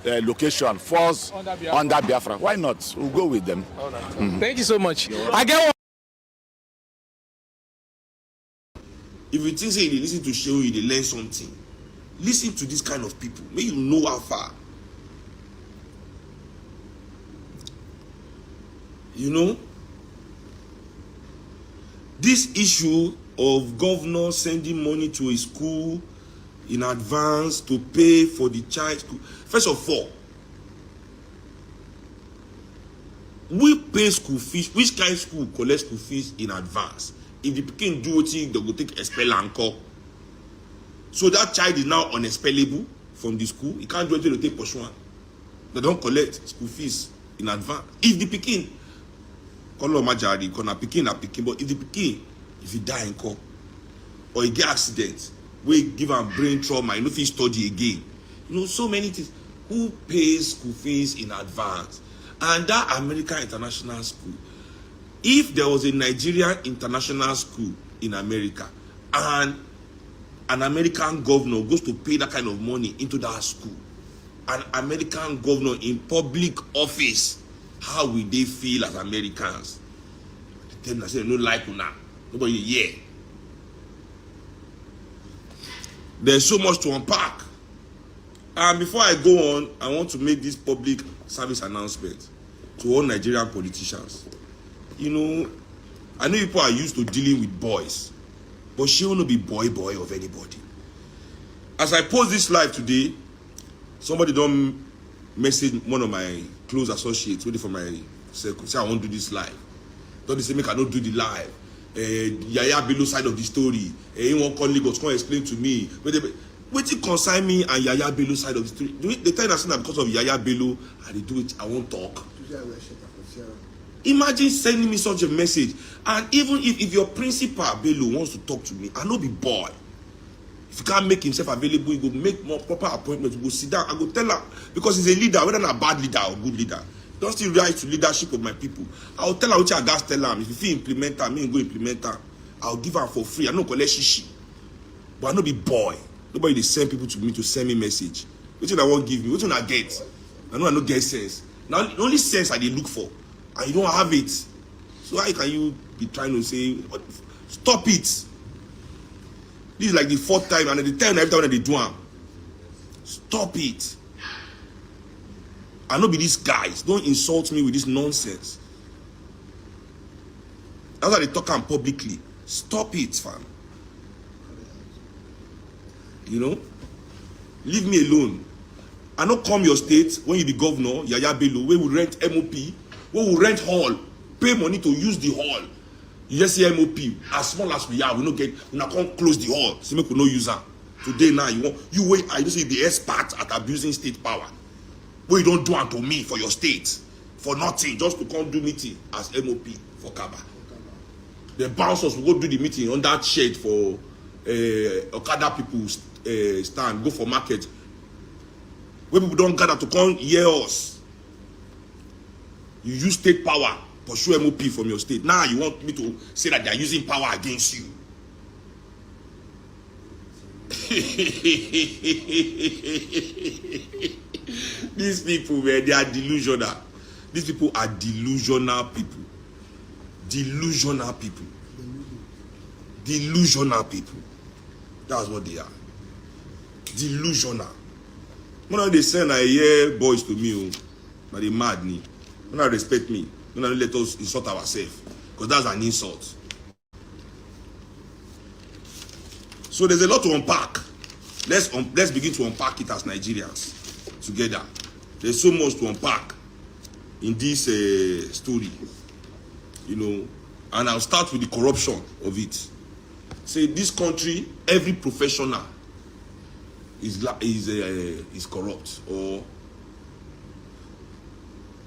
location falls under Biafra. Why not? We'll go with them. Right. Thank you so much. I get one. If you think say they listen to show you, they learn something. Listen to this kind of people. May you know how far. You know, this issue of governor sending money to a school in advance to pay for the child school. First of all, we pay school fees. Which kind of school collect school fees in advance? If the pikin do wetin, they go take expel and call. So that child is now unexpellable from the school. He can't do anything to take pursue. They don't collect school fees in advance. If the pikin, call majority, call na pikin, but if the pikin, if he die in call or he get accident, we give him brain trauma, you know, if he study again. You know, so many things. Who pays school fees in advance? And that American International School, if there was a Nigerian International School in America and an American governor goes to pay that kind of money into that school, an American governor in public office, how will they feel as Americans? They tell them, say, no like una, nobody here. There's so much to unpack. And before I go on, I want to make this public service announcement to all Nigerian politicians. You know, I know people are used to dealing with boys, but she will not be boy of anybody. As I post this live today, somebody don't message one of my close associates waiting for my circle, say I won't do this live. Don't they say make I don't do the live? Yaya Bello side of the story. He won't call Lagos, come explain to me. Wait it concern me and Yaya Bello side of the story. They tell us that because of Yaya Bello and they do it, I won't talk. Imagine sending me such a message. And even if your principal Bello wants to talk to me, I know be boy. If he can't make himself available, he go make more proper appointments. Go sit down. I go tell her, because he's a leader, whether a bad leader or good leader. Don't still rise to leadership of my people. I'll tell her what I got tell her. If you feel implement her, me go implement her. I'll give her for free. I don't collect shishi. But I know be boy. Nobody they send people to me to send me message. Which one I won't give me? Which one I get? I know get sense. Now the only sense I they look for, and you don't have it. So how can you be trying to say stop it? This is like the fourth time, and the time every time they do them. Stop it. I know be these guys. Don't insult me with this nonsense. That's why they talk am publicly. Stop it, fam. You know? Leave me alone. I don't come your state when you be governor, Yaya Bello, where we rent MOP, where we rent hall, pay money to use the hall. You just see MOP, as small as we are, we not get, we not come close the hall, so make we no use them. Today now, you wait, I just say the expert at abusing state power. Where you don't do unto me for your state, for nothing, just to come do meeting as MOP for Kaba. The bouncers will go do the meeting on that shade for Okada people stand, go for market. Where people don't gather to come hear us. You use state power, pursue MOP from your state. Now you want me to say that they are using power against you. These people, man, they are delusional. These people are delusional people. Delusional people. Delusional people. That's what they are. Delusional. When they send I hear boys to me, but they mad me. When they respect me, when they let us insult ourselves, because that's an insult. So there's a lot to unpack. Let's begin to unpack it as Nigerians together. There's so much to unpack in this story, you know, and I'll start with the corruption of it. Say this country, every professional is corrupt or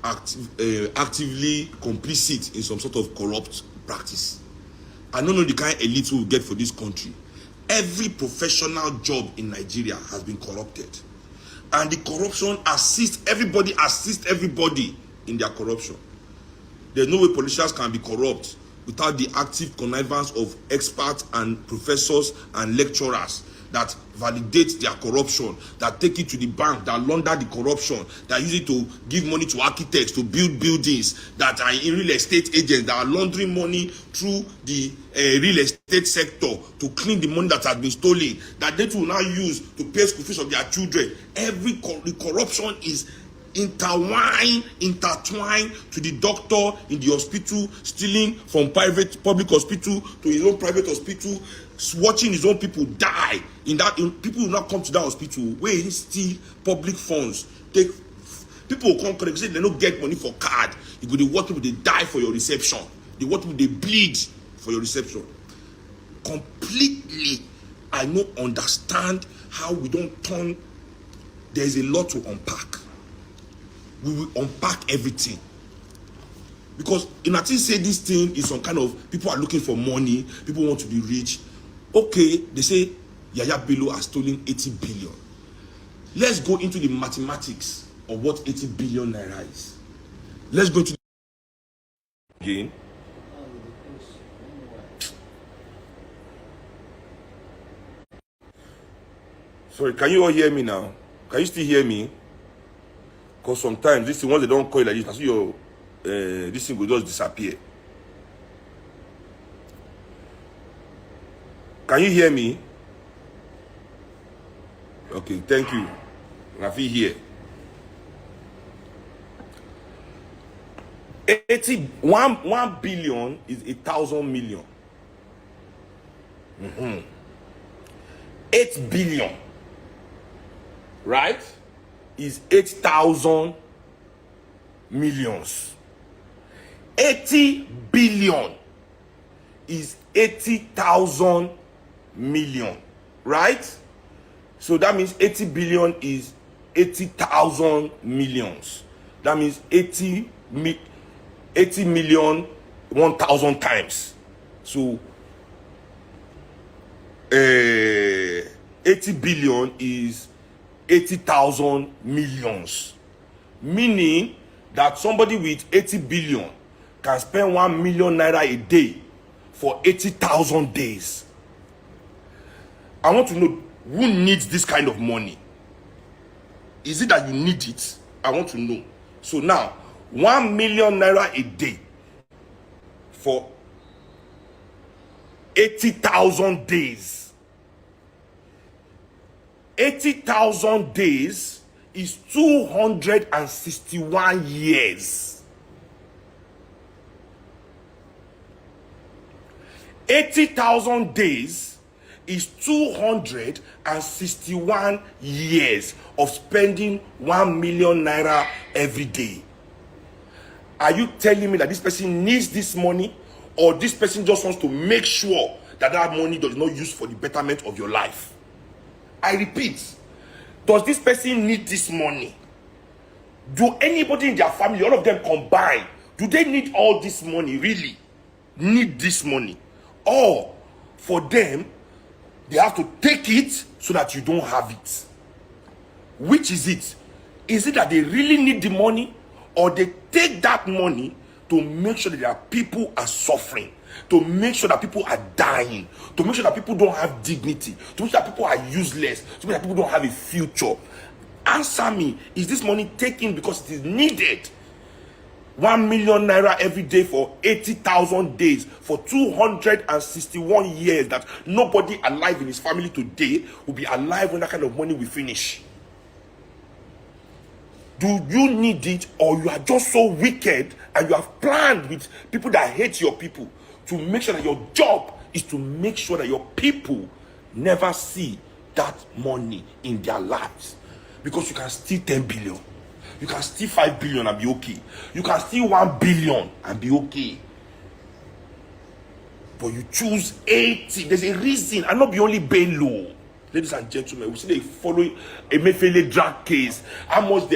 actively complicit in some sort of corrupt practice. I don't know the kind of elite we will get for this country. Every professional job in Nigeria has been corrupted. And the corruption assists everybody in their corruption. There's no way politicians can be corrupt without the active connivance of experts and professors and lecturers that validate their corruption, that take it to the bank, that launder the corruption, that use it to give money to architects to build buildings, that are in real estate agents that are laundering money through the real estate sector to clean the money that has been stolen, that they will now use to pay school fees of their children. The corruption is intertwined to the doctor in the hospital, stealing from public hospital to his own private hospital, watching his own people die. People will not come to that hospital where he steal public funds. People will come and say they don't get money for card. You go, they watch people, they die for your reception. They watch people, they bleed for your reception. Completely, I don't understand how we don't turn. There's a lot to unpack. We will unpack everything. Because in a say this thing is some kind of, people are looking for money, people want to be rich. Okay, they say Yaya Bello has stolen 80 billion. Let's go into the mathematics of what 80 billion naira is. Let's go to again. Sorry, can you all hear me now? Can you still hear me? Because sometimes this thing, once they don't call it like this, I see your this thing will just disappear. Can you hear me? Okay, thank you. Rafi here. 1 billion is 1,000 million. 8 billion, right, is 8,000 millions. 80 billion is 80,000 million, right? So that means 80 billion is 80,000 millions. That means 80 million 1,000 times. So 80 billion is 80,000 millions. Meaning that somebody with 80 billion can spend 1 million naira a day for 80,000 days. I want to know who needs this kind of money. Is it that you need it? I want to know. So now, 1 million naira a day for 80,000 days. 80,000 days is 261 years. 80,000 days is 261 years of spending 1 million naira every day. Are you telling me that this person needs this money, or this person just wants to make sure that that money does not use for the betterment of your life? I repeat, does this person need this money? Do anybody in their family, all of them combined, do they need all this money, really? Need this money? Or for them, they have to take it so that you don't have it? Which is it? Is it that they really need the money, or they take that money to make sure that their people are suffering, to make sure that people are dying, to make sure that people don't have dignity, to make sure that people are useless, to make sure that people don't have a future? Answer me. Is this money taken because it is needed? 1 million naira every day for 80,000 days for 261 years, that nobody alive in his family today will be alive when that kind of money will finish. Do you need it, or you are just so wicked and you have planned with people that hate your people to make sure that your job is to make sure that your people never see that money in their lives? Because you can steal 10 billion. You can steal 5 billion and be okay. You can steal 1 billion and be okay. But you choose 80. There's a reason. And not be only Bello. Ladies and gentlemen, we see they follow a Mefele drag case. How much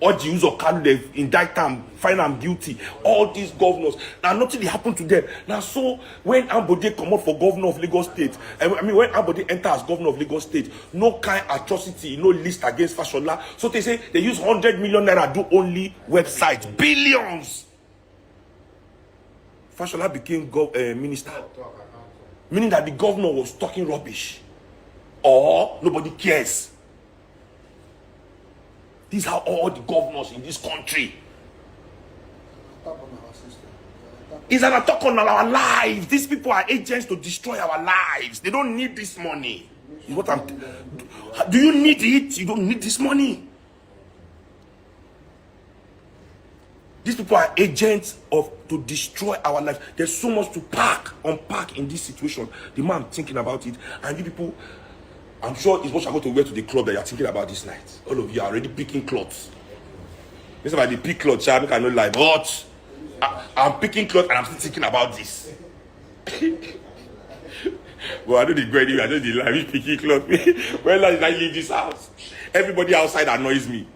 all the use of card they indict them, find them guilty. All these governors. Now nothing happened to them. Now so when Ambode come up for governor of Lagos State, when Ambode enter as governor of Lagos State, no kind atrocity, no list against Fashola. So they say they use 100 million naira do only websites, billions. Fashola became minister, meaning that the governor was talking rubbish. or nobody cares. This is how all the governors in this country. It's an attack on our lives. These people are agents to destroy our lives. They don't need this money. Is what I'm. Do you need it? You don't need this money. These people are agents to destroy our lives. There's so much to unpack in this situation. The man thinking about it, and you people, I'm sure it's what you're going to wear to the club that you're thinking about this night. All of you are already picking clothes. This is about the pick clothes, I cannot lie, but I'm picking clothes and I'm still thinking about this. Well, I know the great, I know the life picking clothes. When last did I leave this house? Everybody outside annoys me.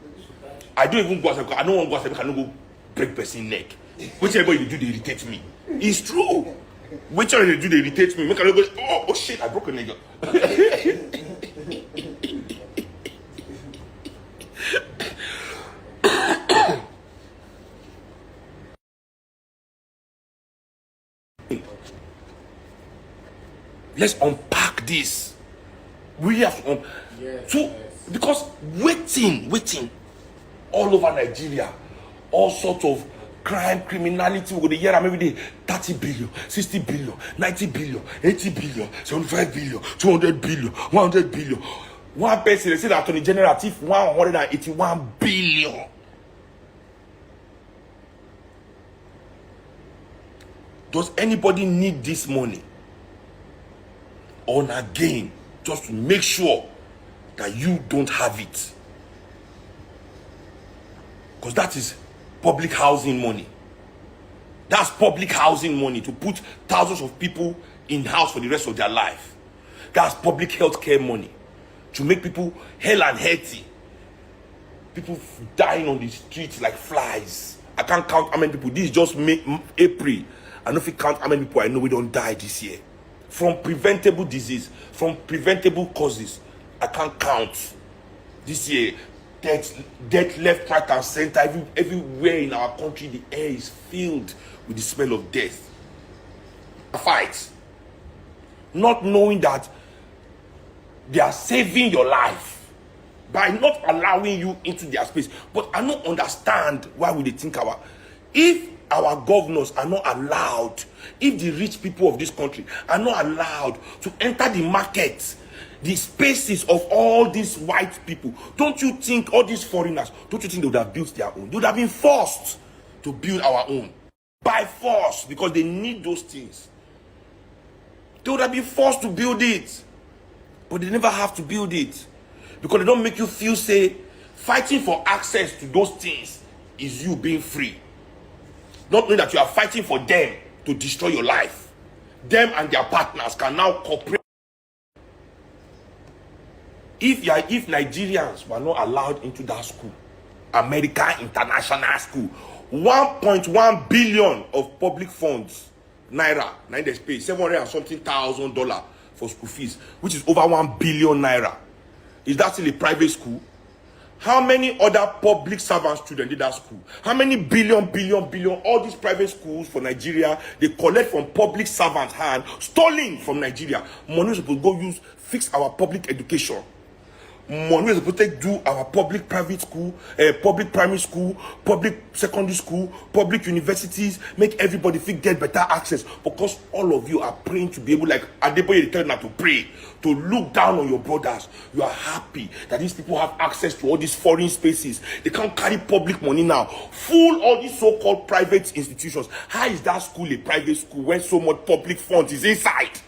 I don't even go outside because I don't want to go outside because I don't go break person's neck. Whichever you do, they irritate me. It's true. Whichever you do, they irritate me. Make I go, oh shit, I broke a nigga. Let's unpack this. We have to because waiting all over Nigeria, all sorts of crime, criminality. We're going to hear them every day. 30 billion, 60 billion, 90 billion, 80 billion, 75 billion, 200 billion, 100 billion. One person, they say that Attorney General thief 181 billion. Does anybody need this money? On again, just to make sure that you don't have it. Because that is public housing money. That's public housing money to put thousands of people in house for the rest of their life. That's public health care money to make people hell and healthy. People dying on the streets like flies. I can't count how many people. This is just April. I don't know if you count how many people I know we don't die this year. From preventable disease, from preventable causes. I can't count. This year, death left, right, and center. Everywhere in our country, the air is filled with the smell of death. A fight. Not knowing that they are saving your life by not allowing you into their space. But I don't understand why would they think if our governors are not allowed, if the rich people of this country are not allowed to enter the market, the spaces of all these white people, don't you think all these foreigners, don't you think they would have built their own? They would have been forced to build our own by force because they need those things. They would have been forced to build it, but they never have to build it because they don't make you feel, say, fighting for access to those things is you being free. Not knowing that you are fighting for them to destroy your life. Them and their partners can now cooperate. If Nigerians were not allowed into that school, American International School, 1.1 billion of public funds, naira, now they pay $700 and something thousand for school fees, which is over 1 billion naira. Is that still a private school? How many other public servant students did that school? How many billion, all these private schools for Nigeria, they collect from public servants' hand, stolen from Nigeria. Money is supposed to go use, fix our public education. Money is supposed to do our public private school, public primary school, public secondary school, public universities, make everybody get better access. Because all of you are praying to be able, like Adeboye tell you to pray, to look down on your brothers. You are happy that these people have access to all these foreign spaces. They can't carry public money now. Fool all these so-called private institutions. How is that school a private school when so much public funds is inside?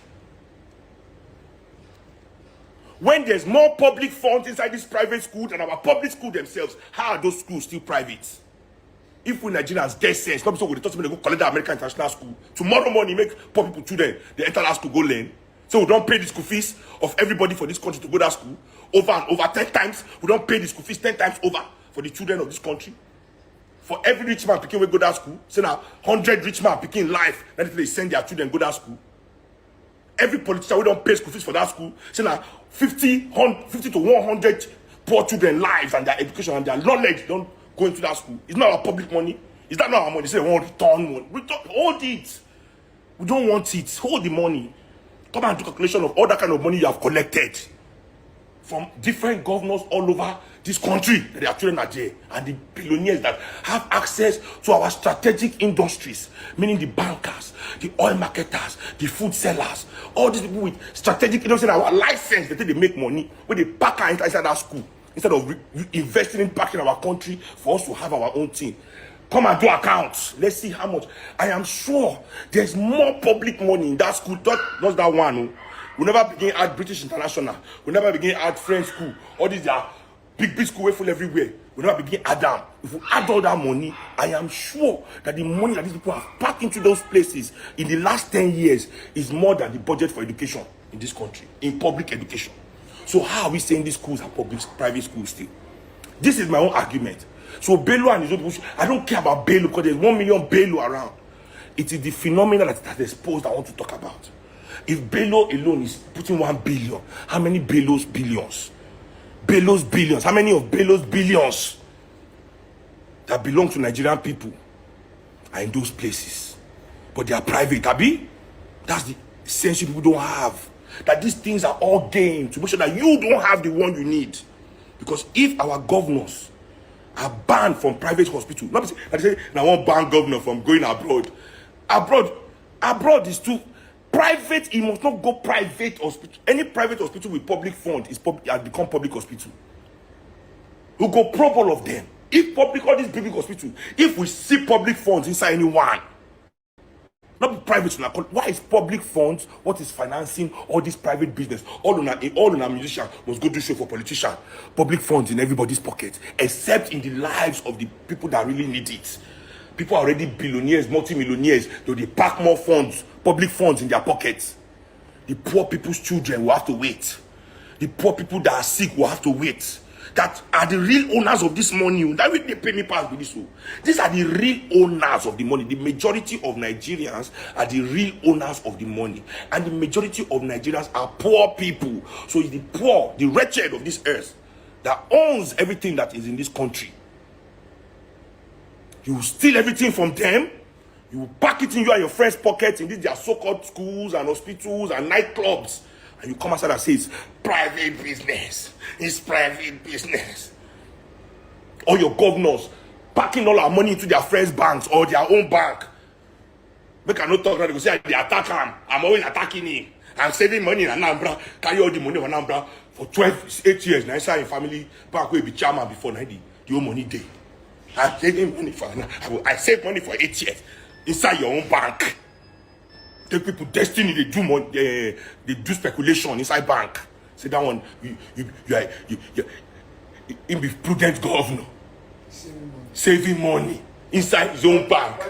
When there's more public funds inside this private school than our public school themselves, how are those schools still private? If we Nigerians get sense, not so we talk to me, they go collect the American International School. Tomorrow morning, make poor people children, they enter that school, go learn. So we don't pay the school fees of everybody for this country to go to that school over and over 10 times. We don't pay the school fees 10 times over for the children of this country. For every rich man picking we go to that school, say now 100 rich man picking life, then they send their children go to that school. Every politician we don't pay school fees for that school, say now 50 to 100 poor children lives and their education and their knowledge don't go into that school. It's not our public money. Is that not our money? They say we want return money. Hold it. We don't want it. Hold the money. Come and do calculation of all that kind of money you have collected. from different governors all over this country that their children are there, and the billionaires that have access to our strategic industries, meaning the bankers, the oil marketers, the food sellers, all these people with strategic industries, our license, they make money when they pack our inside that school instead of investing in back in our country for us to have our own thing. Come and do accounts. Let's see how much. I am sure there's more public money in that school. Not that one. We never begin at British International. We never begin at French school. All these are big school full everywhere. We never begin at them. If we add all that money, I am sure that the money that these people have packed into those places in the last 10 years is more than the budget for education in this country, in public education. So how are we saying these schools are private schools still? This is my own argument. So Bello and his own people, I don't care about Bello because there's 1 million Bello around. It is the phenomenon that is exposed I want to talk about. If Bello alone is putting 1 billion, how many Bello's billions? Bello's billions. How many of Bello's billions that belong to Nigerian people are in those places? But they are private, Abi? That's the sense people don't have. That these things are all game to make sure that you don't have the one you need. Because if our governors are banned from private hospital, not I say now one ban governor from going abroad. Abroad is too private. It must not go private hospital. Any private hospital with public fund has become public hospital. We go probe all of them. If public, all these public hospitals, if we see public funds inside anyone, not be private. Why is public funds? What is financing all this private business? All on our musician must go do show for politician. Public funds in everybody's pocket, except in the lives of the people that really need it. People are already billionaires, multi-millionaires, though they pack more funds, public funds in their pockets. The poor people's children will have to wait. The poor people that are sick will have to wait. That are the real owners of this money. That will they pay me pass with this. These are the real owners of the money. The majority of Nigerians are the real owners of the money. And the majority of Nigerians are poor people. So it's the poor, the wretched of this earth that owns everything that is in this country. You will steal everything from them. You will pack it in you and your friends' pockets in these their so-called schools and hospitals and nightclubs. And you come outside and say it's private business. It's private business. Or your governors packing all our money into their friends' banks or their own bank. Make I not talk now. They go say they attack him. I'm always attacking him. I'm saving money in Anambra. Carry all the money in Anambra for 8 years. Now inside your family bank will be chairman before 90. The whole money day. I'm saving money for. I save money for 8 years inside your own bank. Take people destiny, they do money, they do speculation inside bank. Say that one, you be prudent governor, saving money inside his own bank.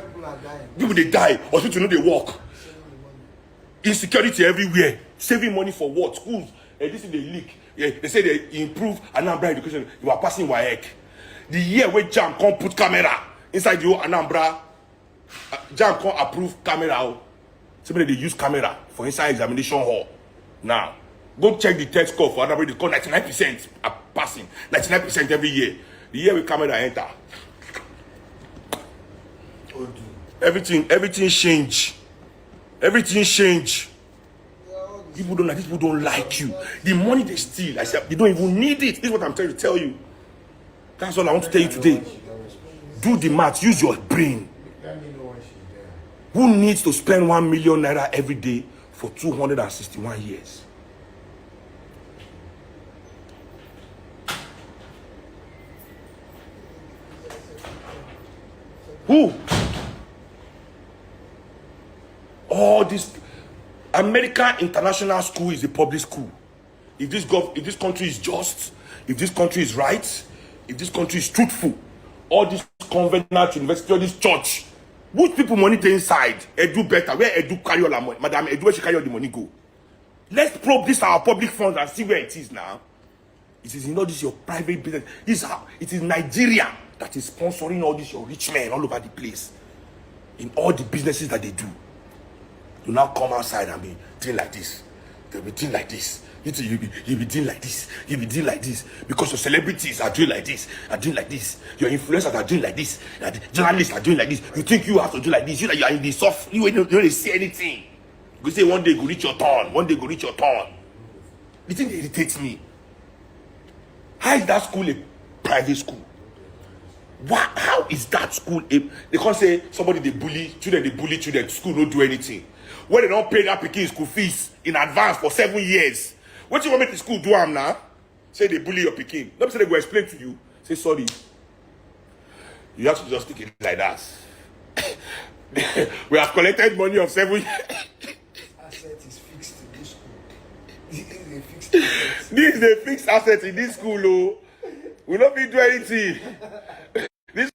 People they die, hospital know they work. Insecurity everywhere, saving money for what? Schools, this is the leak. They say they improve Anambra education. You are passing WAEC. The year where Jam can't put camera inside your Anambra, Jam can't approve camera. Somebody they use camera for inside examination hall. Now, go check the test score for Anambra. They call 99% are passing. 99% every year. The year with camera enter. Everything change. Everything change. People don't like you. The money they steal, I said, they don't even need it. This is what I'm trying to tell you. That's all I want to tell you today. Do the math. Use your brain. Who needs to spend 1 million naira every day for 261 years? Who? All this American International School is a public school. If this country is just, if this country is right, if this country is truthful, all this convenant university, all this church, which people money they inside? Edu better. Where Edu carry all the money? Madam Edu, where she carry all the money go? Let's probe this our public funds and see where it is now. It is not this your private business. It is Nigeria that is sponsoring all this your rich men all over the place. In all the businesses that they do. You now come outside and be doing like this. They'll be doing like this. You be doing like this. You be doing like this. Because your celebrities are doing like this. Are doing like this. Your influencers are doing like this. The journalists are doing like this. You think you have to do like this. You are in the soft. You don't see anything. You say one day go reach your turn. One day go reach your turn. The thing that irritates me. How is that school a private school? How is that school a... They can't say somebody they bully children, school don't do anything. When they don't pay that pikin school fees in advance for 7 years. What you want me to school do am now? Say they bully your pikin. Don't say they go explain to you. Say sorry. You have to just take it like that. We have collected money of 7 years. Asset is fixed in this school. This is a fixed asset in this school, oh. We don't be do anything. This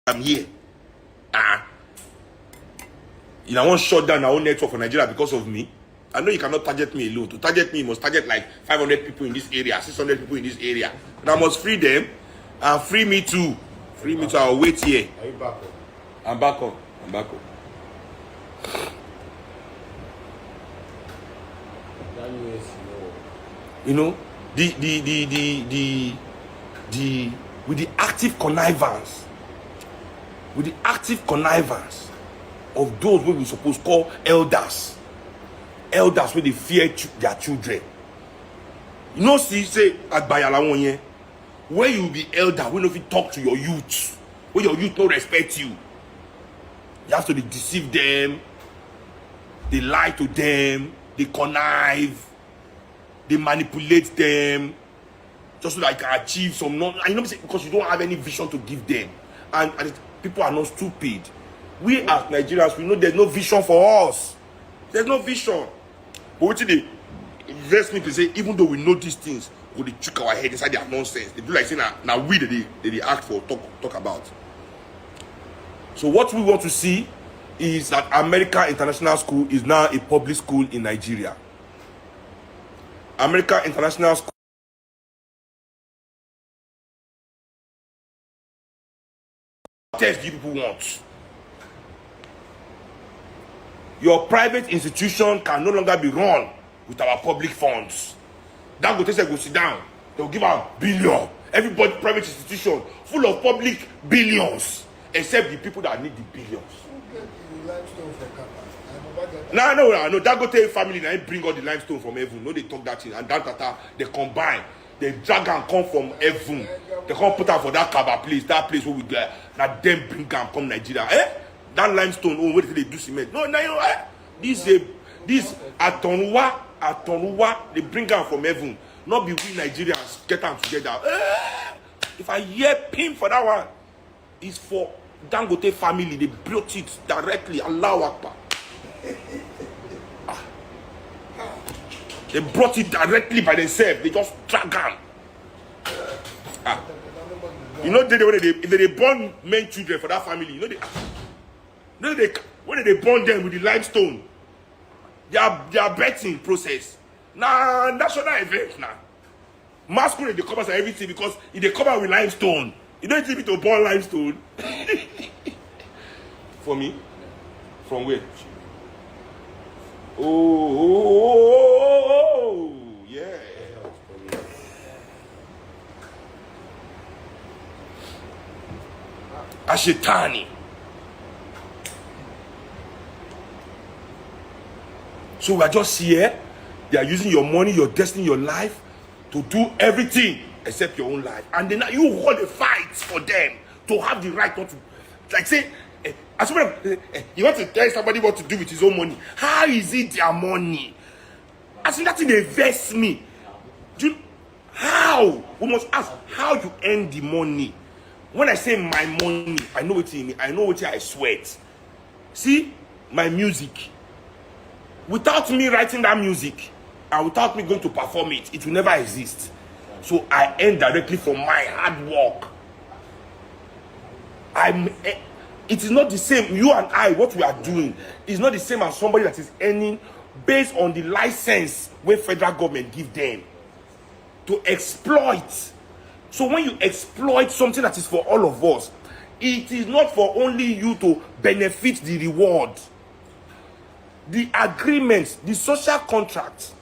I'm here. You know, I want to shut down our own network for Nigeria because of me. I know you cannot target me alone. To target me, you must target like 500 people in this area, 600 people in this area. And I must free them and free me too. Free me too. I'll wait here. Are you back on? I'm back on. You know, with the active connivance of those what we supposed call elders where they fear their children. You know, see, say Agbayala one year, where you be elder, when you talk to your youth, where your youth don't respect you. You have to deceive them, they lie to them, they connive, they manipulate them, just so that you can achieve some non. And you know, because you don't have any vision to give them, and people are not stupid. We as Nigerians, we know there's no vision for us. There's no vision. But what they invest me to say, even though we know these things, we they trick our head inside their nonsense. They do like saying now we they act for talk about. So what we want to see is that American International School is now a public school in Nigeria. American International School. What test do you people want? Your private institution can no longer be run with our public funds. That go say go sit down. They'll give out billion. Everybody private institution full of public billions, except the people that need the billions. No. That go tell family now bring all the limestone from heaven. No, they talk that thing and that tata they combine. They drag and come from heaven. They come put out for that Kaba place, that place where we get. Now them bring and come Nigeria. That limestone, where they do cement. No, this Atonwa, they bring them from heaven. Not be we Nigerians get them together. If I hear pin for that one, it's for Dangote family. They brought it directly. Allahu Akbar. They brought it directly by themselves. They just drag them. You know, they born men children for that family. You know, when they burn them with the limestone, they are betting process. Nah, national event now. Masquerade they cover everything because if they cover with limestone, you don't need to burn limestone. For me, from where? Oh, yeah. Ashetani. So we are just here. They are using your money, your destiny, your life to do everything except your own life. And then you hold a fight for them to have the right not to. Like say, as you want to tell somebody what to do with his own money. How is it their money? As in that thing they invest me. How? We must ask how you earn the money. When I say my money, I know what in me. I know what I sweat. See, my music. Without me writing that music and without me going to perform it, it will never exist. So I earn directly from my hard work. It is not the same. You and I, what we are doing is not the same as somebody that is earning based on the license when federal government give them to exploit. So when you exploit something that is for all of us, it is not for only you to benefit the reward. The agreements, the social contract,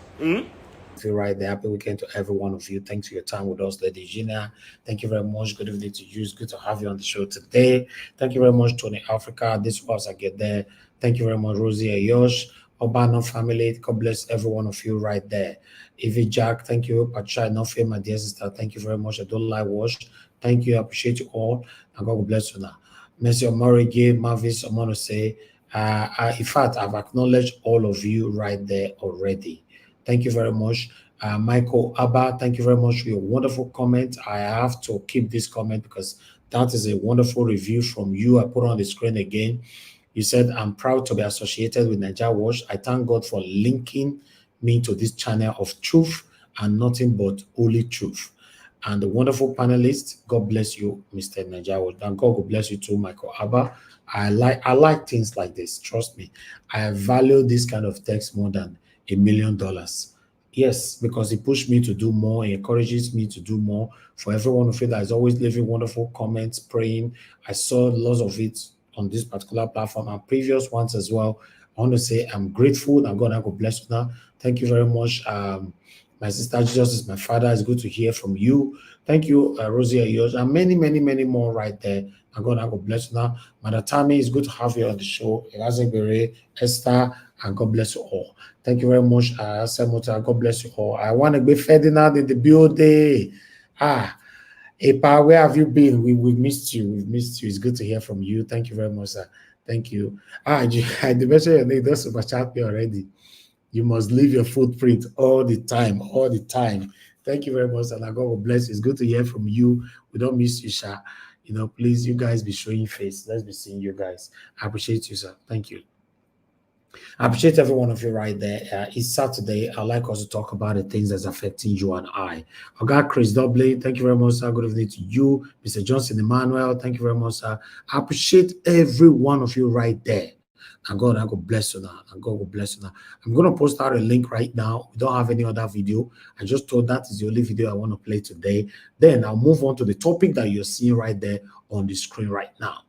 of you right there. Happy weekend to every one of you. Thanks for your time with us, Lady Gina. Thank you very much. Good evening to you. It's good to have you on the show today. Thank you very much, Tony Africa. This was I get there. Thank you very much, Rosie Ayosh. Obano family. God bless every one of you right there. Evie Jack, thank you. Patricia Nofe, my dear sister. Thank you very much. I don't like wash. Thank you. I appreciate you all. And God will bless you now. Messi Omorigi, Mavis, I want to say, in fact, I've acknowledged all of you right there already. Thank you very much. Michael Abba, thank you very much for your wonderful comment. I have to keep this comment because that is a wonderful review from you. I put on the screen again. You said, I'm proud to be associated with Nigeria Watch. I thank God for linking me to this channel of truth and nothing but only truth. And the wonderful panelists, God bless you, Mr. Nigeria. And God will bless you too, Michael Abba. I like things like this. Trust me. I value this kind of text more than $1 million. Yes, because it pushed me to do more. It encourages me to do more. For everyone of you that is always leaving wonderful comments, praying. I saw lots of it on this particular platform and previous ones as well. I want to say I'm grateful and God will bless you now. Thank you very much. My sister, Jesus is my father. It's good to hear from you. Thank you, Rosie Ayosh, and many, many, many more right there. And God will bless you now. Mother Tammy, it's good to have you on the show. Elazebere, Esther, and God bless you all. Thank you very much, Semota. God bless you all. I want to be Ferdinand in the building. Epa, where have you been? We've missed you. We've missed you. It's good to hear from you. Thank you very much, sir. Thank you. The mention your name, don't super chat me already. You must leave your footprint all the time, all the time. Thank you very much, and God will bless you. It's good to hear from you. We don't miss you, Sha. You know, please, you guys be showing face. Let's be seeing you guys. I appreciate you, sir. Thank you. I appreciate every one of you right there. It's Saturday. I'd like us to talk about the things that's affecting you and I. Got Chris Dublin, thank you very much, sir. Good evening to you. Mr. Johnson Emmanuel, thank you very much, sir. I appreciate every one of you right there. And God will bless you now. And God will bless you now. I'm going to post out a link right now. We don't have any other video. I just told that is the only video I want to play today. Then I'll move on to the topic that you're seeing right there on the screen right now.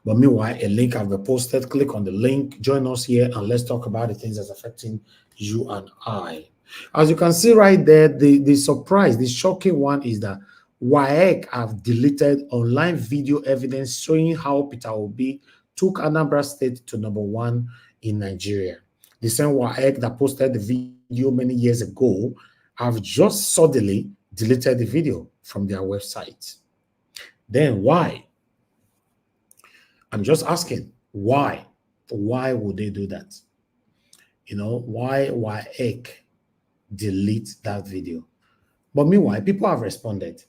But meanwhile, a link has been posted. Click on the link, join us here, and let's talk about the things that's affecting you and I. As you can see right there, the surprise, the shocking one is that WAEC have deleted online video evidence showing how Peter Obi took Anambra State to #1 in Nigeria. The same WAEC that posted the video many years ago have just suddenly deleted the video from their website. Then why? I'm just asking, why? Why would they do that? You know, why WAEC delete that video? But meanwhile, people have responded.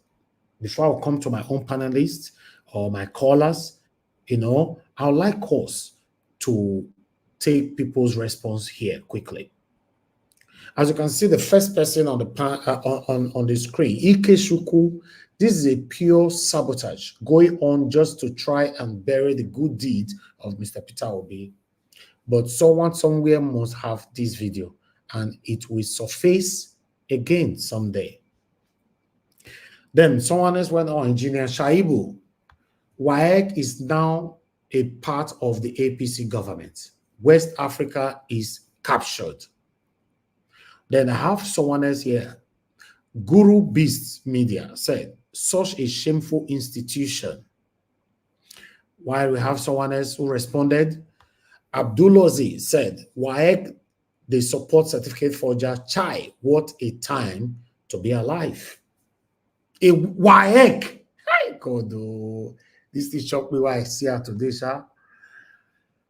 Before I come to my own panelists or my callers, you know, I would like us to take people's response here quickly. As you can see, the first person on the on the screen, Ike Shuku, this is a pure sabotage going on just to try and bury the good deed of Mr. Peter Obi. But someone somewhere must have this video, and it will surface again someday. Then someone else went on, Engineer Shaibu. WAEC is now a part of the APC government. West Africa is captured. Then I have someone else here. Guru Beast Media said, such a shameful institution. While we have someone else who responded, Abdulaziz said, WAEC, they support certificate forger. Chai, what a time to be alive. A WAEC. Hi, God, oh. This thing shocked me why I see her today, sir.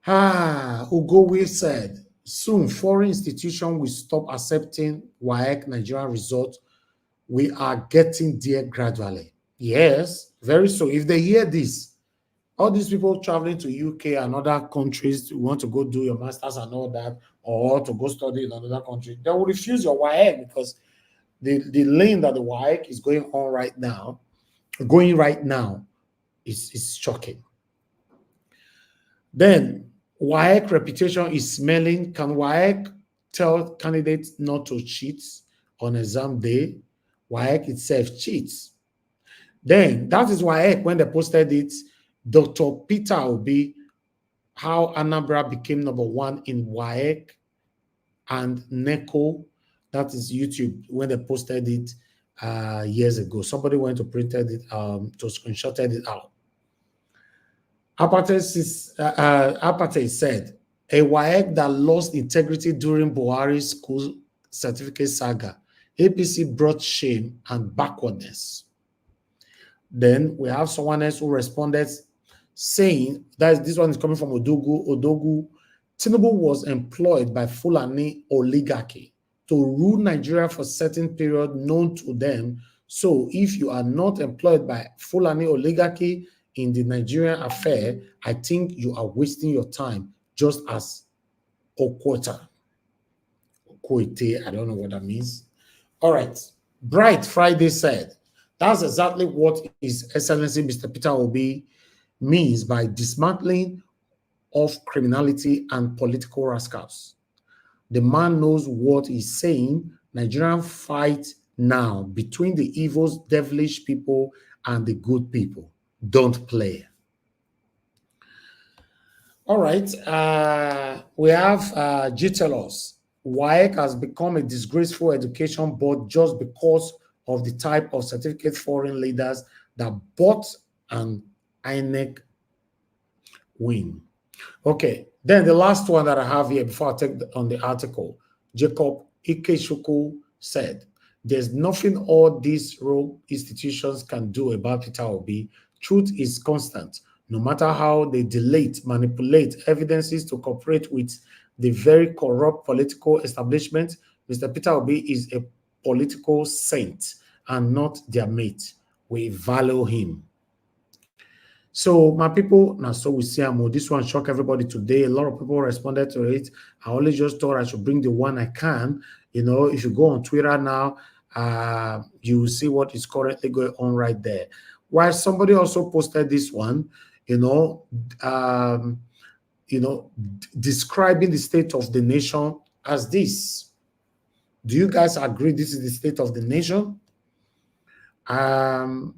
Ugowe said, soon foreign institutions will stop accepting WAEC Nigerian results. We are getting there gradually. Yes, very soon. If they hear this, all these people traveling to UK and other countries to want to go do your masters and all that, or to go study in another country, they will refuse your WAEC because the lane that the WAEC is going right now is shocking. Then WAEC reputation is smelling. Can WAEC tell candidates not to cheat on exam day? WAEC itself cheats. Then that is WAEC, when they posted it, Dr. Peter Obi, how Anambra became #1 in WAEC and NECO. That is YouTube when they posted it years ago. Somebody went to printed it, to screenshotted it out. Apartheid said, a WAEC that lost integrity during Buhari's school certificate saga. APC brought shame and backwardness. Then we have someone else who responded saying that this one is coming from Odogu. Tinubu was employed by Fulani oligarchy to rule Nigeria for a certain period known to them. So if you are not employed by Fulani oligarchy in the Nigerian affair, I think you are wasting your time, just as Okwota. Okwete, I don't know what that means. All right. Bright Friday said, that's exactly what His Excellency Mr. Peter Obi means by dismantling of criminality and political rascals. The man knows what he's saying. Nigerian fight now between the evil, devilish people and the good people. Don't play. All right. We have Gitelos. WAEC has become a disgraceful education board just because of the type of certificate foreign leaders that bought an INEC win. Okay, then the last one that I have here before I take on the article, Jacob Ikechukwu said, there's nothing all these rogue institutions can do about Peter Obi. Truth is constant. No matter how they delete, manipulate evidences to cooperate with the very corrupt political establishment, Mr. Peter Obi is a political saint and not their mate. We value him. So my people, now so we see this one shocked everybody today. A lot of people responded to it. I only just thought I should bring the one I can. You know, if you go on Twitter now, you will see what is currently going on right there. While somebody also posted this one, describing the state of the nation as this. Do you guys agree this is the state of the nation?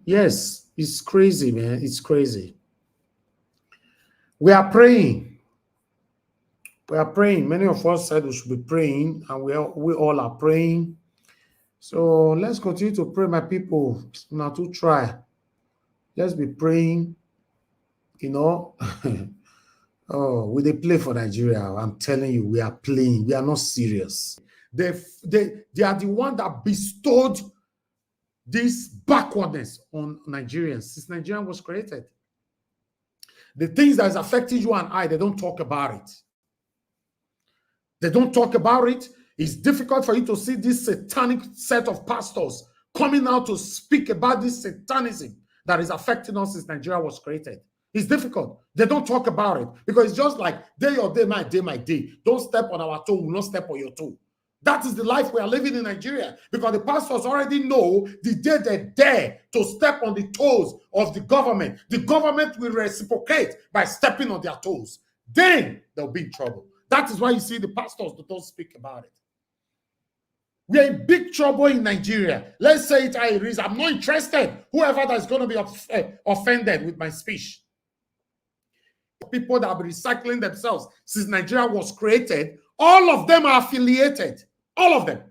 Yes, it's crazy, man. It's crazy. We are praying. We are praying. Many of us said we should be praying, and we all are praying. So let's continue to pray, my people. Now to try. Let's be praying. Oh, will they play for Nigeria? I'm telling you, we are playing. We are not serious. They are the one that bestowed this backwardness on Nigerians since Nigeria was created. The things that has affected you and I, they don't talk about it. They don't talk about it. It's difficult for you to see this satanic set of pastors coming out to speak about this satanism that is affecting us since Nigeria was created. It's difficult. They don't talk about it because it's just like day your day, my day, my day. Don't step on our toe, we'll not step on your toe. That is the life we are living in Nigeria because the pastors already know the day they dare to step on the toes of the government will reciprocate by stepping on their toes. Then they'll be in trouble. That is why you see the pastors that don't speak about it. We are in big trouble in Nigeria. Let's say it how it is. I'm not interested. Whoever that's going to be offended with my speech. People that have been recycling themselves since Nigeria was created, all of them are affiliated. All of them.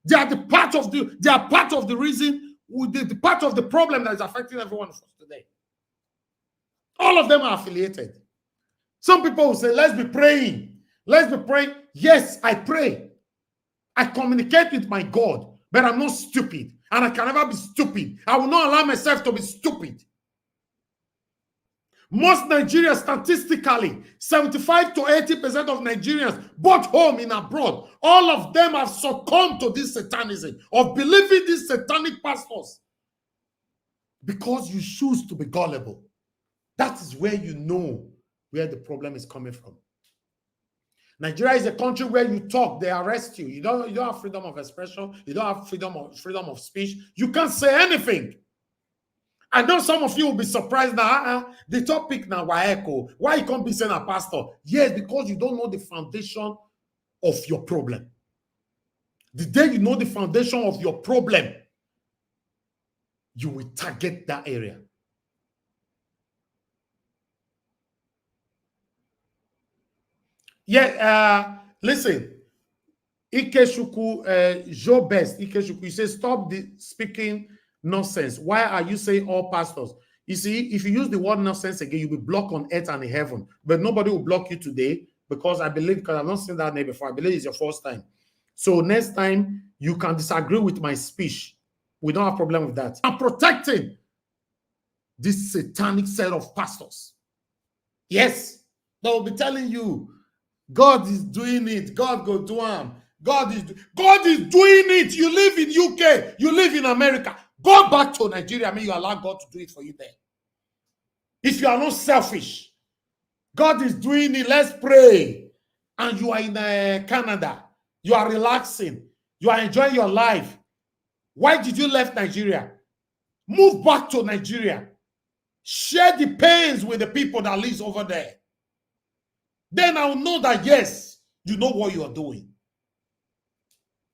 They are part of the reason, the part of the problem that is affecting everyone of us today. All of them are affiliated. Some people will say, let's be praying. Let's be praying. Yes, I pray. I communicate with my God, but I'm not stupid. And I can never be stupid. I will not allow myself to be stupid. Most Nigerians, statistically, 75 to 80% of Nigerians, both home and abroad, all of them have succumbed to this satanism of believing these satanic pastors because you choose to be gullible. That is where you know where the problem is coming from. Nigeria is a country where you talk, they arrest you. You don't have freedom of expression. You don't have freedom of speech. You can't say anything. I know some of you will be surprised now. The topic now, WAEC, why you can't be saying a pastor? Yes, because you don't know the foundation of your problem. The day you know the foundation of your problem, you will target that area. Yeah, listen, Ikeshuku, Joe Best, Ikeshuku, you say, stop the speaking nonsense. Why are you saying all pastors? You see, if you use the word nonsense again, you'll be blocked on earth and in heaven. But nobody will block you today because I believe, because I've not seen that name before, I believe it's your first time. So next time, you can disagree with my speech. We don't have a problem with that. I'm protecting this satanic set of pastors. Yes, they will be telling you, God is doing it. God go do him. God is doing it. You live in UK. You live in America. Go back to Nigeria. I mean, you allow God to do it for you there. If you are not selfish, God is doing it. Let's pray. And you are in Canada. You are relaxing. You are enjoying your life. Why did you left Nigeria? Move back to Nigeria. Share the pains with the people that live over there. Then I'll know that, yes, you know what you are doing.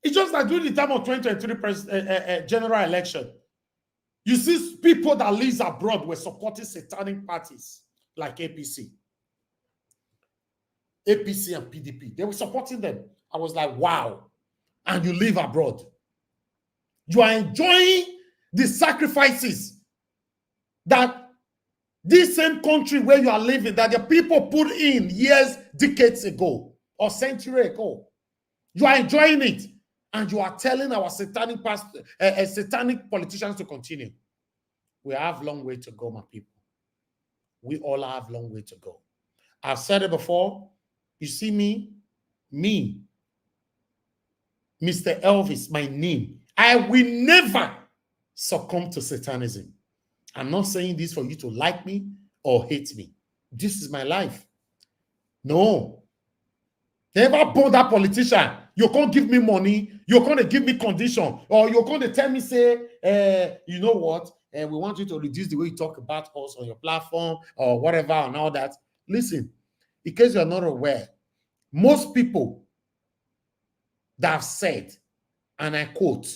It's just that during the time of 2023 general election, you see people that live abroad were supporting satanic parties like APC and PDP. They were supporting them. I was like, wow. And you live abroad. You are enjoying the sacrifices that this same country where you are living, that the people put in years, decades ago, or century ago. You are enjoying it. And you are telling our satanic satanic politicians to continue. We have a long way to go, my people. We all have a long way to go. I've said it before. You see me, Mr. Elvis, my name. I will never succumb to satanism. I'm not saying this for you to like me or hate me. This is my life. No. Never born that politician. You can't give me money. You're going to give me condition. Or you're going to tell me, say, you know what? We want you to reduce the way you talk about us on your platform or whatever and all that. Listen, in case you're not aware, most people that have said, and I quote,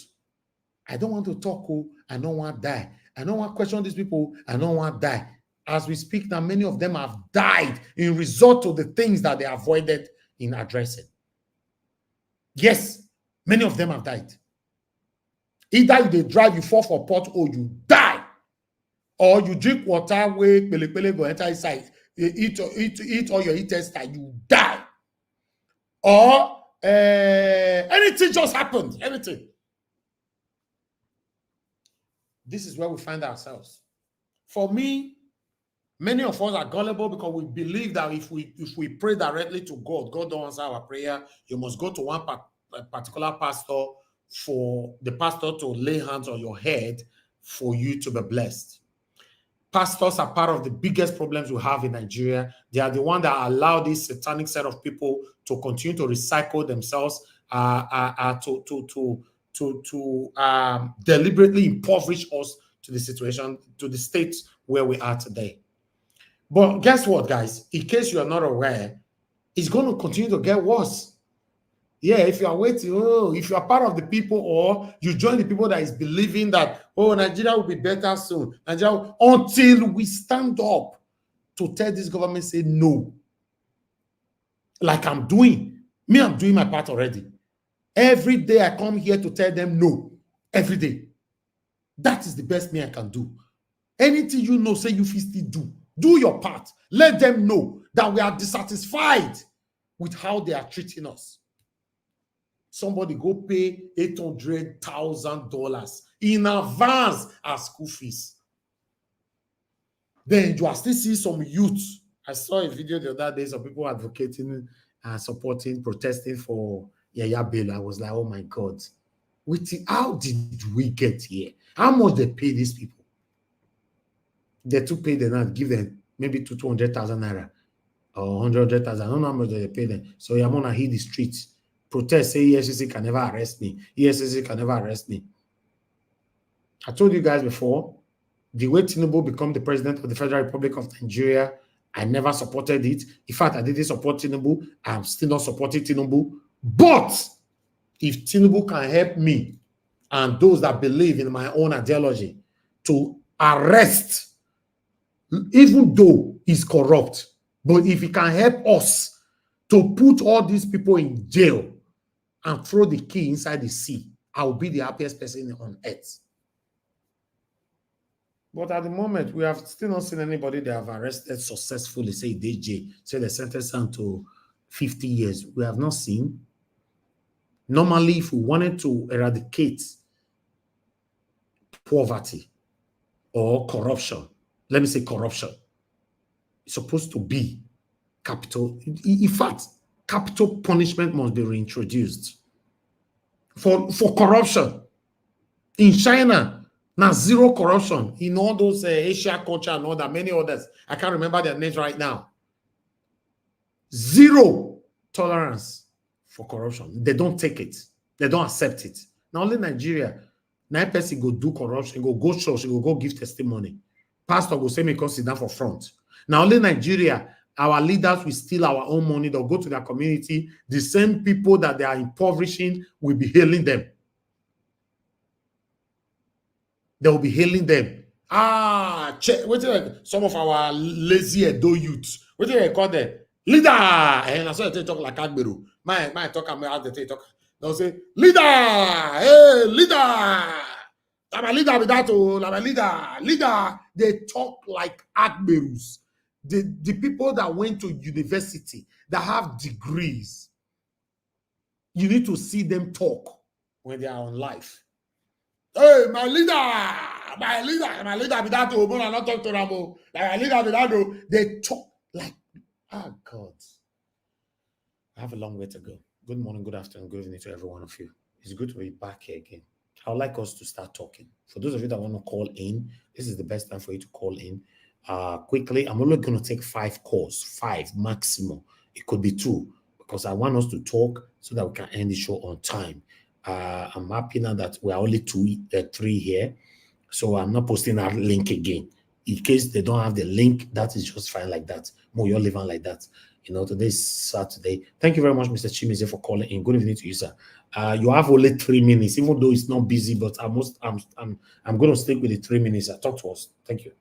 I don't want to talk, I don't want to die. I don't want to question these people, I don't want to die. As we speak now, many of them have died in result to the things that they avoided in addressing. Yes, many of them have died. Either they drive, you fall for pothole, you die. Or you drink water, wait, go enter inside, eat all your intestine, you die. Or anything just happened, anything. This is where we find ourselves. For me, many of us are gullible because we believe that if we pray directly to God, God don't answer our prayer. You must go to one particular pastor for the pastor to lay hands on your head for you to be blessed. Pastors are part of the biggest problems we have in Nigeria. They are the ones that allow this satanic set of people to continue to recycle themselves, to deliberately impoverish us to the situation, to the state where we are today. But guess what, guys? In case you are not aware, it's going to continue to get worse. Yeah, if you are waiting, if you are part of the people or you join the people that is believing that, Nigeria will be better soon. Nigeria, until we stand up to tell this government, say no. Like I'm doing. I'm doing my part already. Every day I come here to tell them no. Every day. That is the best I can do. Anything you know, say you still do. Do your part. Let them know that we are dissatisfied with how they are treating us. Somebody go pay $800,000 in advance as school fees. Then you are still seeing some youth. I saw a video the other day, some people advocating and supporting, protesting for Yaya Bello. I was like, oh my God. How did we get here? How much they pay these people? They to pay them and give them maybe 200,000 naira or 100,000. I don't know how much they pay them. So I'm gonna hit the streets. Protest, say EFCC can never arrest me. EFCC can never arrest me. I told you guys before, the way Tinubu became the president of the Federal Republic of Nigeria, I never supported it. In fact, I didn't support Tinubu. I'm still not supporting Tinubu. But if Tinubu can help me and those that believe in my own ideology to arrest, even though he's corrupt, but if he can help us to put all these people in jail and throw the key inside the sea, I will be the happiest person on earth. But at the moment, we have still not seen anybody they have arrested successfully, say DJ, say they sentenced them to 50 years. We have not seen. Normally, if we wanted to eradicate poverty or corruption, let me say corruption, it's supposed to be capital. In fact, capital punishment must be reintroduced for corruption. In China, now zero corruption. In all those Asia culture and all that, many others, I can't remember their names right now. Zero tolerance for corruption. They don't take it. They don't accept it. Now only Nigeria, 9 person go do corruption, go church, go give testimony. Pastor go say me come sit down for front. Now only Nigeria, our leaders will steal our own money. They'll go to their community. The same people that they are impoverishing will be hailing them. They will be hailing them. Some of our lazy Edo youths. What do they call them? Leader! And I saw they talk like Agberu. My talk, I'm out the talk. They'll say, leader! Hey, leader! I'm a leader with that. I'm a leader. Leader! They talk like Agberus. The people that went to university, that have degrees, you need to see them talk when they are on live. Hey, my leader, with that, I'm not talking to them. My leader, with that, they talk like, oh God. I have a long way to go. Good morning, good afternoon, good evening to every one of you. It's good to be back here again. I would like us to start talking. For those of you that want to call in, this is the best time for you to call in. Quickly, I'm only going to take 5 calls, 5 maximum. It could be 2, because I want us to talk so that we can end the show on time. I'm happy now that we're only 3 here, so I'm not posting that link again. In case they don't have the link, that is just fine like that. More you're living like that. You know, today's Saturday. Thank you very much, Mr. Chimize, for calling in. Good evening to you, sir. You have only 3 minutes, even though it's not busy, but I'm going to stick with the 3 minutes. Talk to us. Thank you.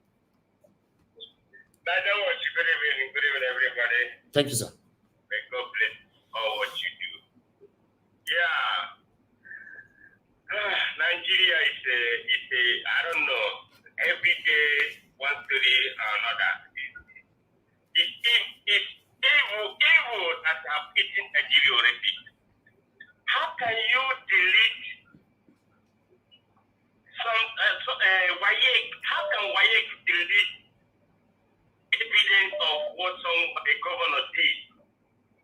Good evening, everybody. Thank you, sir. May God bless all what you do. Yeah. Nigeria is a, I don't know, every day, one story or another. It's evil that have eaten Nigeria already. How can you delete WAEC? How can WAEC delete evidence of what a governor did?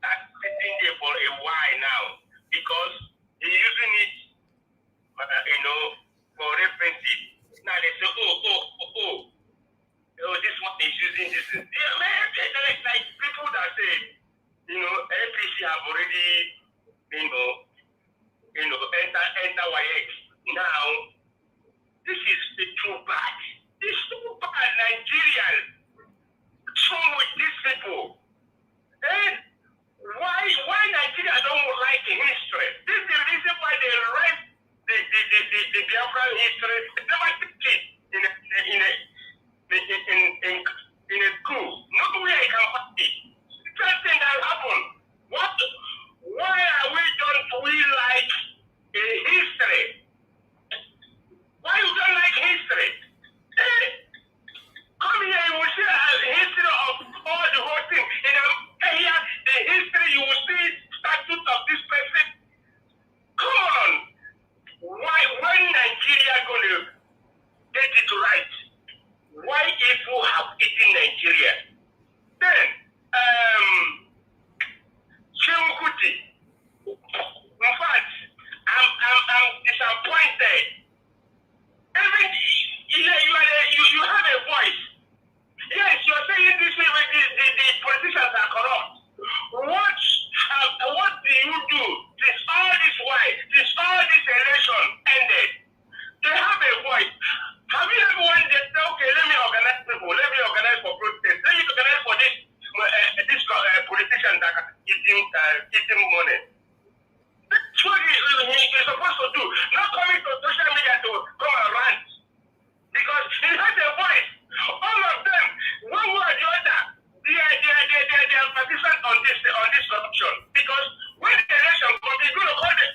That's sitting there for a while now because he's using it, for references. Now they say, this one is using this. Yeah, man, like people that say, APC have already, enter WAEC. Now, this is too bad. This is too bad, Nigerians. What's wrong with these people? And why Nigeria don't like history? This is the reason why they read the Biafran history. They never teach it in a school. Nowhere I can find it. The first thing that happened. Why don't we like a history? Why you don't like history? Come here, you will see a history of all the whole thing. Here, the history, you will see statutes of this person. Come on. When Nigeria going to get it right? Why evil have eaten Nigeria? Then, Shemukuti. In fact, I'm disappointed. You have a voice. Yes, you're saying this way the politicians are corrupt. What do you do since all this while, since all this election ended? They have a voice. Have you ever one day said, okay, let me organize people, let me organize for protest, let me organize for this politician that are eating money? That's what he's supposed to do. Not coming to social media to come and rant. Because he has a voice. All of them, one way or the other, they are participants on this corruption. Because when the election comes, they're going to call them.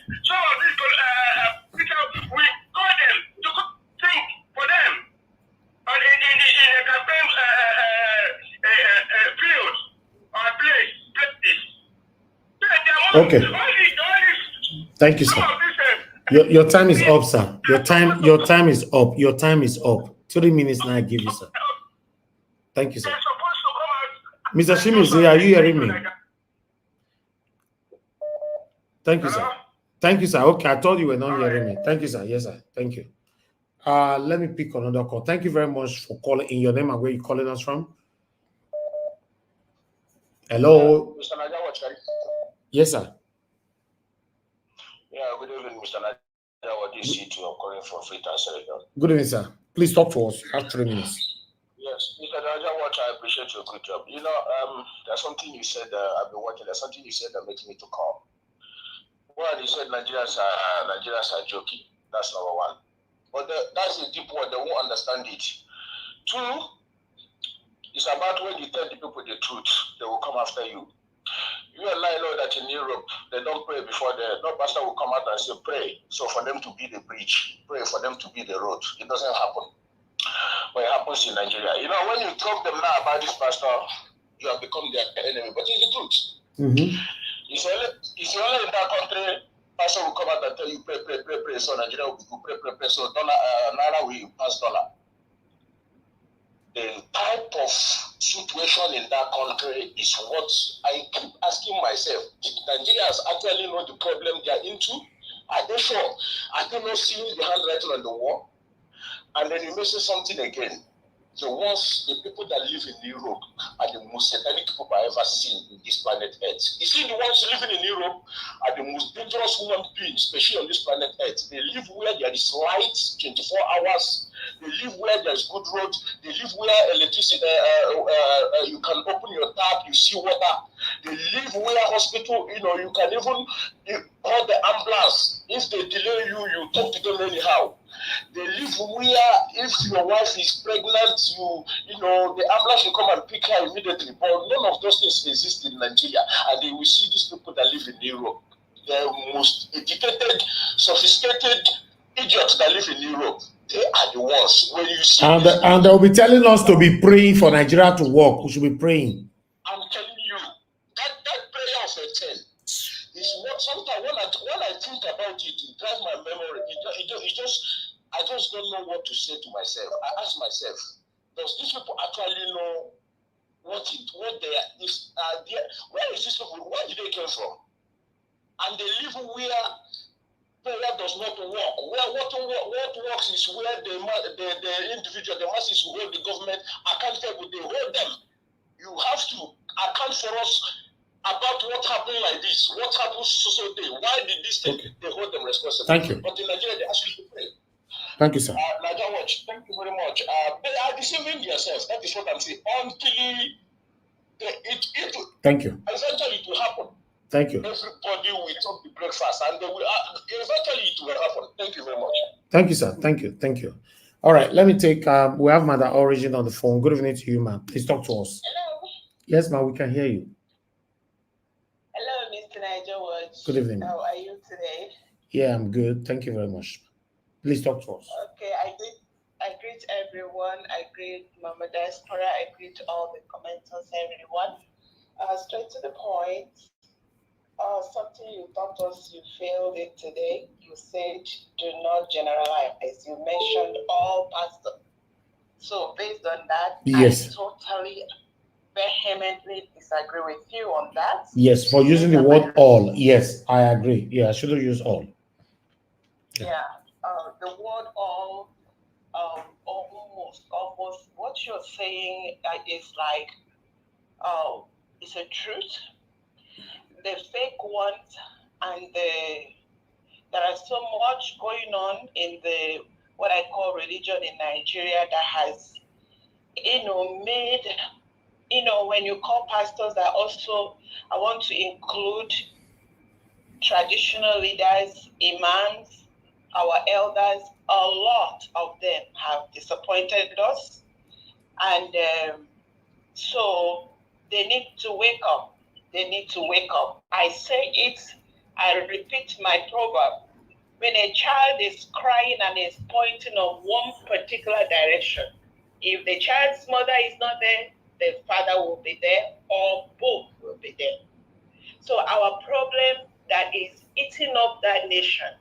Okay. All this, Thank you, some sir. of this, Your time is up, sir. Your time is up. Your time is up. 3 minutes now I give you, sir. Thank you, sir. they're supposed to come out. Mr. and do Shimizu, are you hearing something me? like that. Thank you, sir. Hello? Thank you, sir. Okay, I told you were not hearing me. Thank you, sir. Yes, sir. Thank you. Let me pick another call. Thank you very much for calling in your name and where you calling us from. Hello. Mr. Najawa, Yes, sir. yeah, good evening, Mr. Najawa. This is you. I'm calling from Freetown, Senegal. Good evening, sir. Please talk to us. You have 3 minutes. Yes, Mr. Najawa, I appreciate your good job. You know, there's something you said, I've been watching, there's something you said that makes me to call. One, you said Nigerians are joking. That's number one. But that's a deep word, they won't understand it. Two, it's about when you tell the people the truth, they will come after you. You and I know that in Europe, they don't pray before no pastor will come out and say, pray. So for them to be the bridge, pray for them to be the road. It doesn't happen. But it happens in Nigeria. You know, when you talk them now about this pastor, you have become their enemy. But it's the truth. Mm-hmm. It's only in that country, pastor will come out and tell you, pray. So Nigeria will be good, pray. So Naira will pass dollar. The type of situation in that country is what I keep asking myself. Did Nigerians actually know the problem they are into? Are they sure? Are they not seeing the handwriting on the wall? And then you may say something again. The people that live in Europe are the most satanic people I've ever seen in this planet Earth. You see, the ones living in Europe are the most dangerous human beings, especially on this planet Earth. They live where there is light 24 hours. They live where there's good roads. They live where electricity, you can open your tap, you see water. They live where hospital, you can even call the ambulance. If they delay you, you talk to them anyhow. They live where if your wife is pregnant, the ambulance will come and pick her immediately. But none of those things exist in Nigeria. And they will see these people that live in Europe. The most educated, sophisticated idiots that live in Europe. They are the ones when you see. And they'll be telling us to be praying for Nigeria to work. We should be praying. I'm telling you, that prayer of a 10 is what sometimes when I think about it, it drives my memory. I just don't know what to say to myself. I ask myself, does these people actually know what they are? Where is this people? Where did they come from? And they live where prayer does not work. Where what works is where the individual, the masses who hold the government accountable. They hold them. You have to account for us about what happened like this. What happened so day? Why did this thing? Okay. They hold them responsible. Thank you. But in Nigeria, they ask you to pray. Thank you, sir. Nigeria Watch, thank you very much. They are deceiving themselves. That is what I'm saying. Until Thank you. Eventually, it will happen. Thank you. Everybody will take the breakfast, and they will. Eventually, it will happen. Thank you very much. Thank you, sir. Thank you. All right, let me take. We have Mother Origin on the phone. Good evening to you, ma'am. Please talk to us. Hello. Yes, ma'am. We can hear you. Hello, Mr. Niger Watch. Good evening. How are you today? Yeah, I'm good. Thank you very much. Please talk to us. Okay, I greet everyone. I greet Mama Diaspora. I greet all the commenters, everyone. Straight to the point. Something you taught us, you failed it today. You said, do not generalize. You mentioned all pastors. So based on that, yes, I totally, vehemently disagree with you on that. Yes, for using the word all. Yes, I agree. Yeah, I shouldn't use all. Yeah. The word all, almost what you're saying is like, it's a truth. The fake ones and there are so much going on in the what I call religion in Nigeria that has, made, when you call pastors, that also I want to include traditional leaders, imams, our elders. A lot of them have disappointed us, and so they need to wake up. They need to wake up. I say it, I repeat my proverb. When a child is crying and is pointing on one particular direction, if the child's mother is not there, the father will be there, or both will be there. So our problem nation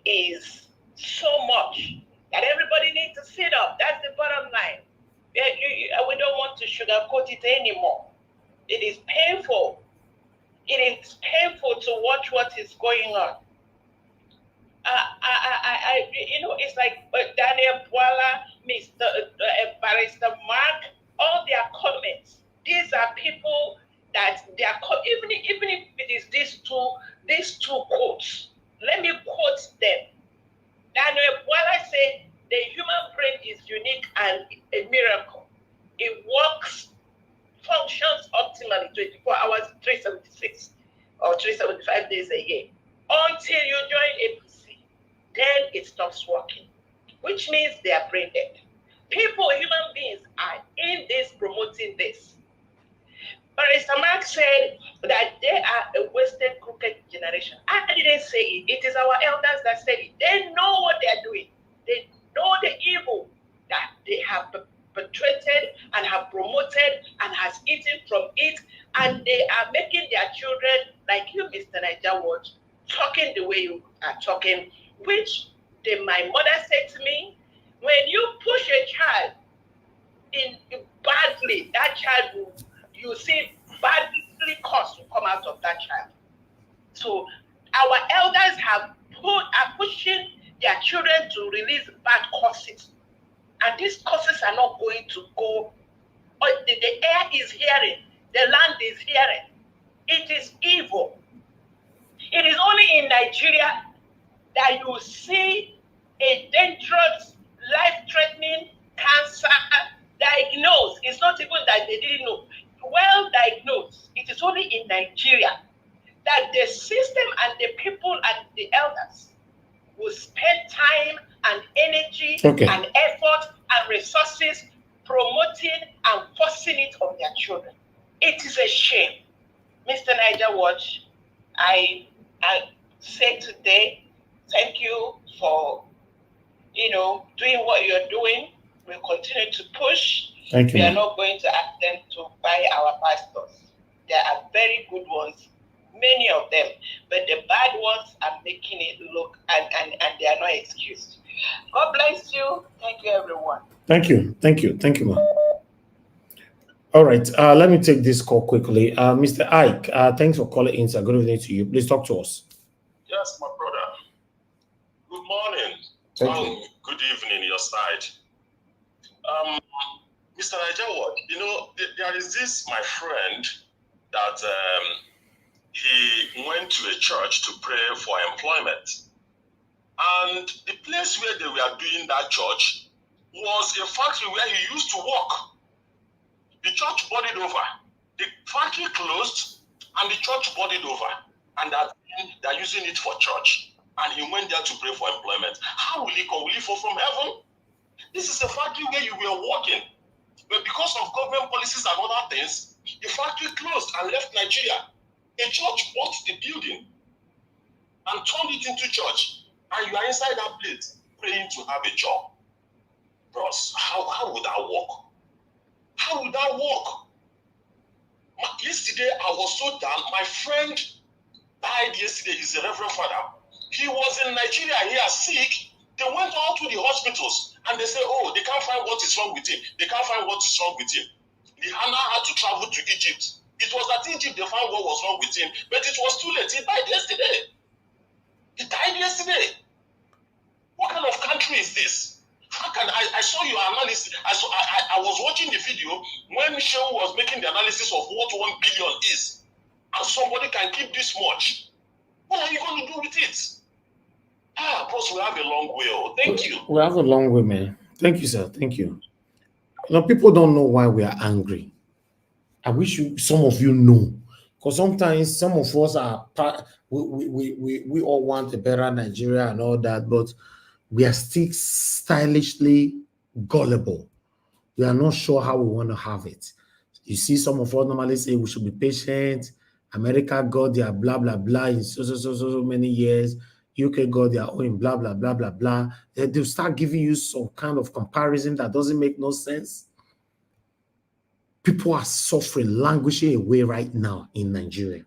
is so much that everybody needs to sit up. That's the bottom line. We don't want to sugarcoat it anymore. It is painful. It is painful to watch what is going on. It's like Daniel Bwala, Mr. Barrister Mark, all their comments. These are people that they are even if it is these two quotes. Let me quote them. Daniel Bwala said, "The human brain is unique and a miracle. It works, functions optimally 24 hours, 376 or 375 days a year until you join APC. Then it stops working, which means they are brain dead. People, human beings, are in this promoting this." Barrister Mark said that they are a wasted, crooked generation. I didn't say it. It is our elders that said it. They know what they are doing. They know the evil that they have perpetrated and have promoted and has eaten from it, and they are making their children, like you, Mr. Niger Watch, talking the way you are talking, which my mother said to me, when you push a child in badly, that child will, you see, badly cause will come out of that child. So our elders are pushing their children to release bad courses. And these courses are not going to go. The air is hearing, the land is hearing. It is evil. It is only in Nigeria that you see a dangerous, life-threatening cancer diagnosed. It's not even that they didn't know. Well diagnosed. It is only in Nigeria that the system and the people and the elders will spend time and energy and effort and resources promoting and forcing it on their children. It is a shame. Mr. Niger Watch, I say today, thank you for doing what you're doing. We'll continue to push. Thank you. We are not going to ask them to buy our pastors. There are very good ones, many of them, but the bad ones are making it look and they are not excused. God bless you. Thank you, everyone. Thank you, ma. All right, let me take this call quickly. Mr. Ike, thanks for calling in, sir. Good evening to you. Please talk to us. Yes, my brother. Good morning. Thank you. Good evening, your side. Mr. Niger, there is this, my friend, that he went to a church to pray for employment. And the place where they were doing that church was a factory where he used to work. The church bodied over. The factory closed and the church bodied over. And they're using it for church. And he went there to pray for employment. How will he come? Will he fall from heaven? This is a factory where you were working. But because of government policies and other things, the factory closed and left Nigeria. A church bought the building and turned it into church. And you are inside that place praying to have a job. Bros, how would that work? How would that work? Yesterday, I was so down. My friend died yesterday. He's a reverend father. He was in Nigeria here sick. They went all to the hospitals and they say, oh, they can't find what is wrong with him. They can't find what is wrong with him. The Hannah had to travel to Egypt. It was at Egypt they found what was wrong with him, but it was too late. He died yesterday. He died yesterday. What kind of country is this? How can I saw your analysis? I was watching the video when Shehu was making the analysis of what 1 billion is, and somebody can keep this much. What are you going to do with it? Boss, we have a long way. Oh, thank you. We have a long way, man. Thank you, sir. Thank you. People don't know why we are angry. I wish some of you know, because sometimes some of us are we all want a better Nigeria and all that, but we are still stylishly gullible. We are not sure how we want to have it. You see, some of us normally say we should be patient. America got their blah blah blah in so many years. UK got their own blah blah blah blah blah. They'll start giving you some kind of comparison that doesn't make no sense. People are suffering, languishing away right now in Nigeria.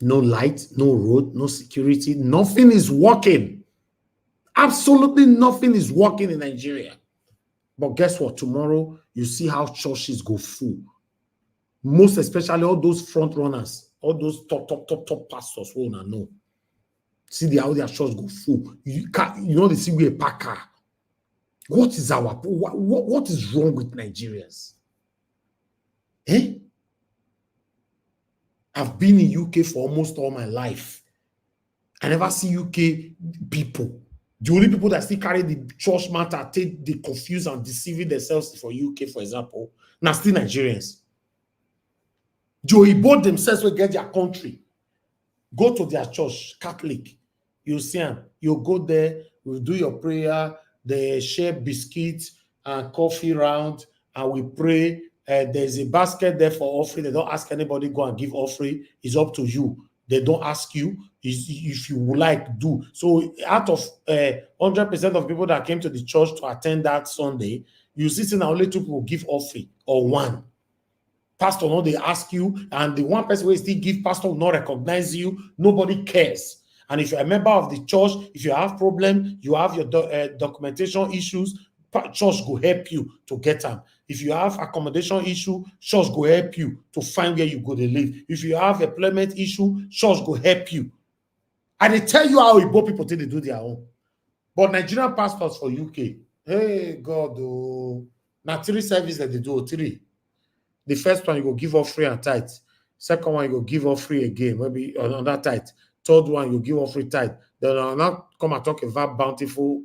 No light, no road, no security. Nothing is working. Absolutely nothing is working in Nigeria. But guess what? Tomorrow, you see how churches go full. Most especially all those front runners, all those top pastors who wanna know. See how their church go full. You know, they see we a packer. What is what is wrong with Nigerians? Eh? I've been in UK for almost all my life. I never see UK people. The only people that still carry the church matter, they confuse and deceiving themselves for UK, for example, now still Nigerians. Joey both themselves will get their country. Go to their church, Catholic. You see them. You go there, we do your prayer, they share biscuits and coffee round, and we pray. There's a basket there for offering. They don't ask anybody go and give offering. It's up to you. They don't ask you if you would like do. So out of 100% of people that came to the church to attend that Sunday, you see now only 2 people give offering or 1. Pastor, no, they ask you, and the 1 person will still give, pastor will not recognize you. Nobody cares. And if you're a member of the church, if you have problem, you have your documentation issues, church will help you to get them. If you have accommodation issue, church will help you to find where you go to live. If you have employment issue, church will help you. And they tell you how Igbo people think they do their own. But Nigerian pastors for UK, hey God, oh, now 3 services that they do, 3. The first one you go give offering and tithe. Second one you go give offering again, maybe another tithe. Third one you give offering tithe. Then I'll now come and talk about bountiful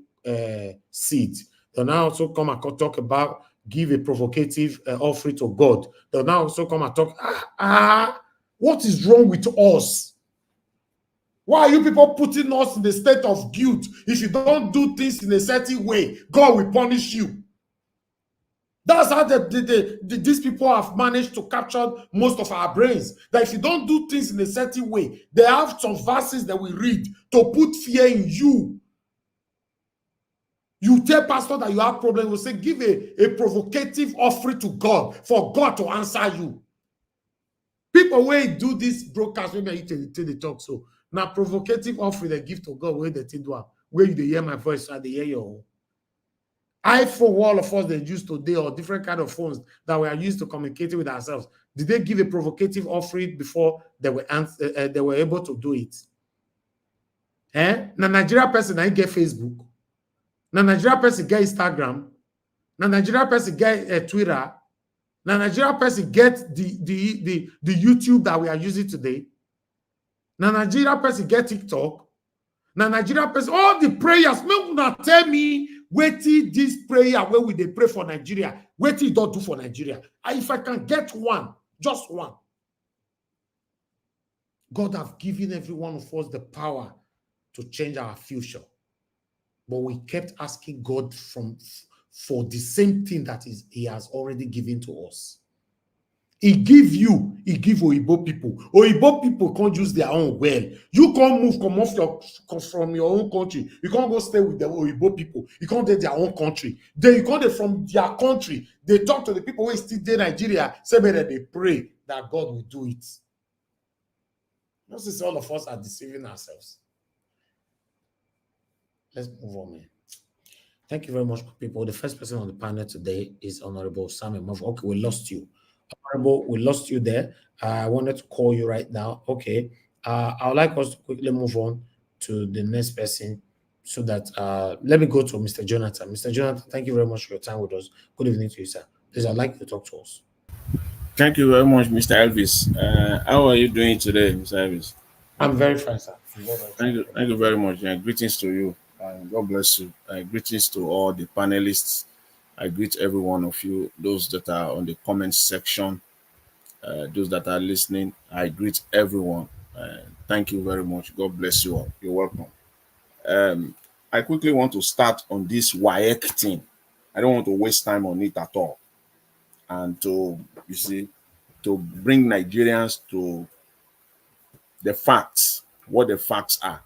seeds. Then now also come and talk about give a provocative offering to God. Then now also come and talk. What is wrong with us? Why are you people putting us in the state of guilt? If you don't do things in a certain way, God will punish you. That's how these people have managed to capture most of our brains. That if you don't do things in a certain way, they have some verses that we read to put fear in you. You tell pastor that you have problems, will say, give a provocative offering to God for God to answer you. People where do this broadcast, when they talk so. Now, provocative offering they give to God, where they do where you hear my voice, and they hear your own. iPhone, all of us they use today, or different kind of phones that we are used to communicating with ourselves. Did they give a provocative offering before they were able to do it? Now, Nigeria person I get Facebook. Now, Nigeria person get Instagram. Now, Nigeria person get Twitter. Now, Nigeria person get the YouTube that we are using today. Now, Nigeria person get TikTok. Now, Nigeria person, all the prayers, make not tell me wetin this prayer where we they pray for Nigeria, wetin don't do for Nigeria. And if I can get one, just one. God have given every one of us the power to change our future. But we kept asking God for the same thing that he has already given to us. He give you, he give Oyibo people. Oyibo people can't use their own well. You can't come off from your own country. You can't go stay with the Oyibo people. You can't get their own country. Then you can't from their country. They talk to the people who still in Nigeria, say that they pray that God will do it. Notice all of us are deceiving ourselves. Let's move on, man. Thank you very much, people. The first person on the panel today is Honorable Samuel Murphy. Okay, we lost you. Honorable, we lost you there. I wanted to call you right now. Okay. I would like us to quickly move on to the next person so that let me go to Mr. Jonathan. Mr. Jonathan, thank you very much for your time with us. Good evening to you, sir. Please, I'd like you to talk to us. Thank you very much, Mr. Elvis. How are you doing today, Mr. Elvis? I'm very fine, sir. Thank you very much. Greetings to you. God bless you. Greetings to all the panelists. I greet every one of you, those that are on the comment section, those that are listening. I greet everyone. Thank you very much. God bless you all. You're welcome. I quickly want to start on this WAEC thing. I don't want to waste time on it at all. And to bring Nigerians to the facts, what the facts are.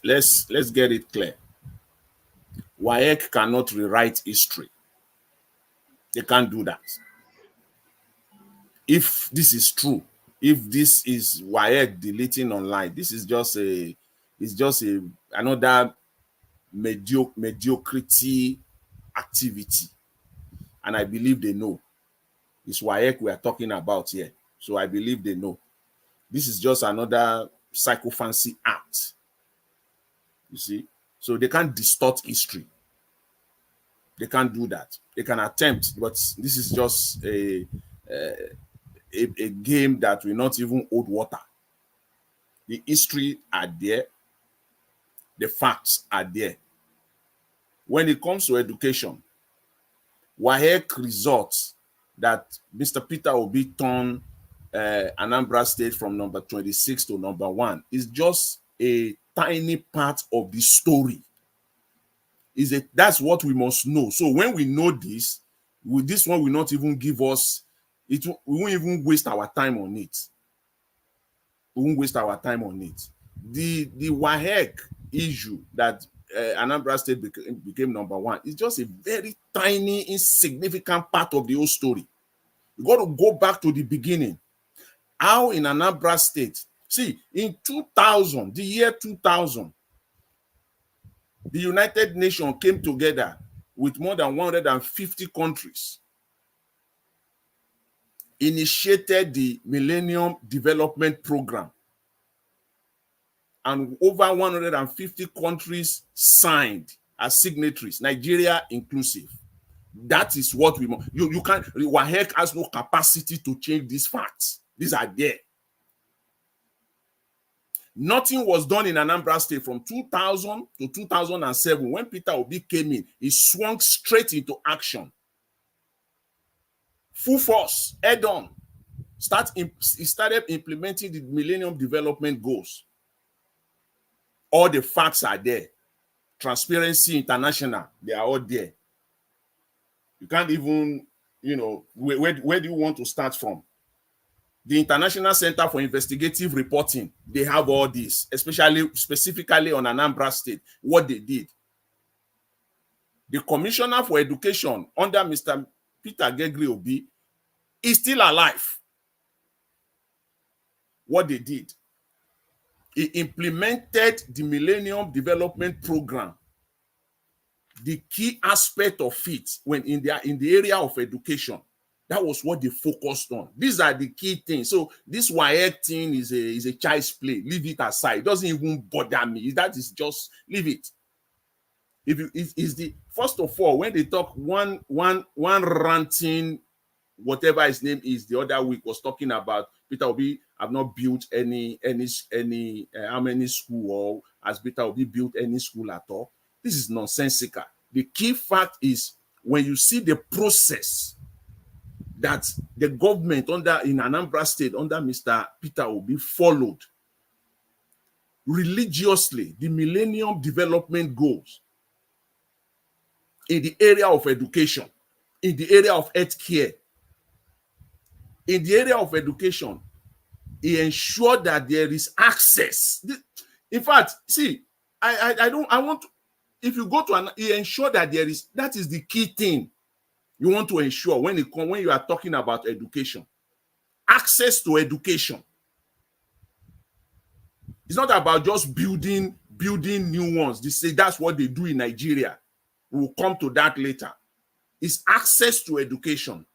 Let's get it clear. WAEC cannot rewrite history. They can't do that. If this is true, if this is WAEC deleting online, this is just another mediocrity activity. And I believe they know. It's WAEC we are talking about here. So I believe they know. This is just another psychophancy act. You see? So they can't distort history. They can't do that. They can attempt, but this is just a game that will not even hold water. The history are there. The facts are there. When it comes to education, WAEC results that Mr. Peter Obi turned Anambra State from number 26 to number 1 is just a tiny part of the story. That's what we must know. So when we know this, this one will not even give us, we won't even waste our time on it. We won't waste our time on it. The WAEC issue that Anambra State became number 1 is just a very tiny, insignificant part of the whole story. You got to go back to the beginning. How in Anambra State, see, in 2000, the year 2000, the United Nations came together with more than 150 countries, initiated the Millennium Development Program, and over 150 countries signed as signatories, Nigeria inclusive. That is what we want. You can't, WAEC has no capacity to change these facts. These are there. Nothing was done in Anambra State from 2000 to 2007. When Peter Obi came in, he swung straight into action. Full force, head on. He started implementing the Millennium Development Goals. All the facts are there. Transparency International, they are all there. You can't even, where do you want to start from? The International Center for Investigative Reporting, they have all this, specifically on Anambra State, what they did. The Commissioner for Education under Mr. Peter Obi is still alive. What they did, he implemented the Millennium Development Program. The key aspect of it when in the area of education, that was what they focused on. These are the key things. So this WAEC thing is a child's play. Leave it aside. It doesn't even bother me. That is just leave it. First of all, when they talk one ranting, whatever his name is, the other week was talking about Peter Obi have not built any how many school, or has Peter Obi built any school at all. This is nonsensical. The key fact is when you see the process that the government in Anambra State under Mr. Peter Obi followed religiously the Millennium Development Goals in the area of education, in the area of healthcare. In the area of education, he ensured that there is access. In fact, see, if you go to he ensured that that is the key thing you want to ensure when you are talking about education. Access to education. It's not about just building new ones. They say that's what they do in Nigeria. We'll come to that later. It's access to education.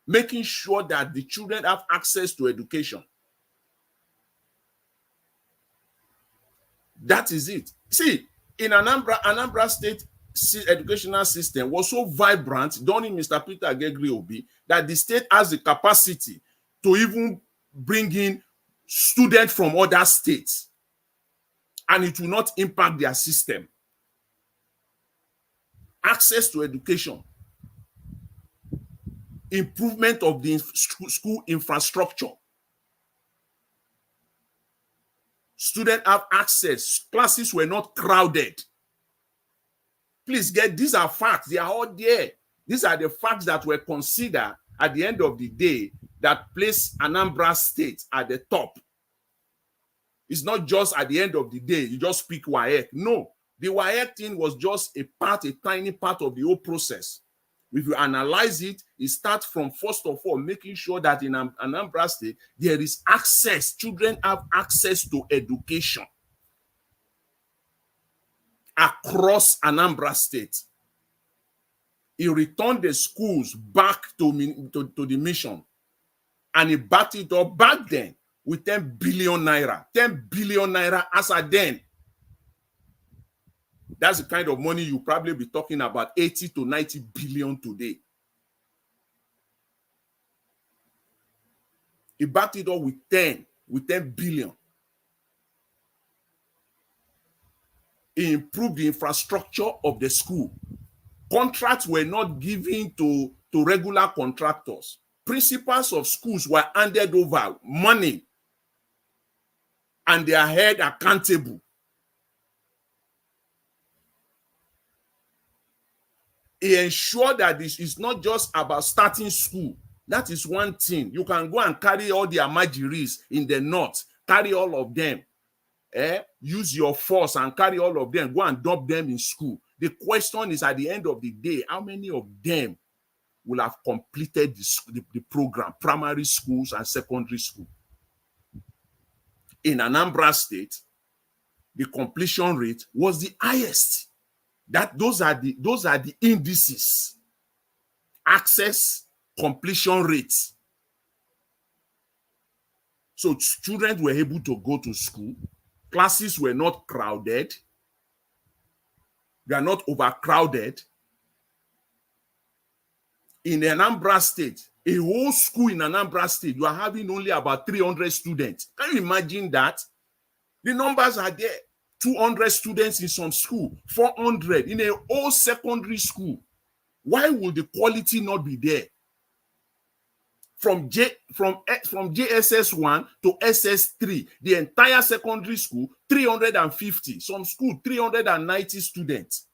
Making sure that the children have access to education. That is it. See, in Anambra State educational system was so vibrant during Mr. Peter Obi that the state has the capacity to even bring in students from other states, and it will not impact their system. Access to education. Improvement of the school infrastructure. Students have access. Classes were not crowded. Please these are facts. They are all there. These are the facts that were considered at the end of the day that place Anambra State at the top. It's not just at the end of the day, you just pick WAEC. No, the WAEC thing was just a tiny part of the whole process. If you analyze it, it starts from, first of all, making sure that in Anambra State, there is access. Children have access to education across Anambra State. He returned the schools back to the mission, and he backed it up back then with 10 billion naira. 10 billion naira as a then. That's the kind of money you probably be talking about, 80 to 90 billion today. He backed it up with 10 billion. He improved the infrastructure of the school. Contracts were not given to regular contractors. Principals of schools were handed over money, and they are held accountable. He ensured that this is not just about starting school. That is one thing. You can go and carry all the amajiris in the north, carry all of them. Use your force and carry all of them, go and dump them in school. The question is, at the end of the day, how many of them will have completed the program, primary schools and secondary school? In Anambra State, the completion rate was the highest. Those are the indices. Access, completion rates. So children were able to go to school. Classes were not crowded. They are not overcrowded. In Anambra State, a whole school in Anambra State, you are having only about 300 students. Can you imagine that? The numbers are there. 200 students in some school, 400 in a whole secondary school. Why would the quality not be there? From JSS1 to SS3, the entire secondary school, 350. Some school, 390 students.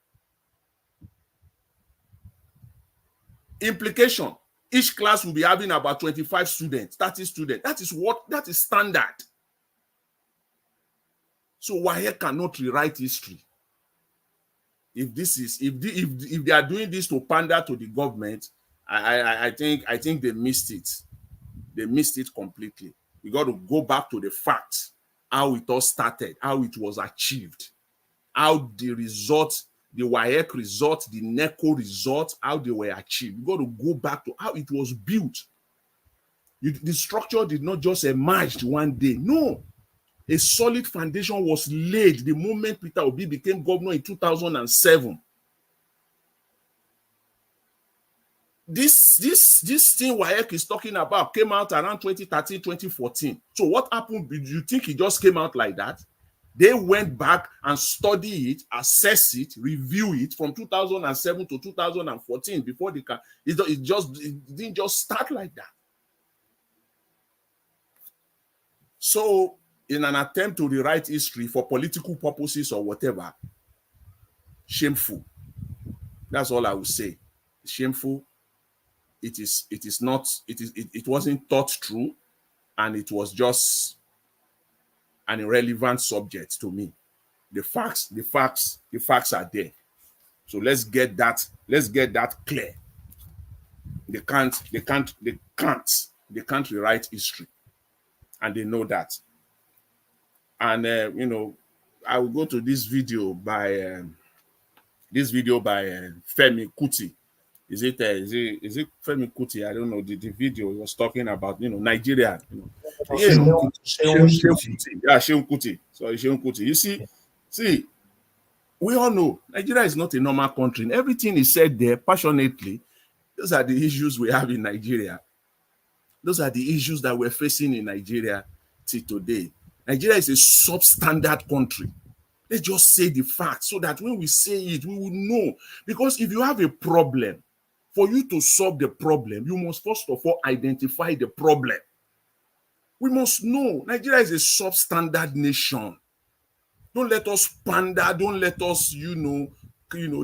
Implication: each class will be having about 25 students, 30 students. That is standard. So WAEC cannot rewrite history. If they are doing this to pander to the government, I think they missed it. They missed it completely. We got to go back to the facts, how it all started, how it was achieved, how the results, the WAEC results, the NECO results, how they were achieved. We got to go back to how it was built. The structure did not just emerge one day. No. A solid foundation was laid the moment Peter Obi became governor in 2007. This thing WAEC is talking about came out around 2013, 2014. So what happened? Do you think it just came out like that? They went back and studied it, assessed it, review it from 2007 to 2014 before they can. It didn't just start like that. So, in an attempt to rewrite history for political purposes or whatever, shameful. That's all I would say. Shameful. It wasn't thought through, and it was just an irrelevant subject to me. The facts are there. So let's get that clear. They can't rewrite history, and they know that. And I will go to this video by Femi Kuti. Is it Femi Kuti? I don't know. The video was talking about Nigeria. Sheung Kuti. Sorry, Sheung Kuti. You see, we all know Nigeria is not a normal country. Everything is said there passionately. Those are the issues we have in Nigeria. Those are the issues that we're facing in Nigeria till today. Nigeria is a substandard country. Let's just say the facts so that when we say it, we will know. Because if you have a problem, for you to solve the problem, you must first of all identify the problem. We must know Nigeria is a substandard nation. Don't let us pander. Don't let us,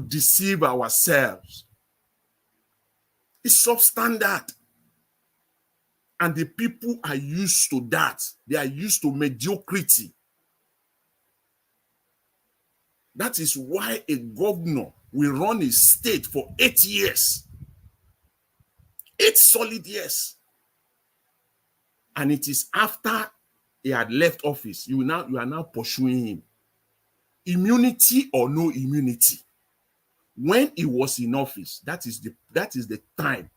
deceive ourselves. It's substandard. And the people are used to that. They are used to mediocrity. That is why a governor will run a state for 8 years 8 solid years. And it is after he had left office, you are now pursuing him. Immunity or no immunity. When he was in office, that is the time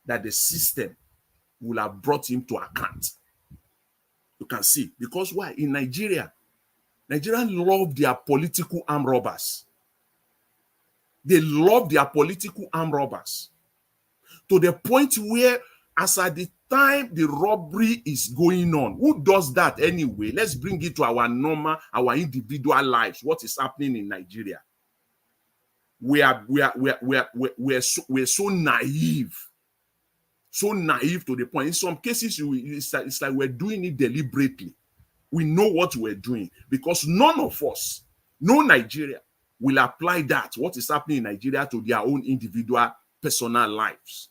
that the system will have brought him to account. You can see. Because why? In Nigeria, Nigerians love their political armed robbers. They love their political armed robbers. To the point where, as at the time the robbery is going on, who does that anyway? Let's bring it to our normal, our individual lives. What is happening in Nigeria? We're so naive. So naive to the point. In some cases, it's like we're doing it deliberately. We know what we're doing because none of us, no Nigeria, will apply that, what is happening in Nigeria, to their own individual personal lives.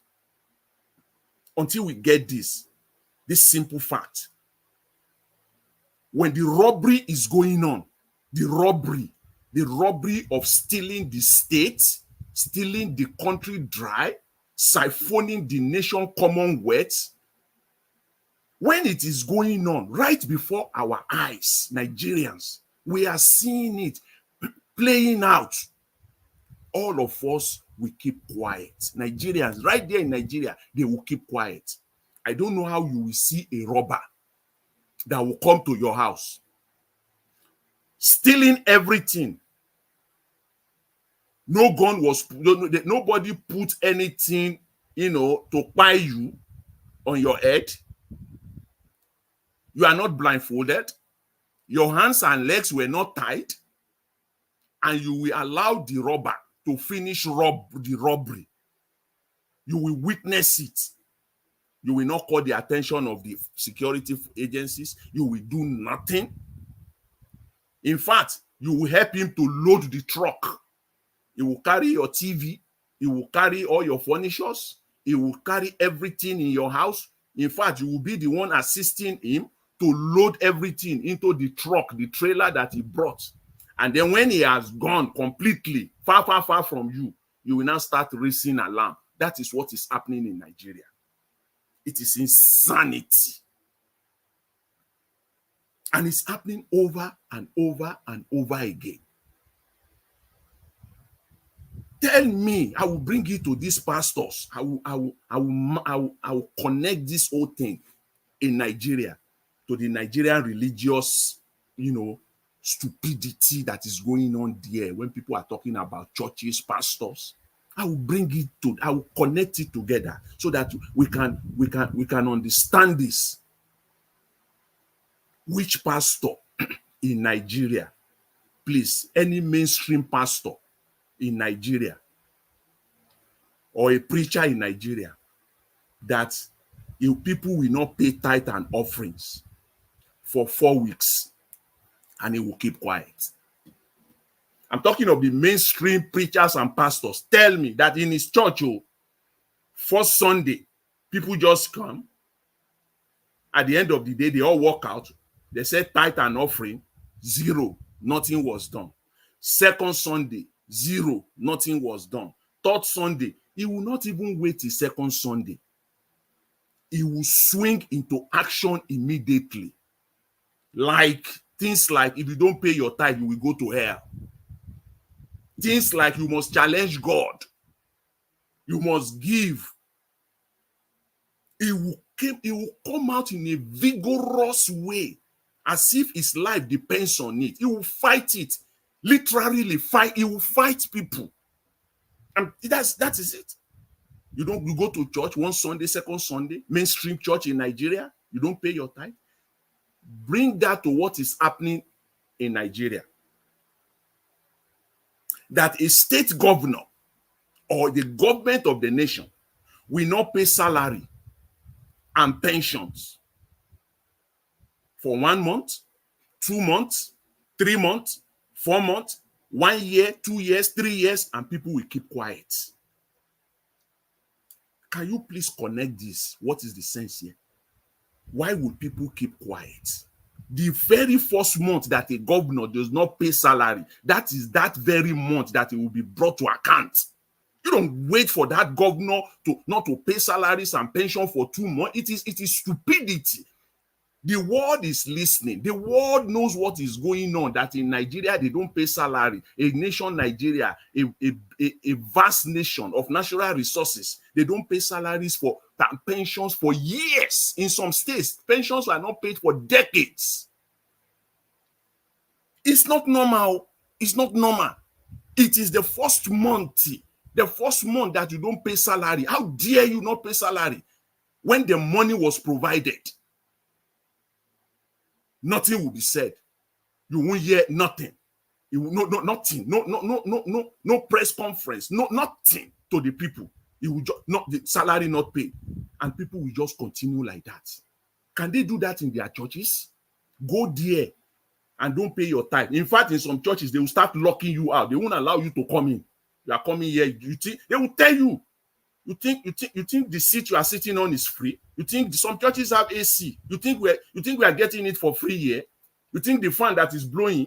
Until we get this simple fact. When the robbery is going on, the robbery of stealing the state, stealing the country dry, siphoning the nation commonwealth, when it is going on right before our eyes, Nigerians, we are seeing it playing out. All of us will keep quiet. Nigerians, right there in Nigeria, they will keep quiet. I don't know how you will see a robber that will come to your house, stealing everything. No gun was, nobody put anything, to buy you on your head. You are not blindfolded. Your hands and legs were not tied. And you will allow the robber to finish the robbery. You will witness it. You will not call the attention of the security agencies. You will do nothing. In fact, you will help him to load the truck. He will carry your TV. He will carry all your furnitures. He will carry everything in your house. In fact, you will be the one assisting him to load everything into the truck, the trailer that he brought. And then when he has gone completely, far, far, far from you, you will now start raising alarm. That is what is happening in Nigeria. It is insanity. And it's happening over and over and over again. Tell me, I will bring it to these pastors. I will connect this whole thing in Nigeria to the Nigerian religious, stupidity that is going on there when people are talking about churches, pastors. I will connect it together so that we can understand this. Which pastor in Nigeria, please, any mainstream pastor in Nigeria or a preacher in Nigeria, that people will not pay tithe and offerings for 4 weeks and he will keep quiet. I'm talking of the mainstream preachers and pastors. Tell me that in his church, first Sunday, people just come. At the end of the day, they all walk out. They said tithe and offering, 0. Nothing was done. Second Sunday, 0. Nothing was done. Third Sunday, he will not even wait till second Sunday. He will swing into action immediately. Things like, if you don't pay your tithe, you will go to hell. Things like you must challenge God. You must give. He will come out in a vigorous way, as if his life depends on it. He will fight it. Literally fight. He will fight people. And that is it. You go to church one Sunday, second Sunday, mainstream church in Nigeria, you don't pay your tithe. Bring that to what is happening in Nigeria. That a state governor or the government of the nation will not pay salary and pensions for 1 month, 2 months, 3 months, 4 months, 1 year, 2 years, 3 years, and people will keep quiet. Can you please connect this? What is the sense here? Why would people keep quiet? The very first month that a governor does not pay salary, that is that very month that it will be brought to account. You don't wait for that governor to not to pay salaries and pension for 2 months. It is stupidity. The world is listening. The world knows what is going on, that in Nigeria, they don't pay salary. A nation, Nigeria, a vast nation of natural resources, they don't pay salaries for pensions for years. In some states, pensions are not paid for decades. It's not normal. It's not normal. It is the first month that you don't pay salary. How dare you not pay salary when the money was provided? Nothing will be said. You won't hear nothing. You will, nothing. No press conference. Nothing to the people. You will just not the salary not paid, and people will just continue like that. Can they do that in their churches? Go there and don't pay your tithe. In fact, in some churches they will start locking you out. They won't allow you to come in. You are coming here. You think they will tell you? You think the seat you are sitting on is free? You think some churches have AC? You think we are getting it for free here? You think the fan that is blowing?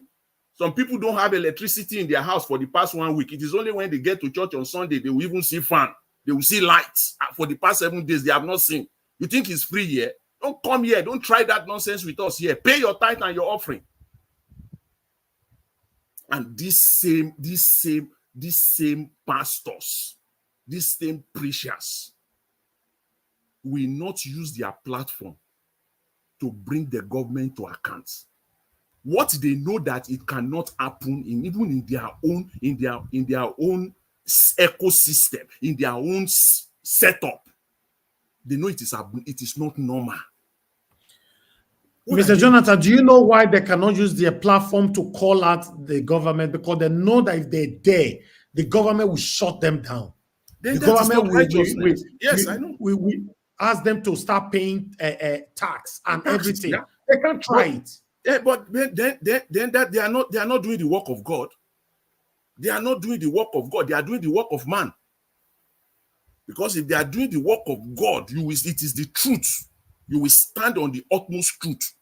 Some people don't have electricity in their house for the past 1 week. It is only when they get to church on Sunday they will even see fan. They will see lights. For the past 7 days they have not seen. You think it's free here? Don't come here. Don't try that nonsense with us here. Pay your tithe and your offering. And these same pastors, these same preachers will not use their platform to bring the government to account. What they know that it cannot happen even in their own ecosystem, in their own setup, they know it is not normal. Mr. Jonathan, do you know why they cannot use their platform to call out the government? Because they know that if they're there, the government will shut them down. Then the government will ask them to start paying tax and everything. Yeah. They can't try it. Yeah, but then that they are not doing the work of God. They are not doing the work of God. They are doing the work of man. Because if they are doing the work of God, it is the truth. You will stand on the utmost truth.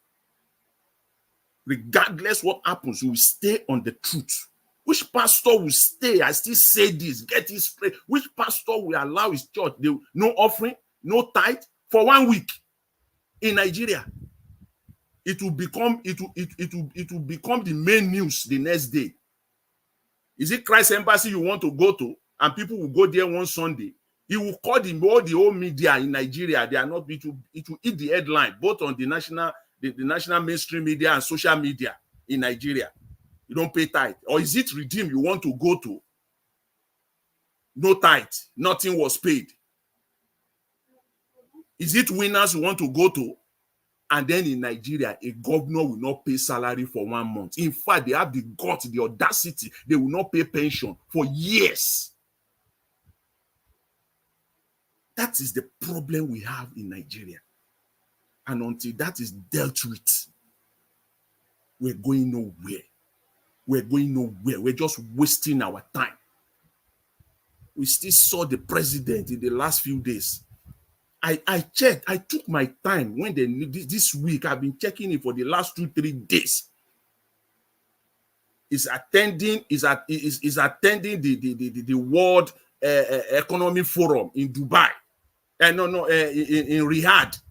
Regardless what happens, you will stay on the truth. Which pastor will stay? I still say this. Get this straight. Which pastor will allow his church? No offering, no tithe for 1 week in Nigeria? It will become the main news the next day. Is it Christ Embassy you want to go to, and people will go there one Sunday? He will call all the old media in Nigeria. They are not. It will eat the headline both on the national mainstream media and social media in Nigeria. You don't pay tithe. Or is it Redeem you want to go to? No tithe. Nothing was paid. Is it Winners you want to go to? And then in Nigeria, a governor will not pay salary for 1 month. In fact, they have the guts, the audacity. They will not pay pension for years. That is the problem we have in Nigeria. And until that is dealt with, we're going nowhere. We're going nowhere. We're just wasting our time. We still saw the president in the last few days. I checked. I took my time when this week. I've been checking it for the last 2-3 days. Is attending the World Economic Forum in Dubai. In Riyadh,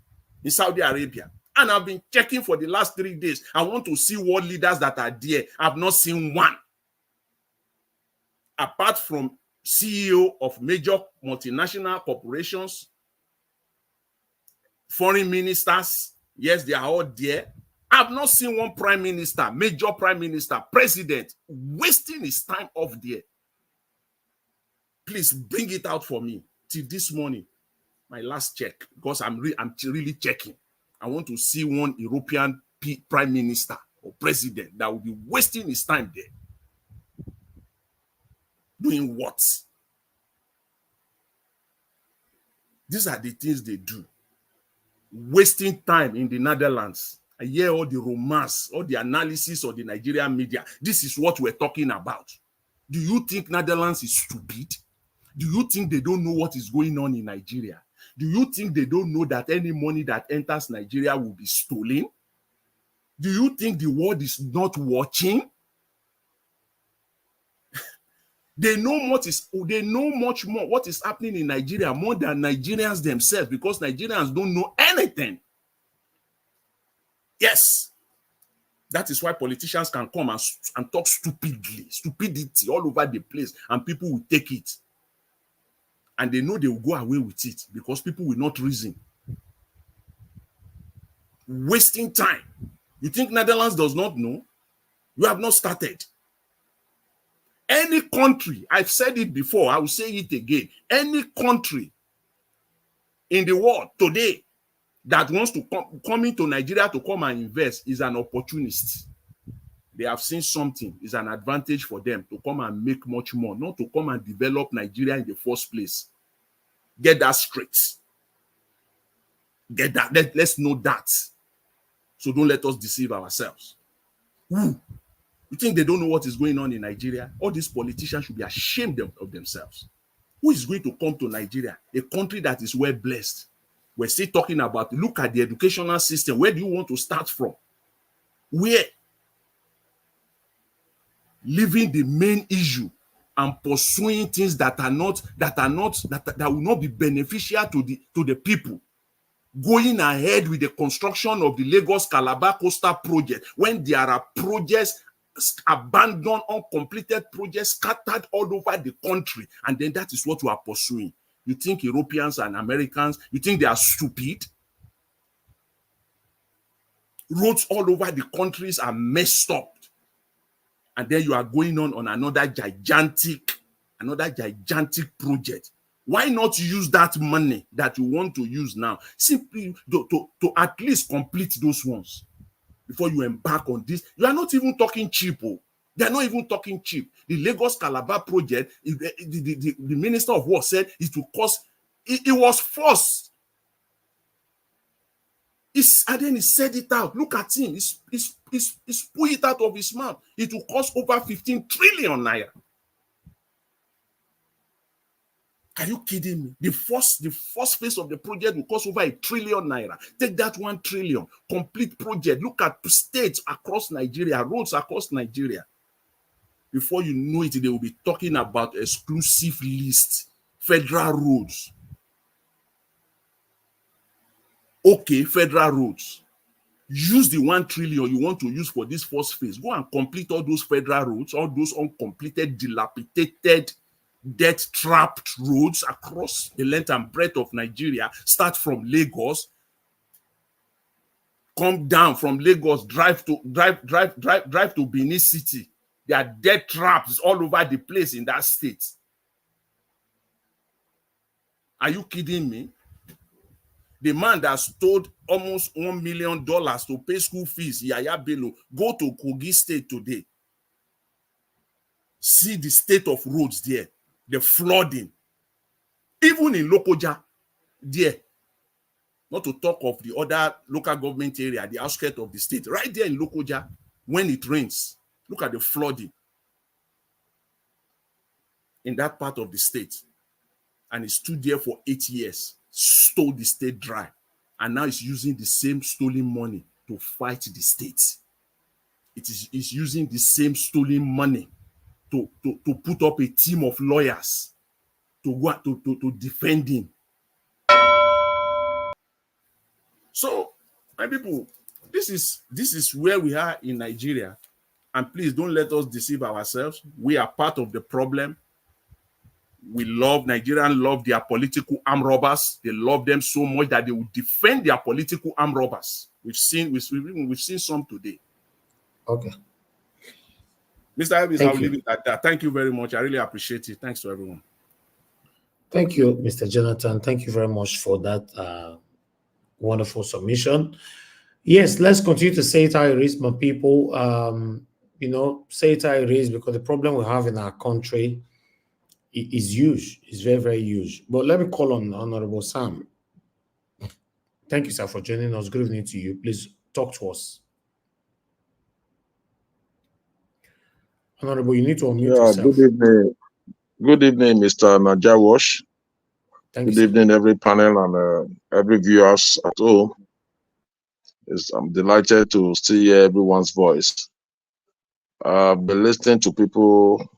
in Saudi Arabia. And I've been checking for the last 3 days. I want to see world leaders that are there. I've not seen one. Apart from CEO of major multinational corporations, foreign ministers, yes, they are all there. I've not seen one prime minister, major prime minister, president, wasting his time off there. Please bring it out for me till this morning. My last check, because I'm really checking. I want to see one European prime minister or president that will be wasting his time there. Doing what? These are the things they do. Wasting time in the Netherlands. I hear all the romance, all the analysis of the Nigerian media. This is what we're talking about. Do you think Netherlands is stupid? Do you think they don't know what is going on in Nigeria? Do you think they don't know that any money that enters Nigeria will be stolen? Do you think the world is not watching? They know much more what is happening in Nigeria more than Nigerians themselves, because Nigerians don't know anything. Yes. That is why politicians can come and talk stupidity all over the place, and people will take it. And they know they will go away with it because people will not reason. Wasting time. You think Netherlands does not know? You have not started. Any country, I've said it before, I will say it again. Any country in the world today that wants to come into Nigeria to come and invest is an opportunist. They have seen something is an advantage for them to come and make much more, not to come and develop Nigeria in the first place. Get that straight. Get that. Let's know that. So don't let us deceive ourselves. You think they don't know what is going on in Nigeria? All these politicians should be ashamed of themselves. Who is going to come to Nigeria, a country that is well blessed? We're still talking about, look at the educational system. Where do you want to start from? Where? Leaving the main issue and pursuing things that will not be beneficial to the people. Going ahead with the construction of the Lagos-Calabar coastal project when there are projects abandoned, uncompleted projects scattered all over the country, and then that is what we are pursuing. You think Europeans and Americans, you think they are stupid? Roads all over the countries are messed up, and then you are going on another gigantic project. Why not use that money that you want to use now simply to at least complete those ones before you embark on this? You are not even talking cheap. They are not even talking cheap. The Lagos-Calabar project, the Minister of War said it will cost, it was forced. And then he said it out. Look at him. He's put it out of his mouth. It will cost over 15 trillion naira. Are you kidding me? The first phase of the project will cost over 1 trillion naira. Take that 1 trillion, complete project. Look at states across Nigeria, roads across Nigeria. Before you know it, they will be talking about exclusive list, federal roads. Okay, federal roads. Use the 1 trillion you want to use for this first phase. Go and complete all those federal roads, all those uncompleted, dilapidated, death-trapped roads across the length and breadth of Nigeria. Start from Lagos, come down from Lagos, drive to Benin City. There are death traps all over the place in that state. Are you kidding me? The man that stole almost $1 million to pay school fees, Yaya Bello, go to Kogi State today. See the state of roads there, the flooding. Even in Lokoja, there. Not to talk of the other local government area, the outskirts of the state. Right there in Lokoja, when it rains, look at the flooding in that part of the state. And he stood there for 8 years, stole the state dry, and now he's using the same stolen money to fight the state. It's using the same stolen money to put up a team of lawyers to go to defend him. So, my people, this is where we are in Nigeria, and please don't let us deceive ourselves. We are part of the problem. Nigerians love their political arm robbers. They love them so much that they will defend their political arm robbers. We've seen some today. Okay. Mr. Elvis, I'll leave it at that. Thank you very much. I really appreciate it. Thanks to everyone. Thank you, Mr. Jonathan. Thank you very much for that wonderful submission. Yes, let's continue to say it how it is, my people. Say it how it is, because the problem we have in our country is huge. It's very, very huge. But let me call on Honorable Sam. Thank you, sir, for joining us. Good evening to you. Please talk to us. Honorable, you need to unmute yourself. Good evening. Good evening, Mr. Najawash. Good evening, every panel and every viewers at home. I'm delighted to still hear everyone's voice. I've been listening to people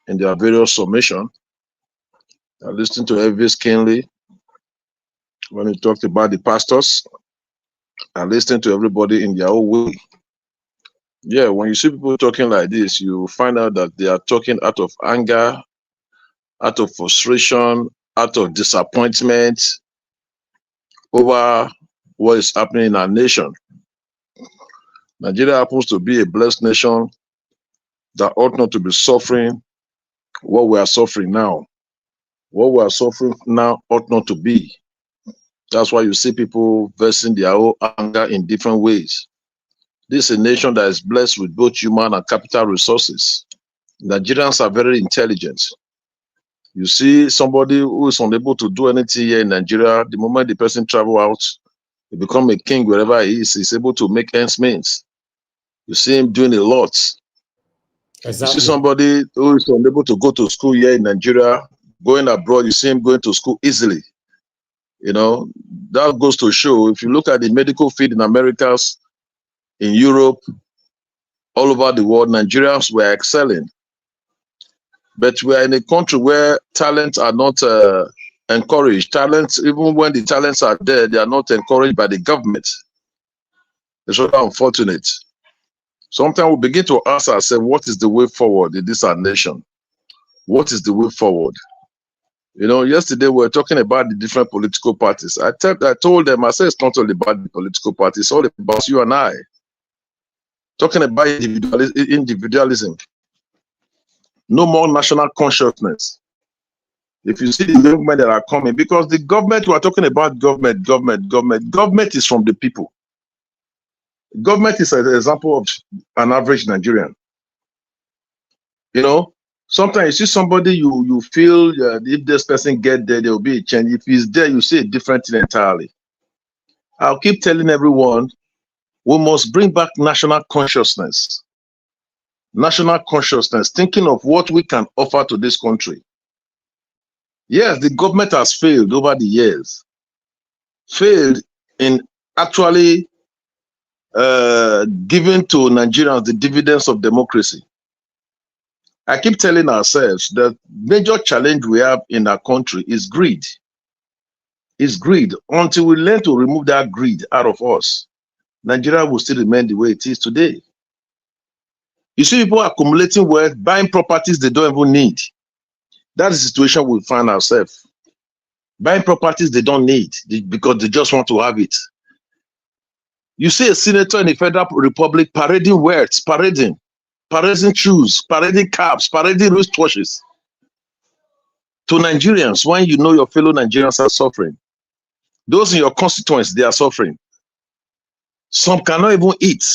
in their various submission. I listened to Elvis Kinley when he talked about the pastors. I listened to everybody in their own way. Yeah, when you see people talking like this, you find out that they are talking out of anger, out of frustration, out of disappointment over what is happening in our nation. Nigeria happens to be a blessed nation that ought not to be suffering what we are suffering now. What we are suffering now ought not to be. That's why you see people versing their own anger in different ways. This is a nation that is blessed with both human and capital resources. Nigerians are very intelligent. You see somebody who is unable to do anything here in Nigeria, the moment the person travels out, he becomes a king wherever he is, he's able to make ends meet. You see him doing a lot. Exactly. You see somebody who is unable to go to school here in Nigeria, going abroad, you see him going to school easily. You know, that goes to show, if you look at the medical field in Americas, in Europe, all over the world, Nigerians were excelling. But we are in a country where talents are not encouraged. Talents, even when the talents are there, they are not encouraged by the government. It's rather unfortunate. Sometimes we begin to ask ourselves, what is the way forward in this our nation? What is the way forward? You know, yesterday we were talking about the different political parties. I told them, I said, it's not only about the political parties, it's all about you and I. Talking about individualism. No more national consciousness. If you see the movement that are coming, because the government, we are talking about government is from the people. Government is an example of an average Nigerian. You know, sometimes you see somebody, you feel if this person get there will be a change. If he's there, you see a different thing entirely. I'll keep telling everyone, we must bring back national consciousness. National consciousness, thinking of what we can offer to this country. Yes, the government has failed over the years. Failed in actually giving to Nigerians the dividends of democracy. I keep telling ourselves that major challenge we have in our country is greed. It's greed. Until we learn to remove that greed out of us, Nigeria will still remain the way it is today. You see people accumulating wealth, buying properties they don't even need. That's the situation we find ourselves. Buying properties they don't need because they just want to have it. You see a senator in the Federal Republic parading wealth, parading shoes, parading caps, parading wristwatches to Nigerians when you know your fellow Nigerians are suffering. Those in your constituents, they are suffering. Some cannot even eat.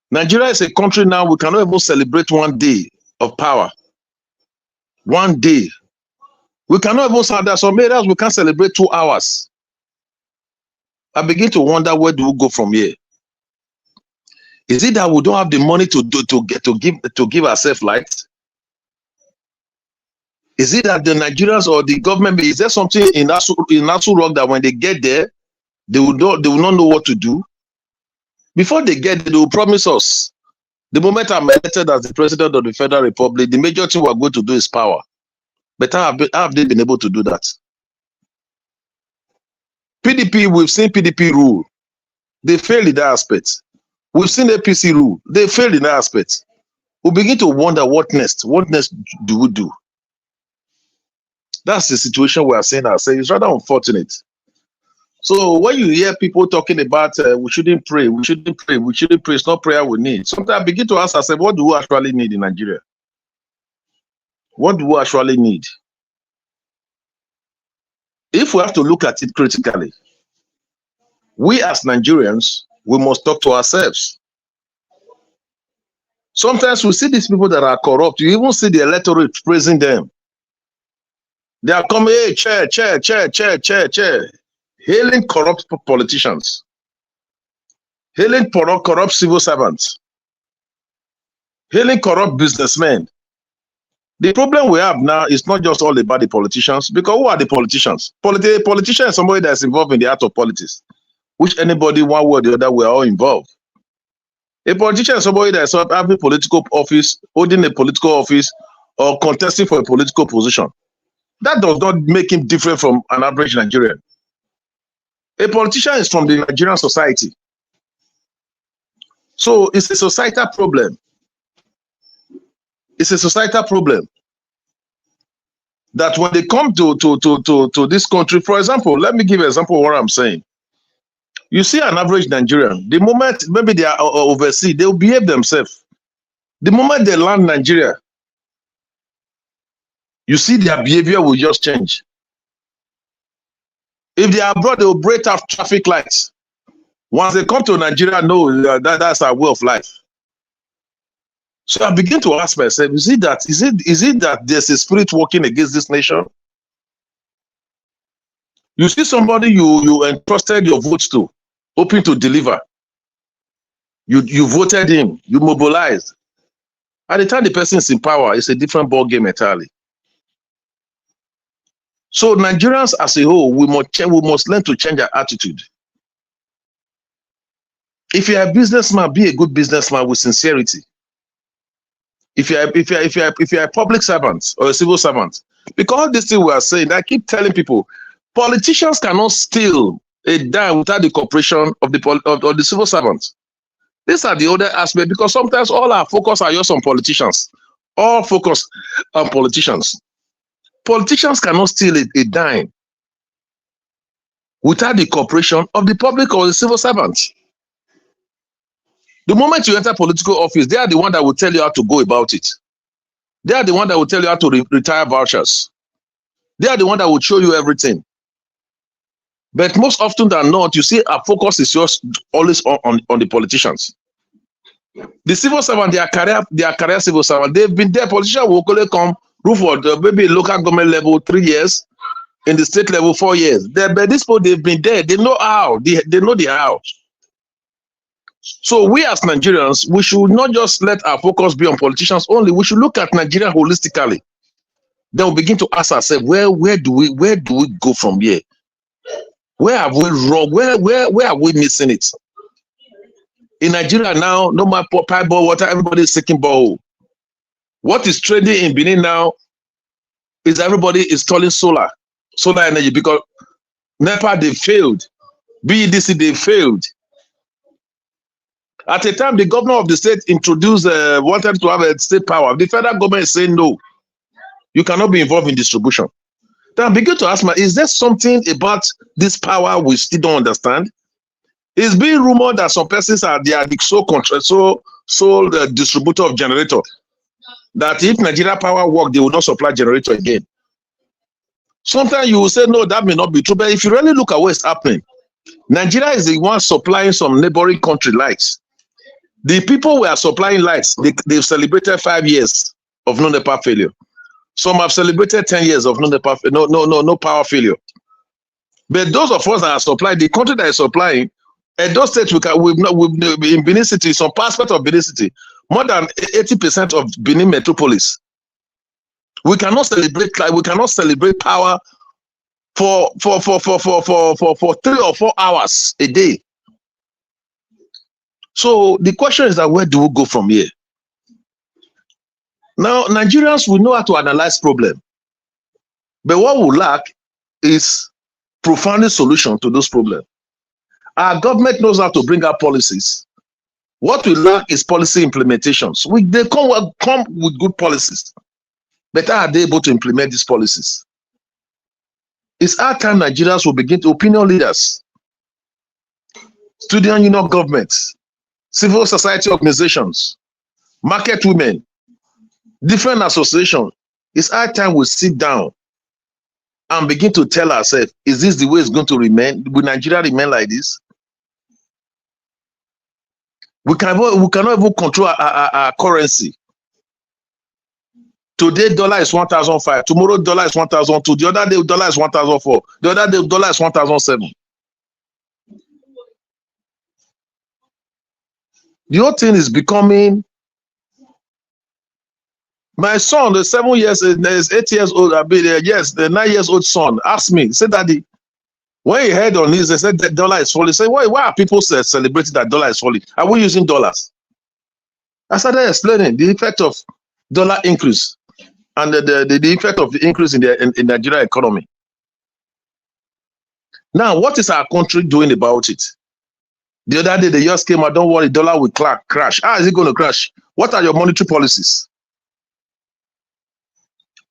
Nigeria is a country now, we cannot even celebrate one day of power. One day. We cannot even say that some areas we can celebrate 2 hours. I begin to wonder, where do we go from here? Is it that we don't have the money to give ourselves light? Is it that the Nigerians or the government, is there something in Asu Rock that when they get there, they will not know what to do? Before they get there, they will promise us. The moment I'm elected as the president of the Federal Republic, the major thing we're going to do is power. But how have they been able to do that? PDP, we've seen PDP rule. They failed in that aspect. We've seen APC rule. They failed in that aspect. We begin to wonder what next. What next do we do? That's the situation we are seeing ourselves. It's rather unfortunate. So when you hear people talking about we shouldn't pray, it's not prayer we need. Sometimes I begin to ask ourselves, what do we actually need in Nigeria? What do we actually need? If we have to look at it critically, we as Nigerians, we must talk to ourselves. Sometimes we see these people that are corrupt. You even see the electorate praising them. They are coming, hey, chair. Hailing corrupt politicians. Hailing corrupt civil servants. Hailing corrupt businessmen. The problem we have now is not just all about the politicians, because who are the politicians? Politician is somebody that's involved in the art of politics, which anybody, one way or the other, we are all involved. A politician is somebody that is having political office, holding a political office, or contesting for a political position. That does not make him different from an average Nigerian. A politician is from the Nigerian society. So it's a societal problem. It's a societal problem that when they come to this country, for example, let me give an example of what I'm saying. You see an average Nigerian, the moment maybe they are overseas, they will behave themselves. The moment they land Nigeria, you see their behavior will just change. If they are abroad, they will break off traffic lights. Once they come to Nigeria, no, that's our way of life. So I begin to ask myself, is it that there's a spirit working against this nation? You see somebody you entrusted your votes to, hoping to deliver. You voted him, you mobilized. At the time the person is in power, it's a different ball game entirely. So Nigerians as a whole, we must learn to change our attitude. If you're a businessman, be a good businessman with sincerity. If you're a public servant or a civil servant, because this thing we are saying, I keep telling people, politicians cannot steal a dime without the cooperation of the civil servants. These are the other aspects, because sometimes all our focus are just on politicians. All focus on politicians. Politicians cannot steal a dime without the cooperation of the public or the civil servants. The moment you enter political office, they are the one that will tell you how to go about it. They are the one that will tell you how to retire vouchers. They are the one that will show you everything. But most often than not, you see our focus is just always on the politicians. The civil servant, their career civil servant, they've been there. Politicians will only come, rule for maybe local government level 3 years, in the state level 4 years. But this point, they've been there. They know how. They know the how. So we as Nigerians, we should not just let our focus be on politicians only. We should look at Nigeria holistically. Then we begin to ask ourselves, where do we go from here? Where have we wrong? Where are we missing it? In Nigeria now, no more pipe ball water, everybody is seeking borehole. What is trending in Benin now is everybody is installing solar energy, because NEPA, they failed. BEDC, they failed. At a time, the governor of the state wanted to have a state power. The federal government is saying, no, you cannot be involved in distribution. Then I begin to ask myself, is there something about this power we still don't understand? It's being rumored that some persons are the sole distributor of generator. That if Nigeria power work, they will not supply generator again. Sometimes you will say, no, that may not be true. But if you really look at what's happening, Nigeria is the one supplying some neighboring country lights. The people who are supplying lights, they've celebrated 5 years of no NEPA failure. Some have celebrated 10 years of no power failure. But those of us that are supplying, the country that is supplying, at those states in Benin City, some aspect of Benin City, more than 80% of Benin metropolis. We cannot celebrate power for 3 or 4 hours a day. So the question is that where do we go from here? Now, Nigerians will know how to analyze problem. But what we lack is profound solution to those problems. Our government knows how to bring out policies. What we lack is policy implementations. They come with good policies. But are they able to implement these policies? It's our time Nigerians will begin to, opinion leaders, student union governments, civil society organizations, market women, different associations. It's our time we sit down and begin to tell ourselves, is this the way it's going to remain? Will Nigeria remain like this? We cannot even control our currency. Today, dollar is 1,005. Tomorrow, dollar is 1,002. The other day, dollar is 1,004. The other day, dollar is 1,007. The whole thing is becoming. My son, the 8 years old, the 9 years old son, asked me, said, Daddy, when he heard on this, they said that dollar is falling. Say, why are people celebrating that dollar is falling? Are we using dollars? I started explaining the effect of dollar increase and the effect of the increase in the in Nigeria economy. Now, what is our country doing about it? The other day, they just came out, don't worry, dollar will crash. How is it going to crash? What are your monetary policies?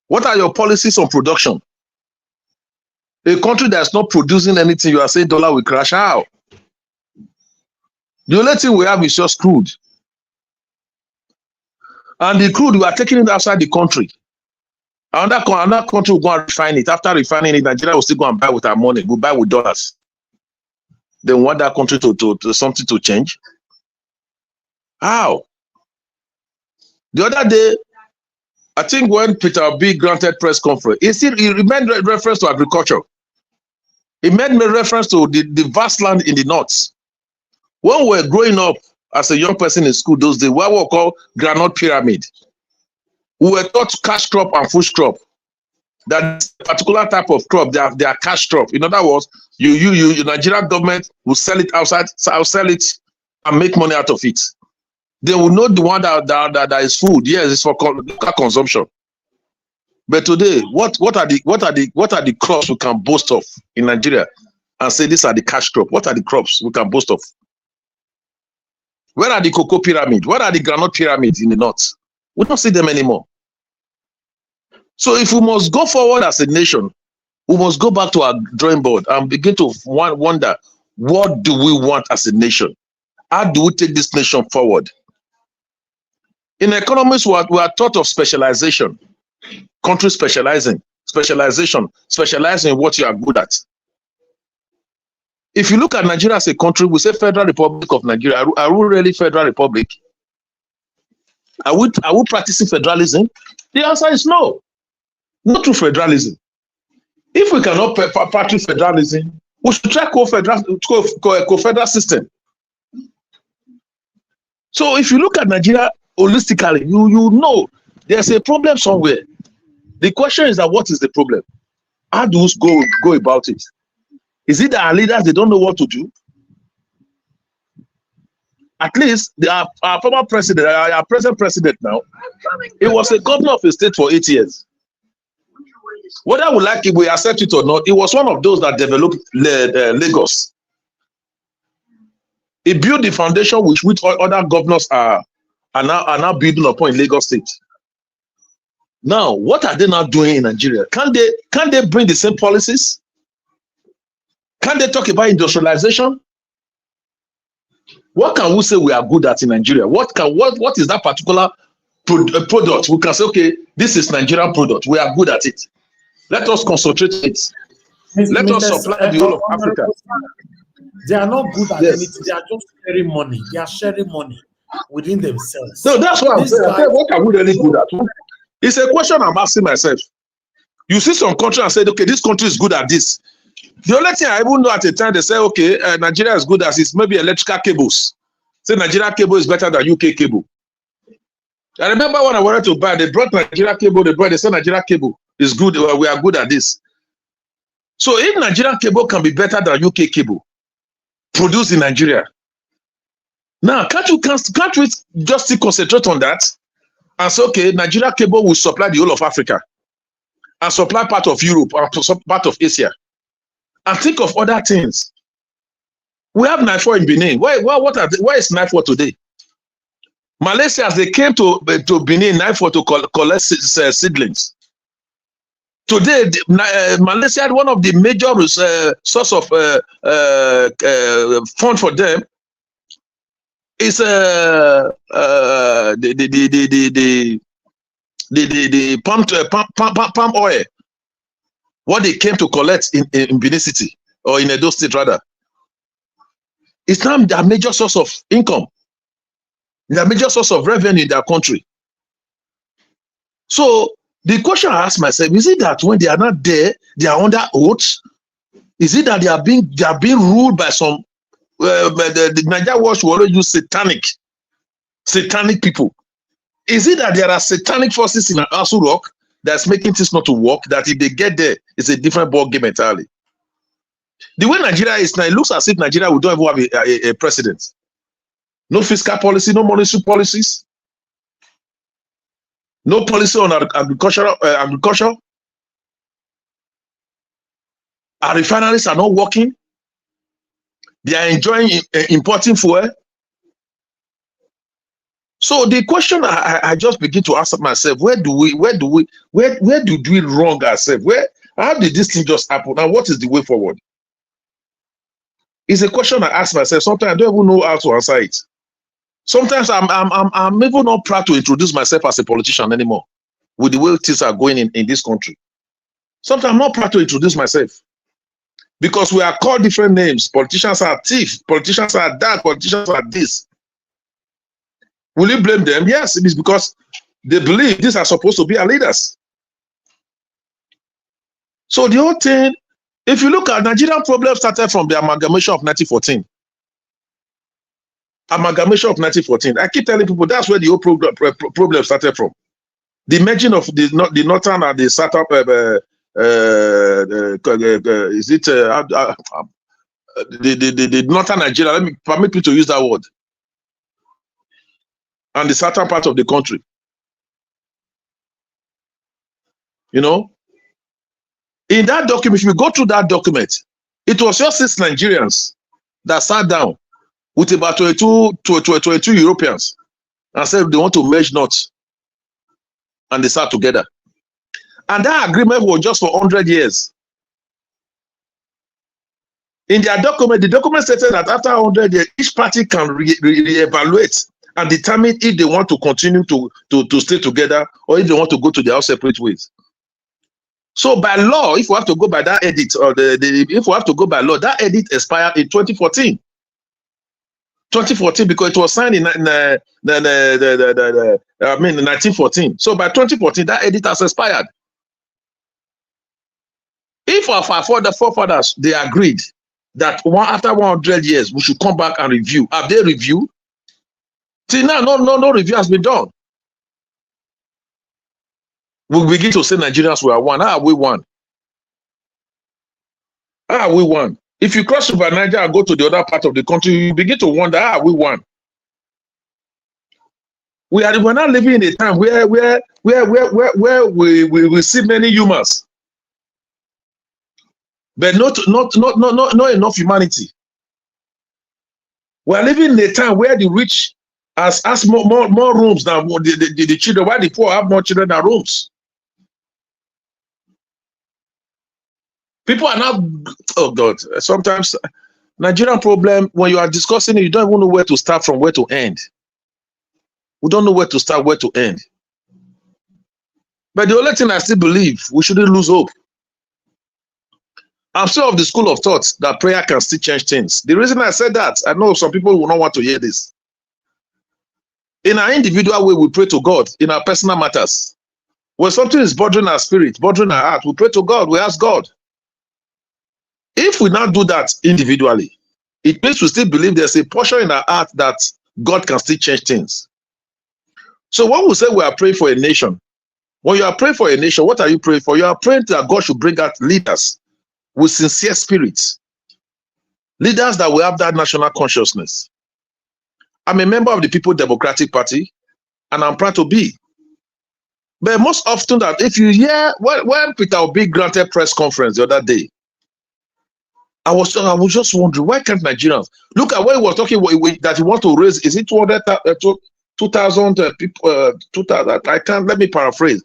What are your policies on production? A country that's not producing anything, you are saying dollar will crash. How? The only thing we have is just crude. And the crude, we are taking it outside the country. Another country will go and refine it. After refining it, Nigeria will still go and buy with our money. We'll buy with dollars. They want that country to something to change. How? The other day, I think when Peter B granted press conference, he made reference to agriculture. He made reference to the vast land in the north. When we were growing up as a young person in school those days, what we call groundnut pyramid, we were taught cash crop and food crop. That particular type of crop, they are cash crop. In other words, your Nigerian government will sell it outside, sell it and make money out of it. They will know the one that is food. Yes, it's for local consumption. But today, what are the crops we can boast of in Nigeria and say these are the cash crop? What are the crops we can boast of? Where are the cocoa pyramid? Where are the groundnut pyramids in the north? We don't see them anymore. So if we must go forward as a nation, we must go back to our drawing board and begin to wonder, what do we want as a nation? How do we take this nation forward? In economics, we are taught of specialization, country specialization, specializing in what you are good at. If you look at Nigeria as a country, we say Federal Republic of Nigeria. Are we really Federal Republic? Are we practicing federalism? The answer is no. Not through federalism. If we cannot practice federalism, we should try co-federal system. So if you look at Nigeria holistically, you know there's a problem somewhere. The question is that what is the problem? How do we go about it? Is it that our leaders, they don't know what to do? At least our former president, our present president now, he was a governor of a state for 8 years. Whether we like it, we accept it or not, he was one of those that developed Lagos. He built the foundation which other governors are now building upon in Lagos State. Now, what are they now doing in Nigeria? Can they bring the same policies? Can they talk about industrialization? What can we say we are good at in Nigeria? What is that particular product? We can say, okay, this is Nigerian product. We are good at it. Let us concentrate it. Let us supply the whole of Africa. They are not good at anything. They are just sharing money. They are sharing money within themselves. So that's what I'm saying. What are we really good at? It's a question I'm asking myself. You see some country and say, okay, this country is good at this. The only thing I even know at the time, they say, okay, Nigeria is good as it's maybe electrical cables. Say Nigeria cable is better than UK cable. I remember when I wanted to buy, they brought Nigeria cable, they said Nigeria cable is good, we are good at this. So if Nigerian cable can be better than UK cable, produced in Nigeria, now can't we just still concentrate on that and say, okay, Nigeria cable will supply the whole of Africa and supply part of Europe and part of Asia, and think of other things. We have NIFO in Benin. Where is NIFO today? Malaysia, as they came to Benin, NIFO to collect seedlings. Today, Malaysia had one of the major source of fund for them is the palm oil. What they came to collect in Benin City or in Edo State rather. It's now their major source of income, their major source of revenue in their country. So the question I ask myself, is it that when they are not there, they are under oath? Is it that they are being ruled by some the Nigerian watch will always use satanic people? Is it that there are satanic forces in Asu Rock that's making things not to work, that if they get there, it's a different ball game entirely? The way Nigeria is now, it looks as if Nigeria will don't even have a president. No fiscal policy, no monetary policies. No policy on agriculture. Our refineries are not working. They are enjoying importing fuel. So the question I just begin to ask myself: where do we wrong ourselves? How did this thing just happen? And what is the way forward? It's a question I ask myself. Sometimes I don't even know how to answer it. Sometimes I'm even not proud to introduce myself as a politician anymore, with the way things are going in this country. Sometimes I'm not proud to introduce myself because we are called different names. Politicians are thieves. Politicians are that. Politicians are this. Will you blame them? Yes, it is because they believe these are supposed to be our leaders. So the whole thing, if you look at Nigerian problem, started from the amalgamation of 1914. Amalgamation of 1914. I keep telling people that's where the whole problem started from. The merging of the northern and the southern, the northern Nigeria. Permit me to use that word. And the southern part of the country. You know, in that document, if you go through that document, it was just 6 Nigerians that sat down with about 22 Europeans and said they want to merge north, and they sat together. And that agreement was just for 100 years. In their document, the document stated that after 100 years, each party can re-evaluate and determine if they want to continue to stay together or if they want to go to their separate ways. So by law, if we have to go by that edit, or if we have to go by law, that edit expired in 2014. 2014, because it was signed in 1914. So by 2014, that edit has expired. If our forefathers, they agreed that after 100 years, we should come back and review. Have they reviewed? See, now, no review has been done. We begin to say Nigerians were one. How are we one? How are we one? If you cross over Niger and go to the other part of the country, you begin to wonder, how are we one? We're not living in a time where we see many humans, but not enough humanity. We're living in a time where the rich has more rooms than the children, while the poor have more children than rooms. People are not, oh God, sometimes Nigerian problem, when you are discussing it, you don't even know where to start from, where to end. We don't know where to start, where to end. But the only thing I still believe, we shouldn't lose hope. I'm still of the school of thought that prayer can still change things. The reason I said that, I know some people will not want to hear this. In our individual way, we pray to God in our personal matters. When something is bothering our spirit, bothering our heart, we pray to God, we ask God. If we not do that individually, it means we still believe there's a portion in our heart that God can still change things. So when we say we are praying for a nation, when you are praying for a nation, what are you praying for? You are praying that God should bring out leaders with sincere spirits. Leaders that will have that national consciousness. I'm a member of the People's Democratic Party, and I'm proud to be. But most often that if you hear when Peter Obi granted press conference the other day, I was just wondering, why can't Nigerians look at what he was talking that he wants to raise? Is it 2,000 people? 2,000. I can't. Let me paraphrase.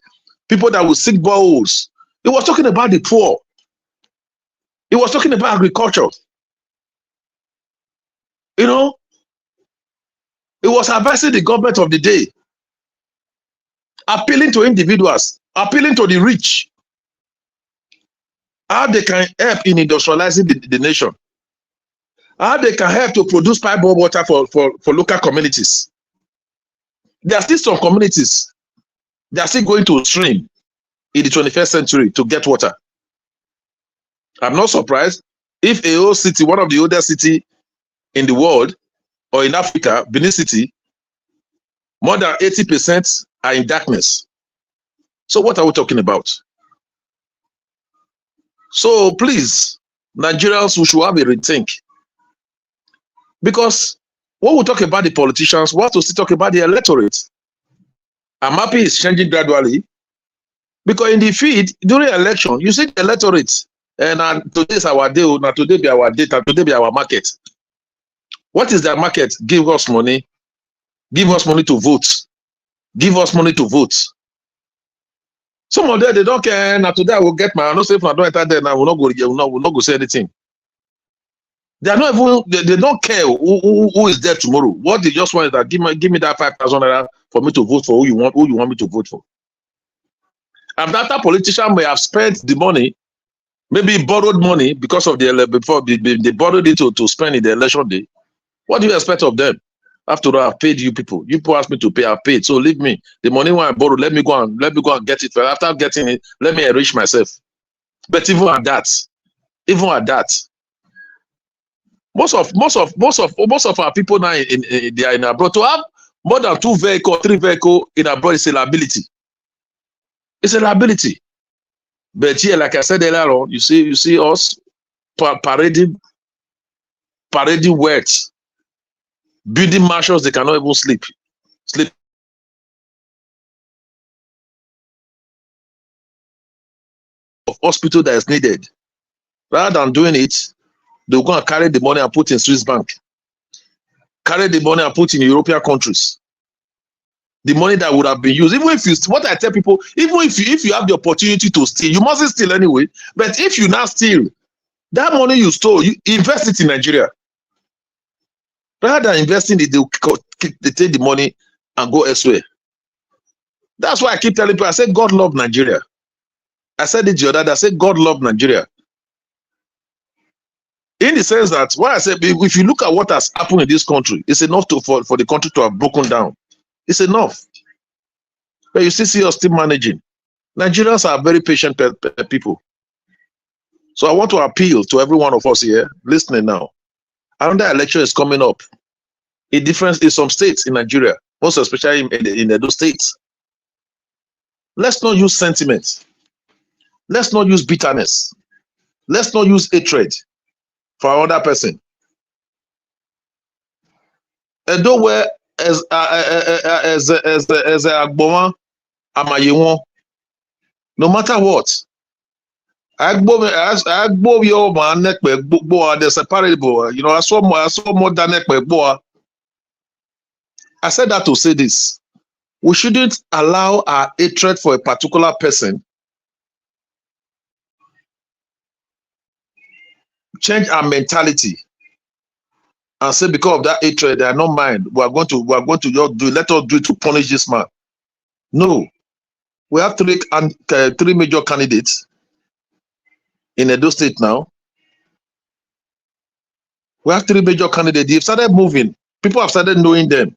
People that will seek boreholes. He was talking about the poor. He was talking about agriculture. You know, he was advising the government of the day, appealing to individuals, appealing to the rich, how they can help in industrializing the nation, how they can help to produce pipe-borne water for local communities. There are still some communities that are still going to stream in the 21st century to get water. I'm not surprised if a whole city, one of the oldest cities in the world or in Africa, Benin City, more than 80% are in darkness. So what are we talking about? So please, Nigerians, we should have a rethink. Because when we talk about the politicians, we have to still talk about the electorate. I'm happy it's changing gradually. Because in the field, during election, you see the electorate, and today is our day, now today be our data, today be our market. What is their market? Give us money. Give us money to vote. Give us money to vote. Some of them, they don't care. Now today I will get my, I don't say if I don't enter there, now we'll not go say anything. They are not even, they don't care who is there tomorrow. What they just want is that give me that 5,000 naira for me to vote for who you want me to vote for. And that politician may have spent the money, maybe borrowed money because of before they borrowed it to spend in the election day. What do you expect of them? After all, I've paid you people. You people asked me to pay, I've paid. So leave me. The money when I borrowed, let me go and get it. But after getting it, let me enrich myself. But even at that, most of our people now they are in abroad. To have more than 2 vehicles, 3 vehicles in abroad is a liability. It's a liability. But here, like I said earlier on, you see us parading words, building mansions they cannot even sleep. Of hospital that is needed. Rather than doing it, they'll go and carry the money and put in Swiss bank. Carry the money and put in European countries. The money that would have been used, even if you, what I tell people, even if you have the opportunity to steal, you mustn't steal anyway. But if you now steal, that money you stole, you invest it in Nigeria. Rather than investing it, they take the money and go elsewhere. That's why I keep telling people, I say God love Nigeria. I said it the other day, I said God love Nigeria. In the sense that, when I say, if you look at what has happened in this country, it's enough for the country to have broken down. It's enough. But you still see us still managing. Nigerians are very patient people. So I want to appeal to every one of us here, listening now. Another election is coming up. A difference in some states in Nigeria, most especially in those states. Let's not use sentiment. Let's not use bitterness. Let's not use hatred for another person. And though we're as Agboma Amayewon, no matter what, Agbo your man neck boa the separable. You know, I saw more than neck boa. I said that to say this. We shouldn't allow our hatred for a particular person change our mentality and say because of that hatred they are not mine. We are going to just do it. Let us do it to punish this man. No, we have three major candidates in Edo State now. We have 3 major candidates. They've started moving. People have started knowing them.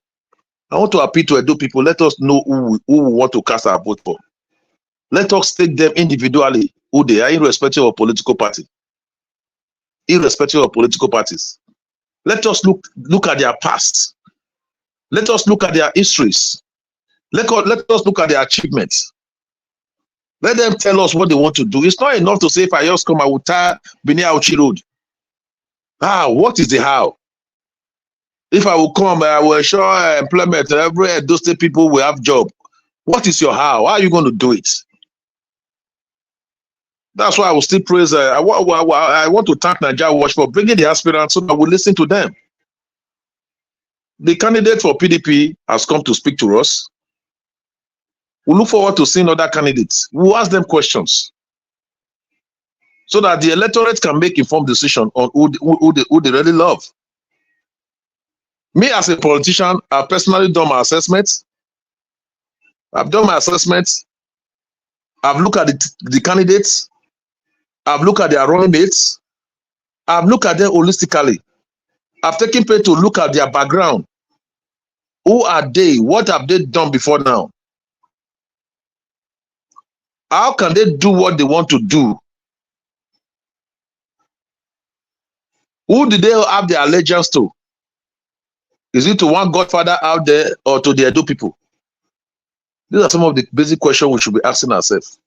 I want to appeal to Edo people. Let us know who we want to cast our vote for. Let us take them individually, who they are, irrespective of political party. Irrespective of political parties. Let us look at their past. Let us look at their histories. Let us look at their achievements. Let them tell us what they want to do. It's not enough to say, if I just come, I will tie Bini Auchi Road. What is the how? If I will come, I will ensure employment. Every Edo State people will have job. What is your how? How are you going to do it? That's why I will still praise. I want to thank Nigeria Watch for bringing the aspirants so that we listen to them. The candidate for PDP has come to speak to us. We look forward to seeing other candidates. We'll ask them questions so that the electorate can make informed decision on who they really love. Me as a politician, I've personally done my assessment. I've done my assessment. I've looked at the candidates. I've looked at their running mates. I've looked at them holistically. I've taken pain to look at their background. Who are they? What have they done before now? How can they do what they want to do? Who did they have their allegiance to? Is it to one godfather out there or to the Edo people? These are some of the basic questions we should be asking ourselves.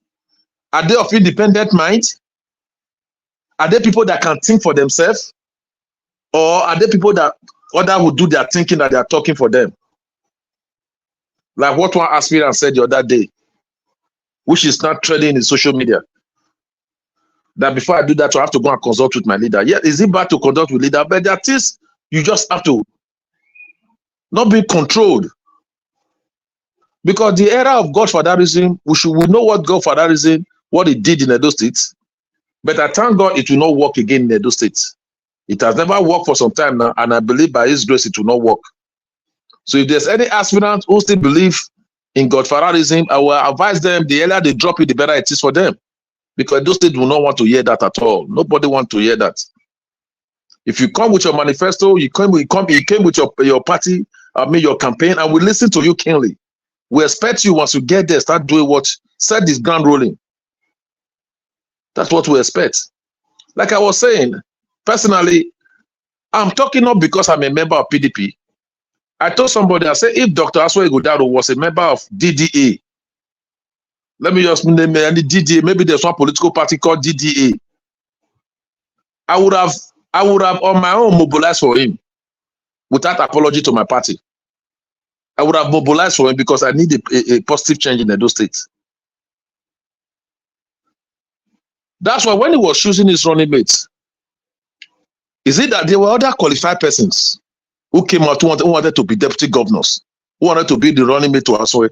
Are they of independent mind? Are they people that can think for themselves? Or are they people that others will do their thinking that they are talking for them? Like what one aspirant said the other day, which is not trending in social media. That before I do that, I have to go and consult with my leader. Yeah, is it bad to consult with leader? But there are things you just have to not be controlled. Because the era of Godfatherism, we know what Godfatherism, what it did in Edo State. But I thank God it will not work again in Edo State. It has never worked for some time now, and I believe by His grace it will not work. So if there's any aspirant who still believe in Godfatherism, I will advise them, the earlier they drop it, the better it is for them. Because those states will not want to hear that at all. Nobody wants to hear that. If you come with your manifesto, you came with your party, your campaign, and we listen to you keenly. We expect you, once you get there, start doing what, set this ground rolling. That's what we expect. Like I was saying, personally, I'm talking not because I'm a member of PDP. I told somebody, I said, if Dr. Aswa Ighodaro was a member of DDA, let me just name any DDA, maybe there's one political party called DDA, I would have on my own mobilized for him without apology to my party. I would have mobilized for him because I need a positive change in Edo State. That's why when he was choosing his running mates, is it that there were other qualified persons who came out who wanted to be deputy governors, who wanted to be the running mate to Aswe?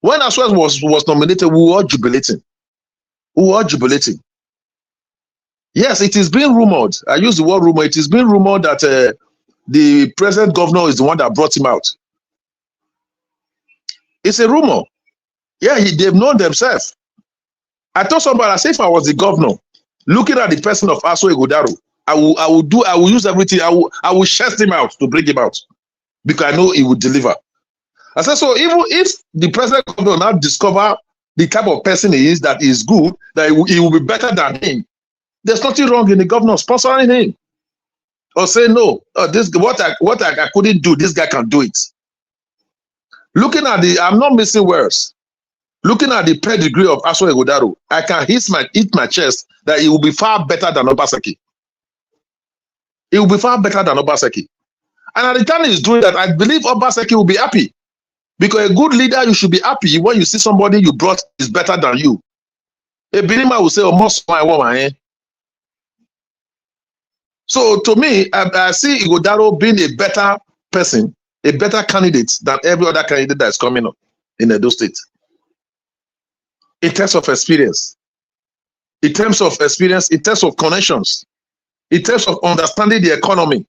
When Aswe was nominated, we were jubilating. We were jubilating. Yes, it is being rumored. I use the word rumor. It is being rumored that the present governor is the one that brought him out. It's a rumor. Yeah, they've known themselves. I told somebody, I said, if I was the governor, looking at the person of Aswa Ighodaro, I will use everything. I will chest him out to bring him out because I know he will deliver. I said, so even if the present governor now discover the type of person he is that is good, that he will be better than him, there's nothing wrong in the governor sponsoring him or say no. This what I couldn't do, this guy can do it. Looking at I'm not missing words. Looking at the pedigree of Aswa Ighodaro, I can hit my chest that it will be far better than Obaseki. It will be far better than Obaseki. And at the time he's doing that, I believe Obaseki will be happy. Because a good leader, you should be happy when you see somebody you brought is better than you. A Birima will say, oh, most my woman, eh? So to me, I see Ighodaro being a better person, a better candidate than every other candidate that is coming up in Edo State. In terms of experience, in terms of connections, in terms of understanding the economy,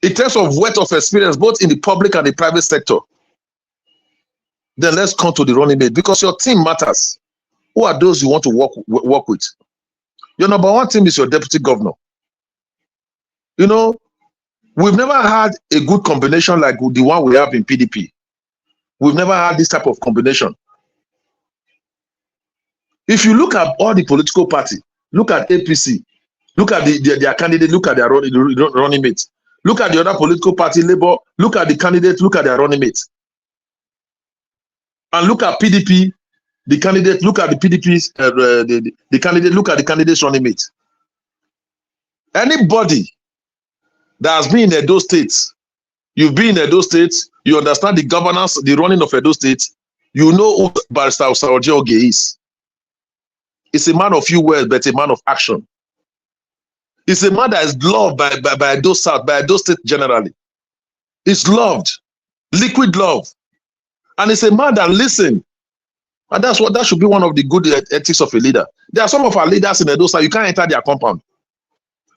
in terms of wealth of experience, both in the public and the private sector, then let's come to the running mate because your team matters. Who are those you want to work with? Your number one team is your deputy governor. You know, we've never had a good combination like the one we have in PDP. We've never had this type of combination. If you look at all the political parties, look at APC, look at their candidate, look at their running mates. Look at the other political party, Labour, look at the candidate, look at their running mates. And look at PDP, the candidate, look at the PDP's, the candidate, look at the candidate's running mates. Anybody that has been in Edo State, you've been in Edo State, you understand the governance, the running of Edo State, you know who Barrister Osaoje Oge is. It's a man of few words, but a man of action. It's a man that is loved by Edo South, by Edo State generally. It's loved, liquid love. And it's a man that listens. And that should be one of the good ethics of a leader. There are some of our leaders in Edo South, you can't enter their compound.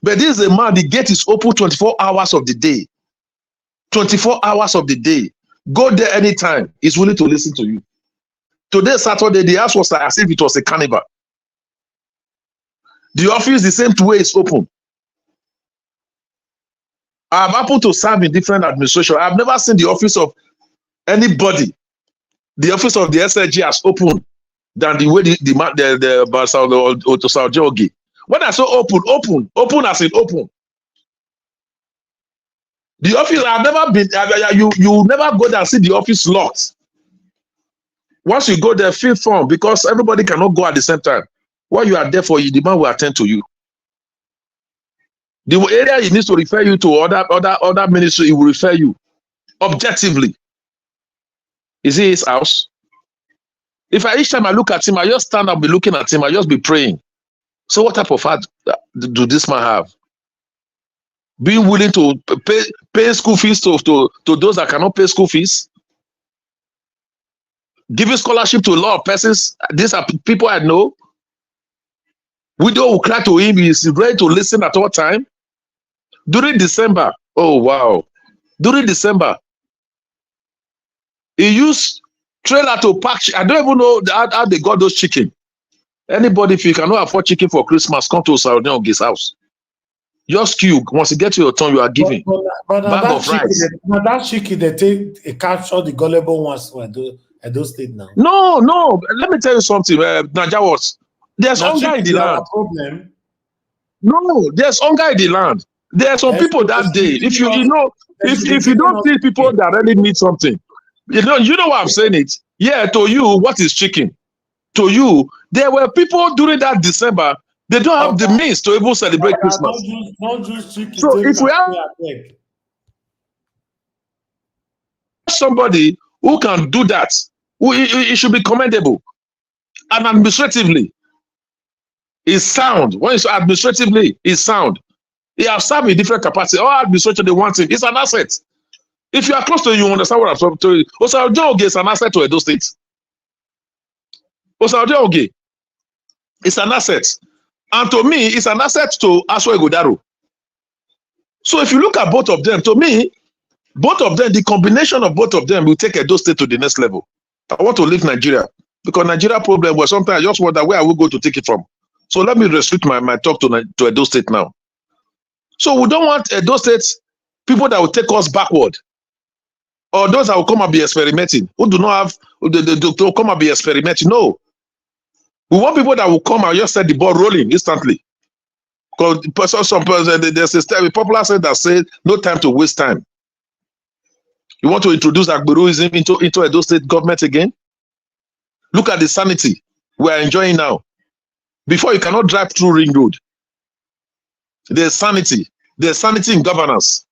But this is a man, the gate is open 24 hours of the day. 24 hours of the day. Go there anytime. He's willing to listen to you. Today, Saturday, the house was as if it was a carnival. The office, the same way, is open. I've happened to serve in different administrations. I've never seen the office of anybody. The office of the SLG has opened than the way the Osaoje Oge. When I say open as in open. The office, I've never been, you never go there and see the office locked. Once you go there, feel firm because everybody cannot go at the same time. While you are there for you, the man will attend to you. The area he needs to refer you to other ministry, he will refer you objectively. Is it his house? If each time I look at him, I just stand up, be looking at him, I just be praying. So what type of heart do this man have? Being willing to pay school fees to those that cannot pay school fees, giving scholarship to a lot of persons. These are people I know. Widow will cry to him. He is ready to listen at all time. During December, oh wow! During December, he used trailer to pack. I don't even know how they got those chicken. Anybody, if you cannot afford chicken for Christmas, come to Saudion's house. Just queue. Once you get to your turn, you are giving but bag of rice. That chicken they take capture the gullible ones at those states now. No. Let me tell you something. Naija was there's hunger in the land. Problem. No, there's hunger in the land. There are some people that day. If you don't see people that really need something, you know why I'm saying it. Yeah, to you, what is chicken? To you, there were people during that December. They don't have the means to even celebrate Christmas. Don't just chicken. So if we have somebody who can do that, it should be commendable. And administratively, is sound. When it's administratively, is sound. He has served in different capacity. All administration they want him. It's an asset. If you are close to it, you understand what I'm saying to you. Osaojo is an asset to Edo State. Osaojo is an asset. And to me, it's an asset to Aswa Egodaro. So if you look at both of them, to me, both of them, the combination of both of them will take Edo State to the next level. I want to leave Nigeria because Nigeria problem was sometimes I just wonder where I will go to take it from. So let me restrict my talk to Edo State now. So we don't want Edo State people that will take us backward, or those that will come and be experimenting, who do not have to come and be experimenting. No. We want people that will come and just set the ball rolling instantly. Because there's a popular saying that says, no time to waste time. You want to introduce Agberuism into Edo State government again? Look at the sanity we are enjoying now. Before, you cannot drive through Ring Road. There's sanity. There's sanity in governance.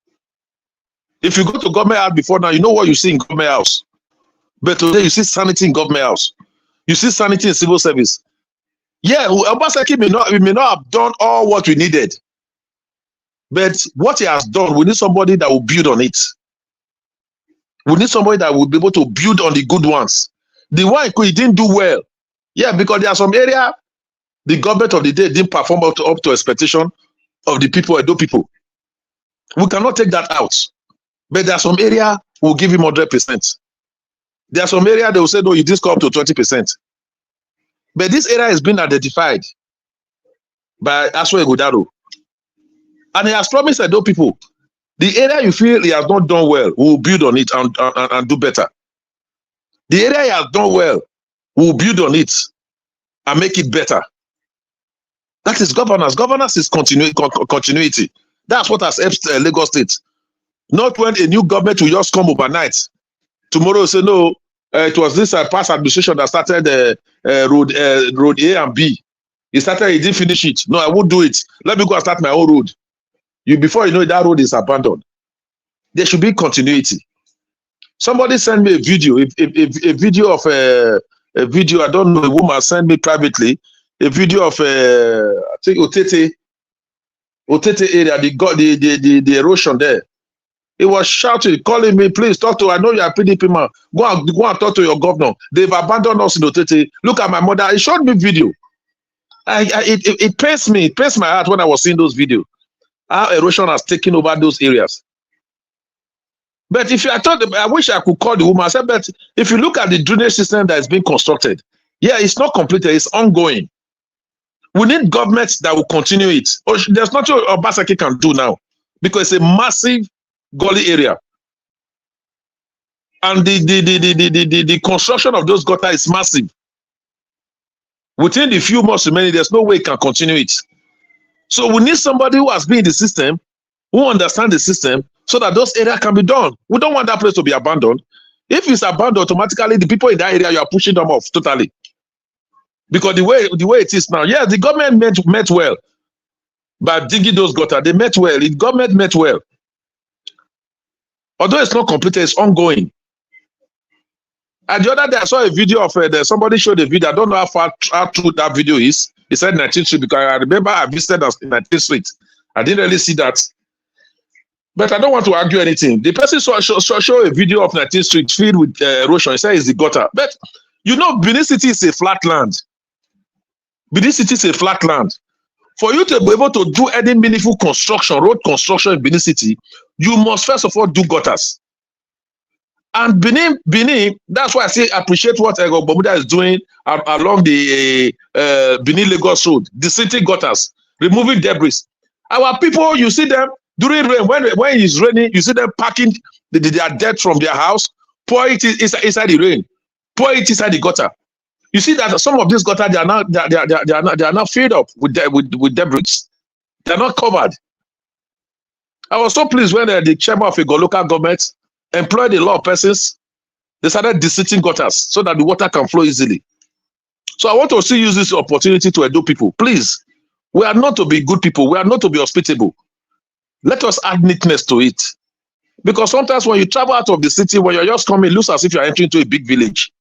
If you go to government house before now, you know what you see in government house. But today, you see sanity in government house. You see sanity in civil service. Yeah, Obaseki may not have done all what we needed. But what he has done, we need somebody that will build on it. We need somebody that will be able to build on the good ones. The one he didn't do well. Yeah, because there are some area the government of the day didn't perform up to expectation of the people, Edo people. We cannot take that out. But there are some area we'll give him 100%. There are some area they will say, no, you did come up to 20%. But this area has been identified by Aswa Egodaro. And he has promised Edo people, the area you feel he has not done well, we will build on it and do better. The area he has done well, we will build on it and make it better. That is governance. Governance is continuity. That's what has helped Lagos State. Not when a new government will just come overnight. Tomorrow say, no, it was this past administration that started road A and B. He didn't finish it. No, I won't do it. Let me go and start my own road. Before you know it, that road is abandoned. There should be continuity. Somebody sent me a video, a video of a video, I don't know, a woman sent me privately, a video of I think Otete area, the erosion there. He was shouting, calling me, please talk to, I know you are PDP man. Go and talk to your governor. They've abandoned us in Otete. Look at my mother. He showed me video. It pains me. It pains my heart when I was seeing those videos. How erosion has taken over those areas. But I wish I could call the woman. I said, but if you look at the drainage system that is being constructed, yeah, it's not completed. It's ongoing. We need governments that will continue it. There's nothing Obaseki can do now because it's a massive gully area. And the construction of those gutters is massive. Within the few months remaining, there's no way it can continue it. So we need somebody who has been in the system, who understands the system, so that those areas can be done. We don't want that place to be abandoned. If it's abandoned, automatically the people in that area, you are pushing them off totally. Because the way it is now, yeah, the government meant well. by digging those gutter. They met well. The government met well. Although it's not completed, it's ongoing. And the other day, I saw a video of somebody showed a video. I don't know how true that video is. He said 19th Street, because I remember I visited 19th Street. I didn't really see that. But I don't want to argue anything. The person show a video of 19th Street filled with erosion. He said it's the gutter. But you know, Benin City is a flat land. Benin City is a flat land. For you to be able to do any meaningful construction, road construction in Benin City, you must first of all do gutters. And Benin, that's why I say appreciate what Bermuda is doing along the Benin Lagos Road, the city gutters, removing debris. Our people, you see them during rain, when it's raining, you see them packing their dirt from their house, pour it inside the rain, pour it inside the gutter. You see that some of these gutters, they are not filled up with debris. They are not covered. I was so pleased when the chairman of a local government employed a lot of persons. They started deseating gutters so that the water can flow easily. So I want to still use this opportunity to educate people. Please, we are not to be good people. We are not to be hospitable. Let us add neatness to it. Because sometimes when you travel out of the city, when you're just coming, it looks as if you're entering into a big village.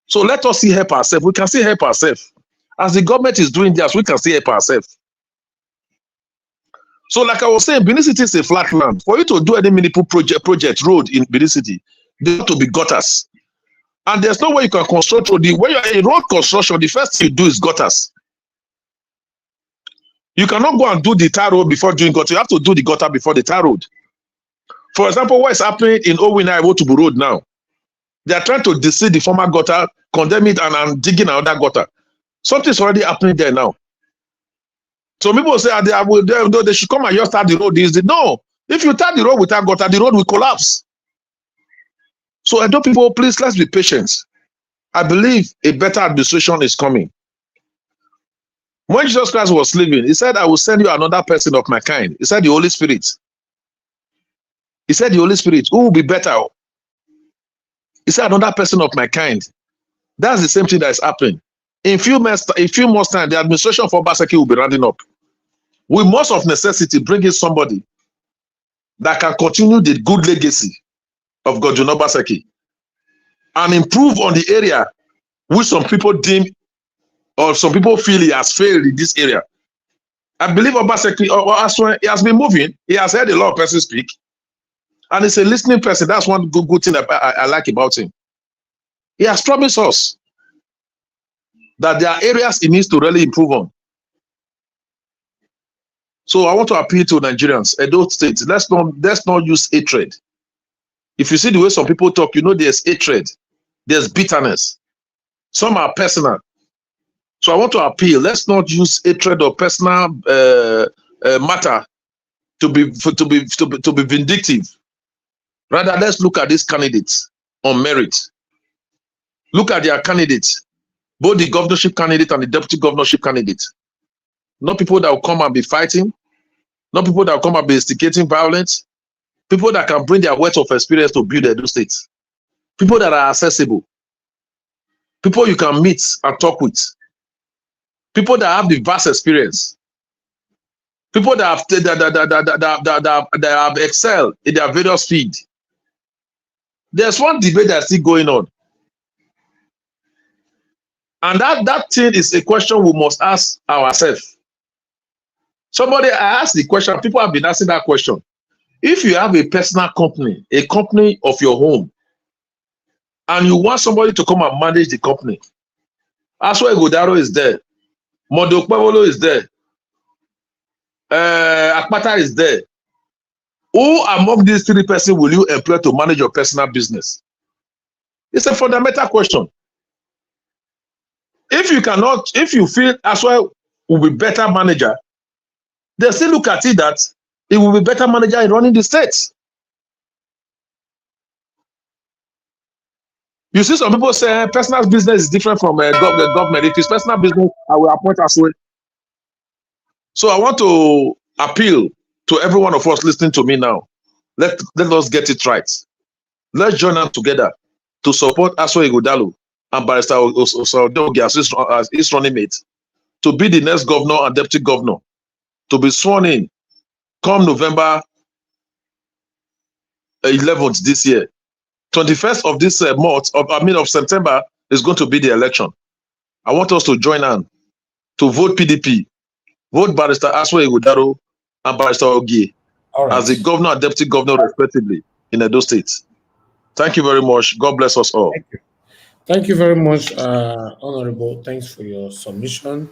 So let us help ourselves. We can still help ourselves. As the government is doing this, we can still help ourselves. So like I was saying, Benin City is a flat land. For you to do any meaningful project road in Benin City, there have to be gutters. And there's no way you can construct road. When you're in road construction, the first thing you do is gutters. You cannot go and do the tar road before doing gutter. You have to do the gutter before the tar road. For example, what is happening in Owina Iwotubu Road now? They are trying to deseed the former gutter, condemn it, and digging another gutter. Something's already happening there now. So people say they should come and just start the road. No, if you start the road without gutter, the road will collapse. So I know people, please, let's be patient. I believe a better administration is coming. When Jesus Christ was living, he said, I will send you another person of my kind. He said, the Holy Spirit. He said, the Holy Spirit, who will be better? He said, another person of my kind. That's the same thing that is happening. In few months time, the administration for Obaseki will be rounding up. We must of necessity bring in somebody that can continue the good legacy of Godwin Obaseki and improve on the area which some people deem or some people feel he has failed in this area. I believe Obaseki, he has been moving. He has heard a lot of persons speak. And he's a listening person. That's one good thing I like about him. He has promised us that there are areas he needs to really improve on. So I want to appeal to Nigerians, Edo State, let's not use hatred. If you see the way some people talk, you know there's hatred, there's bitterness. Some are personal. So I want to appeal, let's not use hatred or personal matter to be vindictive. Rather, let's look at these candidates on merit. Look at their candidates, both the governorship candidate and the deputy governorship candidate. Not people that will come and be fighting, not people that will come and be instigating violence, people that can bring their wealth of experience to build Edo State, people that are accessible, people you can meet and talk with, people that have the vast experience, people that have excelled in their various fields. There's one debate that's still going on. And that thing is a question we must ask ourselves. Somebody asked the question, people have been asking that question. If you have a personal company, a company of your home, and you want somebody to come and manage the company, Aswa Godaro is there, Modokpavolo is there, Akpata is there. Who among these three persons will you employ to manage your personal business? It's a fundamental question. If you feel Aswa will be better manager, they still look at it that it will be better manager in running the state. You see some people say personal business is different from government. If it's personal business, I will appoint Aswa. So I want to appeal to every one of us listening to me now. Let us get it right. Let's join up together to support Aswa Ighodalo and Barrister Osaodogi as his running mate, to be the next governor and deputy governor, to be sworn in come November 11th this year. 21st of this month, of September, is going to be the election. I want us to join on to vote PDP, vote Barrister Aswe Ighodaro and Barrister Ogie as the governor and deputy governor respectively in Edo State. Thank you very much. God bless us all. Thank you very much, Honorable. Thanks for your submission.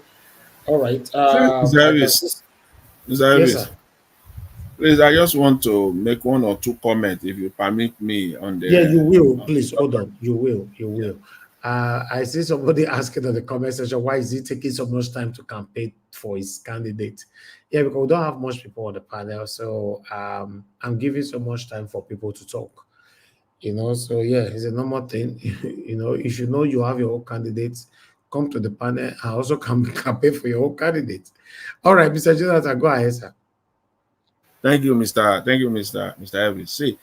All right. Mr. Elvis, yes, sir. Please, I just want to make one or two comments, if you permit me, on the... Yeah, you will. Please, hold on. You will. I see somebody asking in the comment section, why is he taking so much time to campaign for his candidate? Yeah, because we don't have much people on the panel, so I'm giving so much time for people to talk. So yeah, it's a normal thing. If you know you have your own candidates, come to the panel and also campaign for your own candidate. All right, Mr. Jonathan, go ahead, sir. Thank you, Mr. Elvis. See,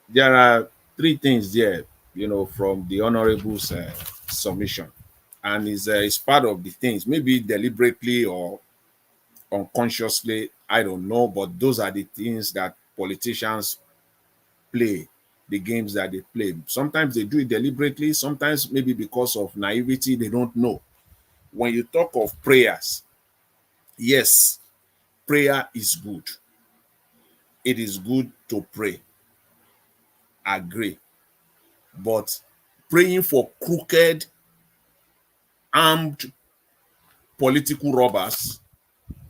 there are three things there, from the Honorable's submission. And it's part of the things, maybe deliberately or unconsciously, I don't know, but those are the things that politicians play, the games that they play. Sometimes they do it deliberately, sometimes maybe because of naivety, they don't know. When you talk of prayers, yes, prayer is good. It is good to pray. Agree. But praying for crooked, armed political robbers,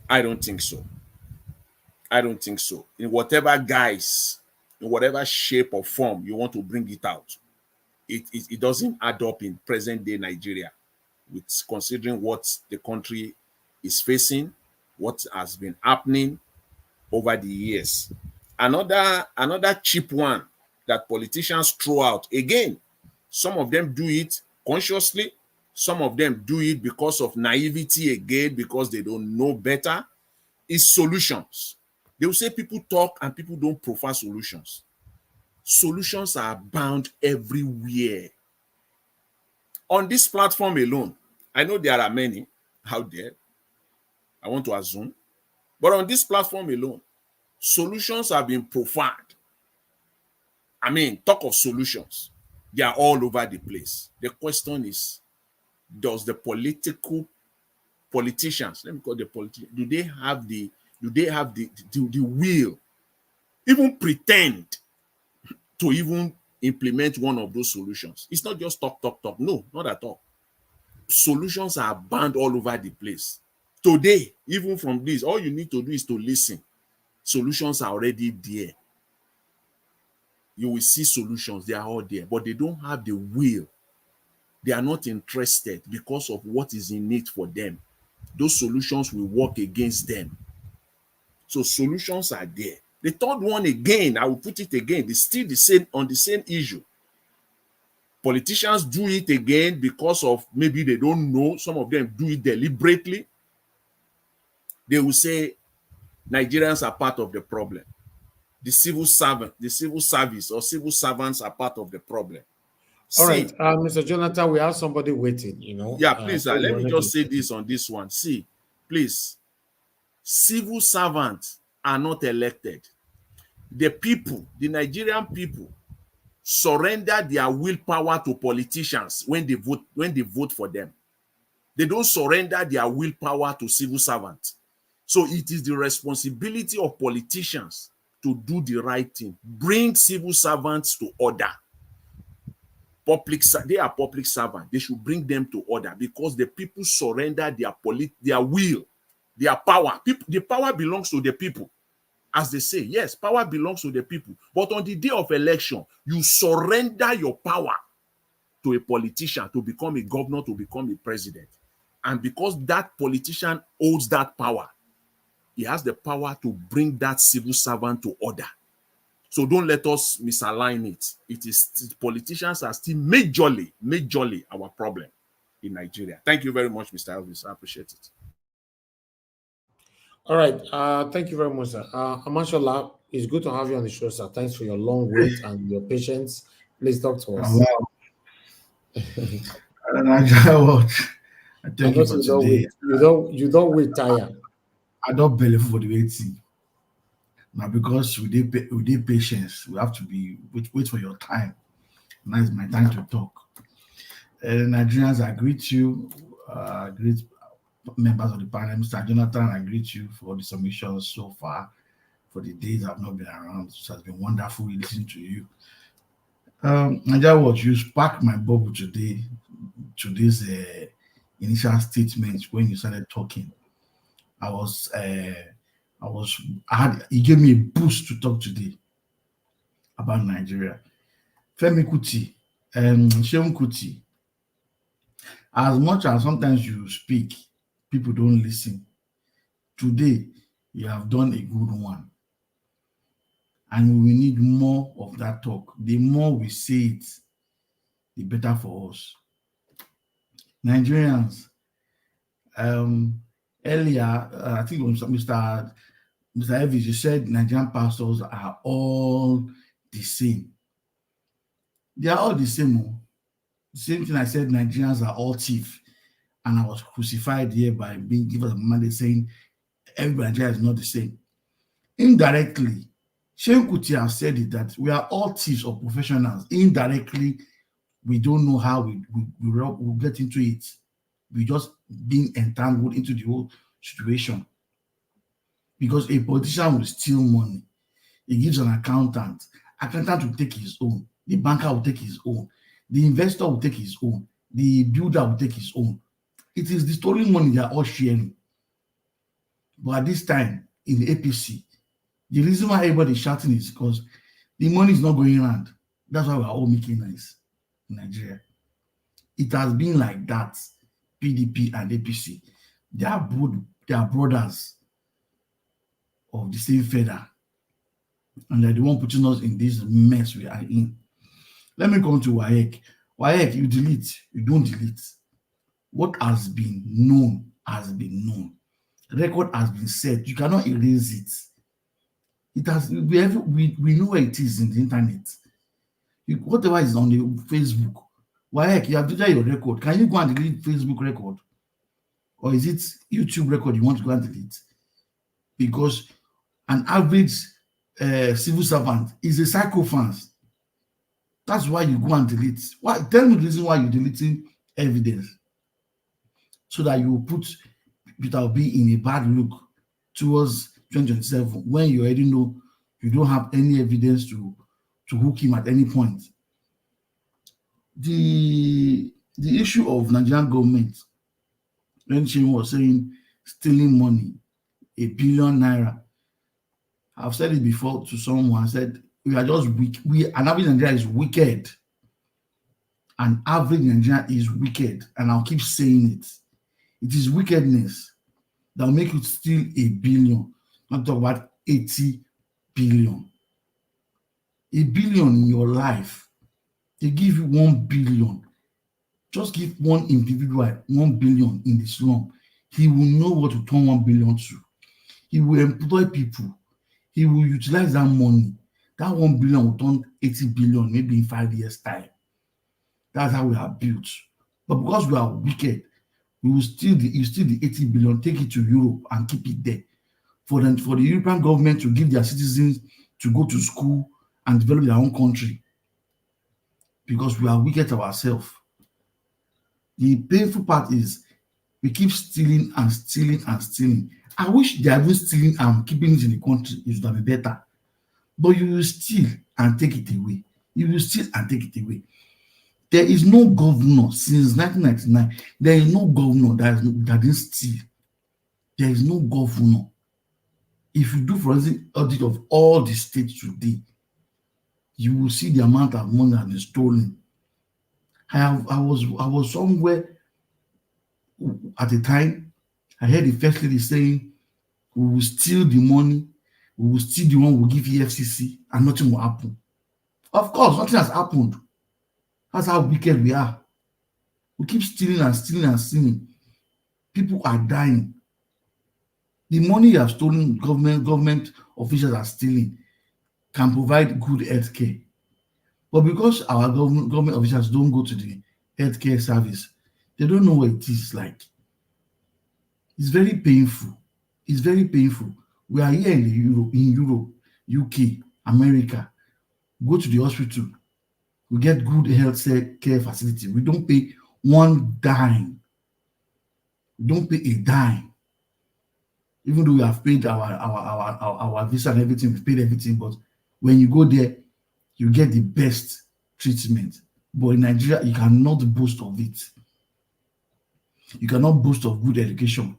I don't think so. I don't think so. In whatever guise, in whatever shape or form you want to bring it out, it doesn't add up in present day Nigeria, with considering what the country is facing, what has been happening over the years. Another cheap one that politicians throw out, again, some of them do it consciously, some of them do it because of naivety, again, because they don't know better, is solutions. They will say people talk and people don't prefer solutions. Solutions are bound everywhere. On this platform alone, I know there are many out there, I want to assume, but on this platform alone, solutions have been proffered. I mean, talk of solutions. They are all over the place. The question is, does the politicians, let me call the politicians, do they have the will, even pretend to even implement one of those solutions? It's not just talk. No, not at all. Solutions are bound all over the place. Today, even from this, all you need to do is to listen. Solutions are already there. You will see solutions, they are all there, but they don't have the will. They are not interested because of what is in it for them. Those solutions will work against them. So solutions are there. The third one, again, I will put it again, it's still the same, on the same issue. Politicians do it again because of maybe they don't know. Some of them do it deliberately. They will say Nigerians are part of the problem. The civil service or civil servants are part of the problem. All right, Mr. Jonathan, we have somebody waiting, Yeah, please, let me just say this on this one. See, please, civil servants are not elected. The people, the Nigerian people, surrender their willpower to politicians when they vote for them. They don't surrender their willpower to civil servants. So it is the responsibility of politicians to do the right thing. Bring civil servants to order. They are public servants. They should bring them to order because the people surrender their will, their power. The power belongs to the people. As they say, yes, power belongs to the people. But on the day of election, you surrender your power to a politician to become a governor, to become a president. And because that politician holds that power, he has the power to bring that civil servant to order. So don't let us misalign it. Politicians are still majorly our problem in Nigeria. Thank you very much, Mr. Elvis. I appreciate it. All right. Thank you very much, sir. Amashola, it's good to have you on the show, sir. Thanks for your long wait and your patience. Please talk to us. Wow. Nigeria watch. I thank you for you don't today. wait. You don't wait tire. I don't believe for the waiting. Now because we did patience, we have to be wait for your time. Now is my time to talk. Nigerians, I greet you. Greet members of the panel. Mr. Jonathan, I greet you for the submissions so far. For the days I've not been around, it has been wonderful listening to you. Nigeria Watch, you sparked my bubble today to this initial statement when you started talking. He gave me a boost to talk today about Nigeria. Femi Kuti, Sheun Kuti, as much as sometimes you speak, people don't listen. Today, you have done a good one. And we need more of that talk. The more we say it, the better for us. Nigerians, earlier, I think it was Mr. Evans, you said Nigerian pastors are all the same. They are all the same. The same thing I said, Nigerians are all thieves. And I was crucified here by being given a mandate saying every Nigerian is not the same. Indirectly, Sheun Kuti has said it that we are all thieves or professionals. Indirectly, we don't know how we'll get into it. We just being entangled into the whole situation. Because a politician will steal money. He gives an accountant. Accountant will take his own. The banker will take his own. The investor will take his own. The builder will take his own. It is the stolen money they are all sharing. But at this time, in the APC, the reason why everybody is shouting is because the money is not going around. That's why we are all making noise in Nigeria. It has been like that. PDP and APC, they are brothers of the same feather. And they're the one putting us in this mess we are in. Let me come to WAEC. WAEC, you delete, you don't delete. What has been known has been known. Record has been set. You cannot erase it. It has. We know where it is in the internet. Whatever is on the Facebook. WAEC, you have deleted your record. Can you go and delete Facebook record? Or is it YouTube record you want to go and delete? Because an average civil servant is a psychophant. That's why you go and delete. Why? Tell me the reason why you're deleting evidence. So that you put Peter Obi in a bad look towards 2027 when you already know you don't have any evidence to hook him at any point. The issue of Nigerian government, when she was saying stealing money, ₦1 billion. I've said it before to someone. I said we are just weak. An average Nigerian is wicked. An average Nigerian is wicked, and I'll keep saying it. It is wickedness that will make you steal $1 billion. Not talk about 80 billion. $1 billion in your life. They give you 1 billion. Just give one individual 1 billion in the slum. He will know what to turn 1 billion to. He will employ people. He will utilize that money. That 1 billion will turn 80 billion maybe in 5 years' time. That's how we are built. But because we are wicked, we will steal the 80 billion, take it to Europe and keep it there. For the European government to give their citizens to go to school and develop their own country. Because we are wicked ourselves. The painful part is we keep stealing and stealing and stealing. I wish they are even stealing and keeping it in the country. It would have been better. But you will steal and take it away. You will steal and take it away. There is no governor since 1999. There is no governor that didn't steal. There is no governor. If you do forensic audit of all the states today, you will see the amount of money that is stolen. I was somewhere at the time. I heard the first lady saying, "We will steal the money. We will steal the one. We'll give EFCC, and nothing will happen." Of course, nothing has happened. That's how wicked we are. We keep stealing and stealing and stealing. People are dying. The money you have stolen, government officials are stealing, can provide good health care. But because our government officials don't go to the healthcare service, they don't know what it is like. It's very painful. It's very painful. We are here in Europe, UK, America. Go to the hospital. We get good health care facility. We don't pay one dime. We don't pay a dime. Even though we have paid our visa and everything, we've paid everything. But when you go there, you get the best treatment. But in Nigeria, you cannot boast of it. You cannot boast of good education.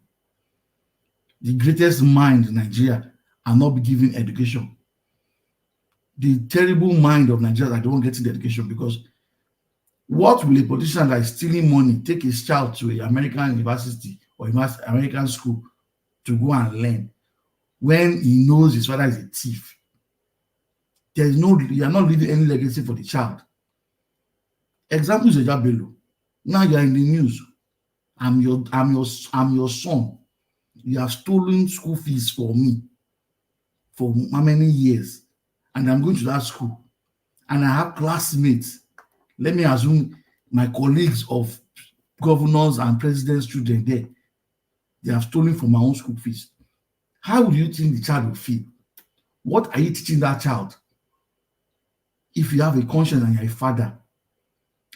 The greatest mind in Nigeria are not given education. The terrible mind of Nigeria that don't get the education, because what will a politician that is stealing money take his child to an American university or American school to go and learn when he knows his father is a thief? You are not leaving any legacy for the child. Example is Bello. Now you are in the news. I'm your son. You have stolen school fees for me for how many years, and I'm going to that school, and I have classmates. Let me assume my colleagues of governors and presidents' children there. They have stolen from my own school fees. How do you think the child will feel? What are you teaching that child? If you have a conscience and you're a father.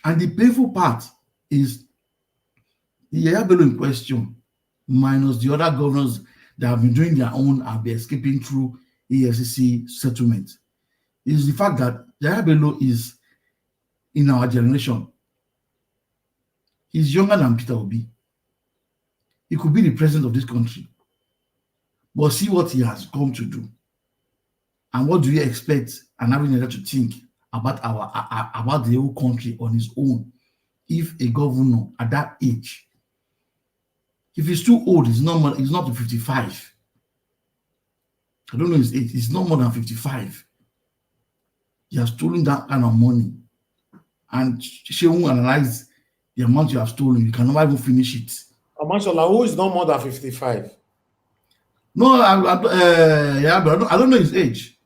And the painful part is the Yaya Bello in question, minus the other governors that have been doing their own and be escaping through EFCC settlement, is the fact that Yaya Bello is, in our generation, he's younger than Peter Obi. He could be the president of this country. But see what he has come to do. And what do you expect an average to think about about the whole country on his own if a governor at that age, if he's too old, he's not 55. I don't know his age, he's not more than 55. He has stolen that kind of money. And she won't analyze the amount you have stolen. You can never even finish it. Amashola, who is not more than 55? No, I don't know his age.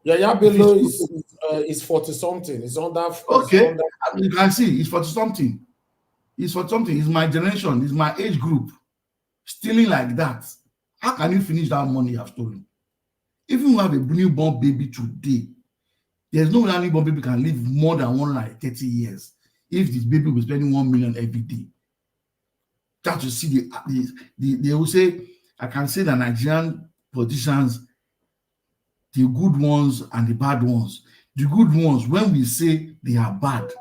Yaya Bello is 40-something. It's on that. Okay, you can see he's 40-something. He's 40-something. He's my generation. He's my age group. Stealing like that. How can you finish that money you have stolen? If you have a newborn baby today, there's no way a newborn baby can live more than 130 years. If this baby was spending 1 million every day, that you see they will say, I can say that Nigerian politicians, the good ones and the bad ones. The good ones, when we say they are bad,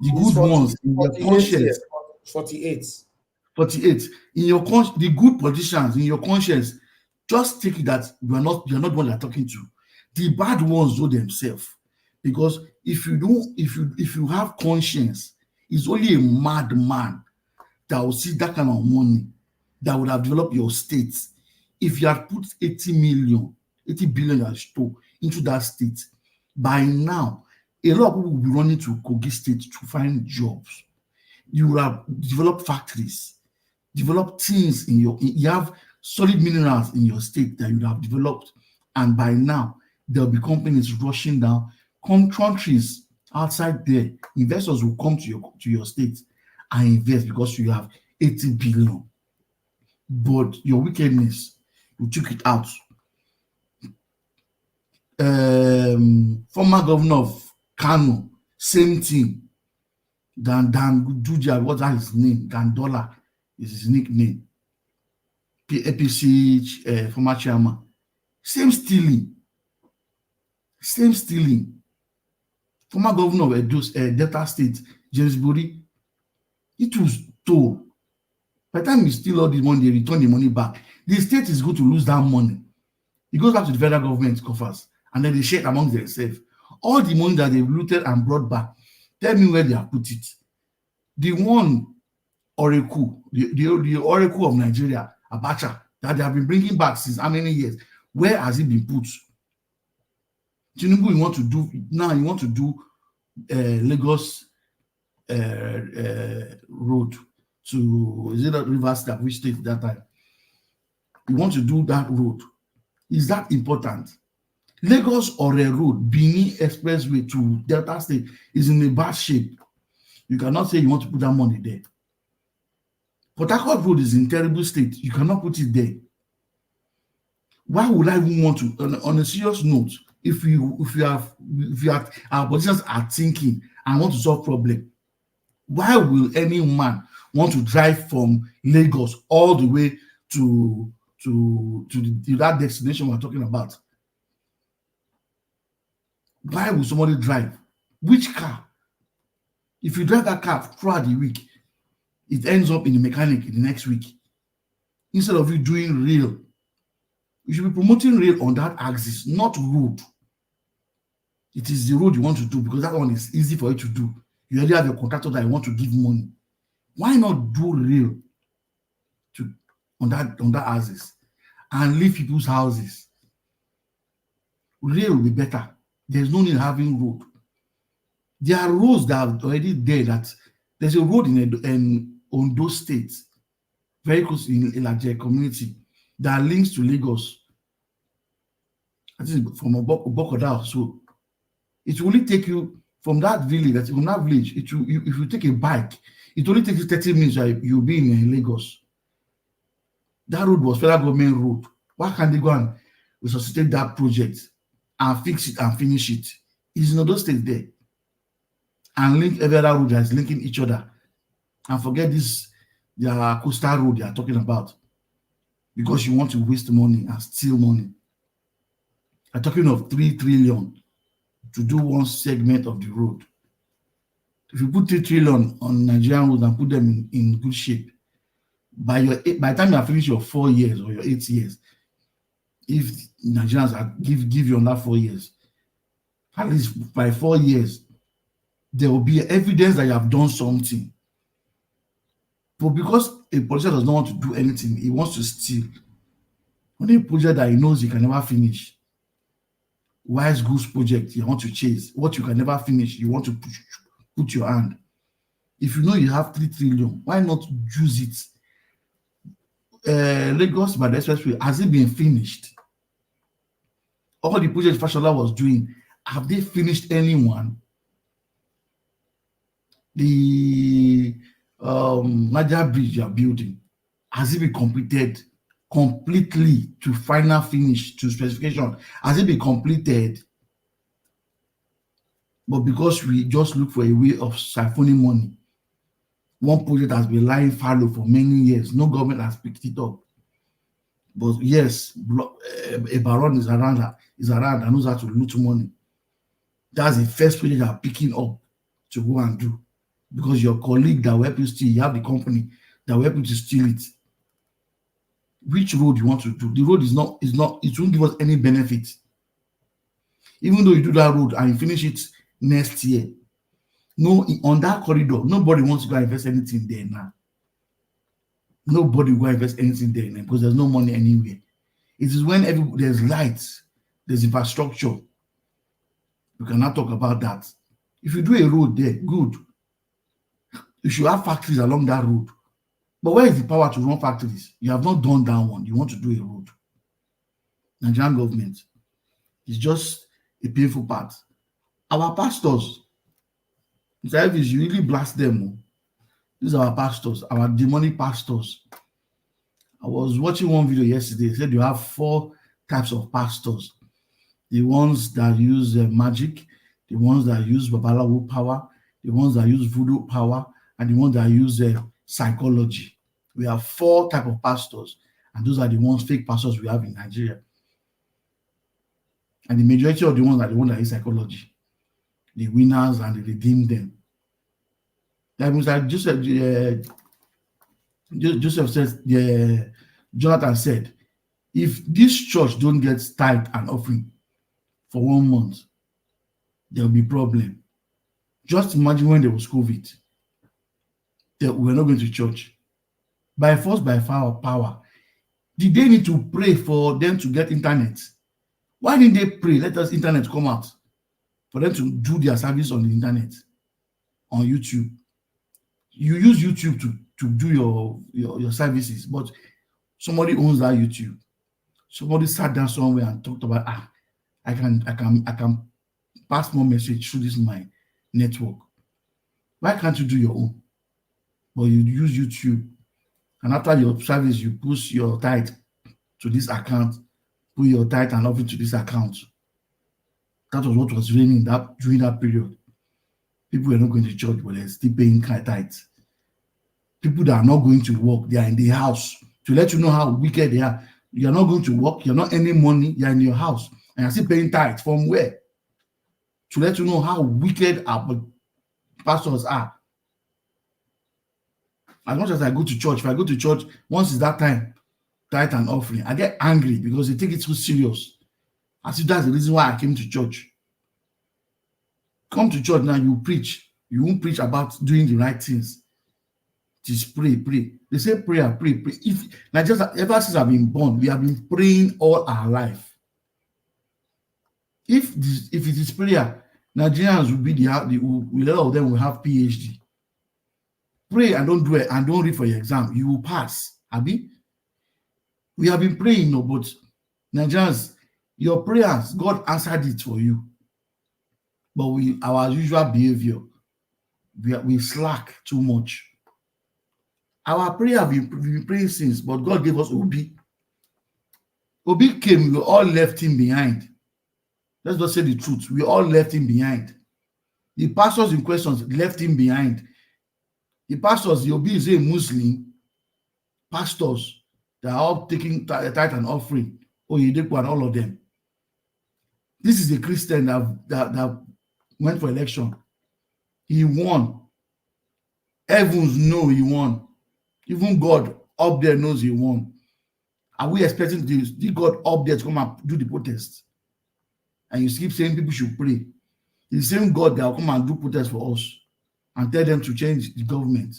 the good ones in your conscience. 48. In your conscience, the good politicians in your conscience, just take it that you're not the one they're talking to. The bad ones know themselves. Because if you have conscience, it's only a madman that will see that kind of money that would have developed your state. If you had put 80 billion into that state, by now, a lot of people will be running to Kogi State to find jobs. You will have developed factories, developed things you have solid minerals in your state that you have developed. And by now, there'll be companies rushing down. Countries outside there, investors will come to your state and invest because you have 80 billion. But your wickedness, you took it out. Former governor of Kano, same thing. Dan Duja, what's his name? Gandola is his nickname. APC former chairman. Same stealing. Former governor of Delta State, James Bori, it was told. By the time you steal all the money, they return the money back. The state is going to lose that money. It goes back to the federal government coffers, and then they share it among themselves. All the money that they've looted and brought back, tell me where they have put it. The one Oracle, the Oracle of Nigeria, Abacha, that they have been bringing back since how many years? Where has it been put? Tinubu, you want to do Lagos road to, is it not Rivers State, which state that time? You want to do that road. Is that important? Lagos or a road, Benin Expressway to Delta State is in a bad shape. You cannot say you want to put that money there. Port Harcourt Road is in terrible state. You cannot put it there. Why would I even want to? On a serious note, if our politicians are thinking and want to solve problem, why will any man want to drive from Lagos all the way to that destination we're talking about? Why will somebody drive? Which car? If you drive that car throughout the week, it ends up in the mechanic in the next week. Instead of you doing rail, you should be promoting rail on that axis, not road. It is the road you want to do because that one is easy for you to do. You already have a contractor that you want to give money. Why not do rail on that axis and leave people's houses? Rail will be better. There's no need having road. There are roads that are already there. That there's a road in Ondo State, very close in Ilaje community, that links to Lagos. I think from Obokoda. So it will only take you from that village. If you take a bike, it only takes you 30 minutes. You'll be in Lagos. That road was federal government road. Why can't they go and resuscitate that project and fix it and finish it? It's in Ondo State there. And link every other road that is linking each other. And forget this, the coastal road they are talking about. Because you want to waste money and steal money. I'm talking of 3 trillion to do one segment of the road. If you put 3 trillion on Nigerian roads and put them in good shape, by the time you have finished your 4 years or your 8 years, if Nigerians give you on that 4 years, at least by 4 years, there will be evidence that you have done something. But because a politician does not want to do anything, he wants to steal. On a project that he knows he can never finish, wise goose project you want to chase, what you can never finish, you want to put your hand. If you know you have 3 trillion, why not use it? Lagos by the expressway, has it been finished? All the projects Fashola was doing, have they finished anyone? The Niger bridge you are building, has it been completed completely to final finish, to specification? Has it been completed? But because we just look for a way of siphoning money, one project has been lying fallow for many years. No government has picked it up. But yes, a baron is around and knows how to loot money. That's the first project they are picking up to go and do. Because your colleague that will help you steal, you have the company that will help you to steal it. Which road you want to do? The road is not, it won't give us any benefit. Even though you do that road and you finish it next year, no, on that corridor, nobody wants to go invest anything there now. Nobody will invest anything there now because there's no money anywhere. It is when there's lights, there's infrastructure. We cannot talk about that. If you do a road there, good. You should have factories along that road. But where is the power to run factories? You have not done that one. You want to do a road. Nigerian government is just a painful part. Our pastors, Mr. Elvis, you really blast them. These are our pastors, our demonic pastors. I was watching one video yesterday. It said you have 4 types of pastors. The ones that use magic, the ones that use Babalawo power, the ones that use voodoo power, and the ones that use psychology. We have 4 types of pastors, and those are the ones, fake pastors we have in Nigeria. And the majority of the ones are the ones that use psychology. The winners, and they redeem them. That means that Joseph says, Jonathan said, if this church don't get tithe and offering for 1 month, there will be problem. Just imagine when there was COVID, that we were not going to church. By force, by power. Did they need to pray for them to get internet? Why didn't they pray? Let us internet come out for them to do their service on the internet, on YouTube. You use YouTube to do your services, but somebody owns that YouTube. Somebody sat down somewhere and talked about, I can pass more message through this my network. Why can't you do your own? But you use YouTube And after your service, you push your tithe to this account, put your tithe and offering to this account. That was what was raining during that period. People were not going to church, but they're still paying tithes. People that are not going to work, they are in the house. To let you know how wicked they are. You're not going to work, you're not earning money, you're in your house, and you're still paying tithes. From where? To let you know how wicked our pastors are. As much as I go to church, if I go to church, once it's that time, tithe and offering, I get angry because they take it too serious. As if that's the reason why I came to church. Come to church now, you preach. You won't preach about doing the right things. Just pray. They say prayer, pray. If ever since I've been born, we have been praying all our life. If it is prayer, Nigerians will be a lot of them will have PhD. Pray and don't do it and don't read for your exam. You will pass. Abi? We have been praying, no, but Nigerians, your prayers, God answered it for you. But our usual behavior, we slack too much. Our prayer, we've been praying since, but God gave us Obi. Obi came, we all left him behind. Let's just say the truth. We all left him behind. The pastors in question left him behind. The pastors, the Obi is a Muslim. Pastors, they are all taking tithe and offering. Oyedepo and all of them. This is a Christian that went for election. He won. Heavens know he won. Even God up there knows he won. Are we expecting the God up there to come and do the protest? And you keep saying people should pray. The same God that will come and do protest for us and tell them to change the government.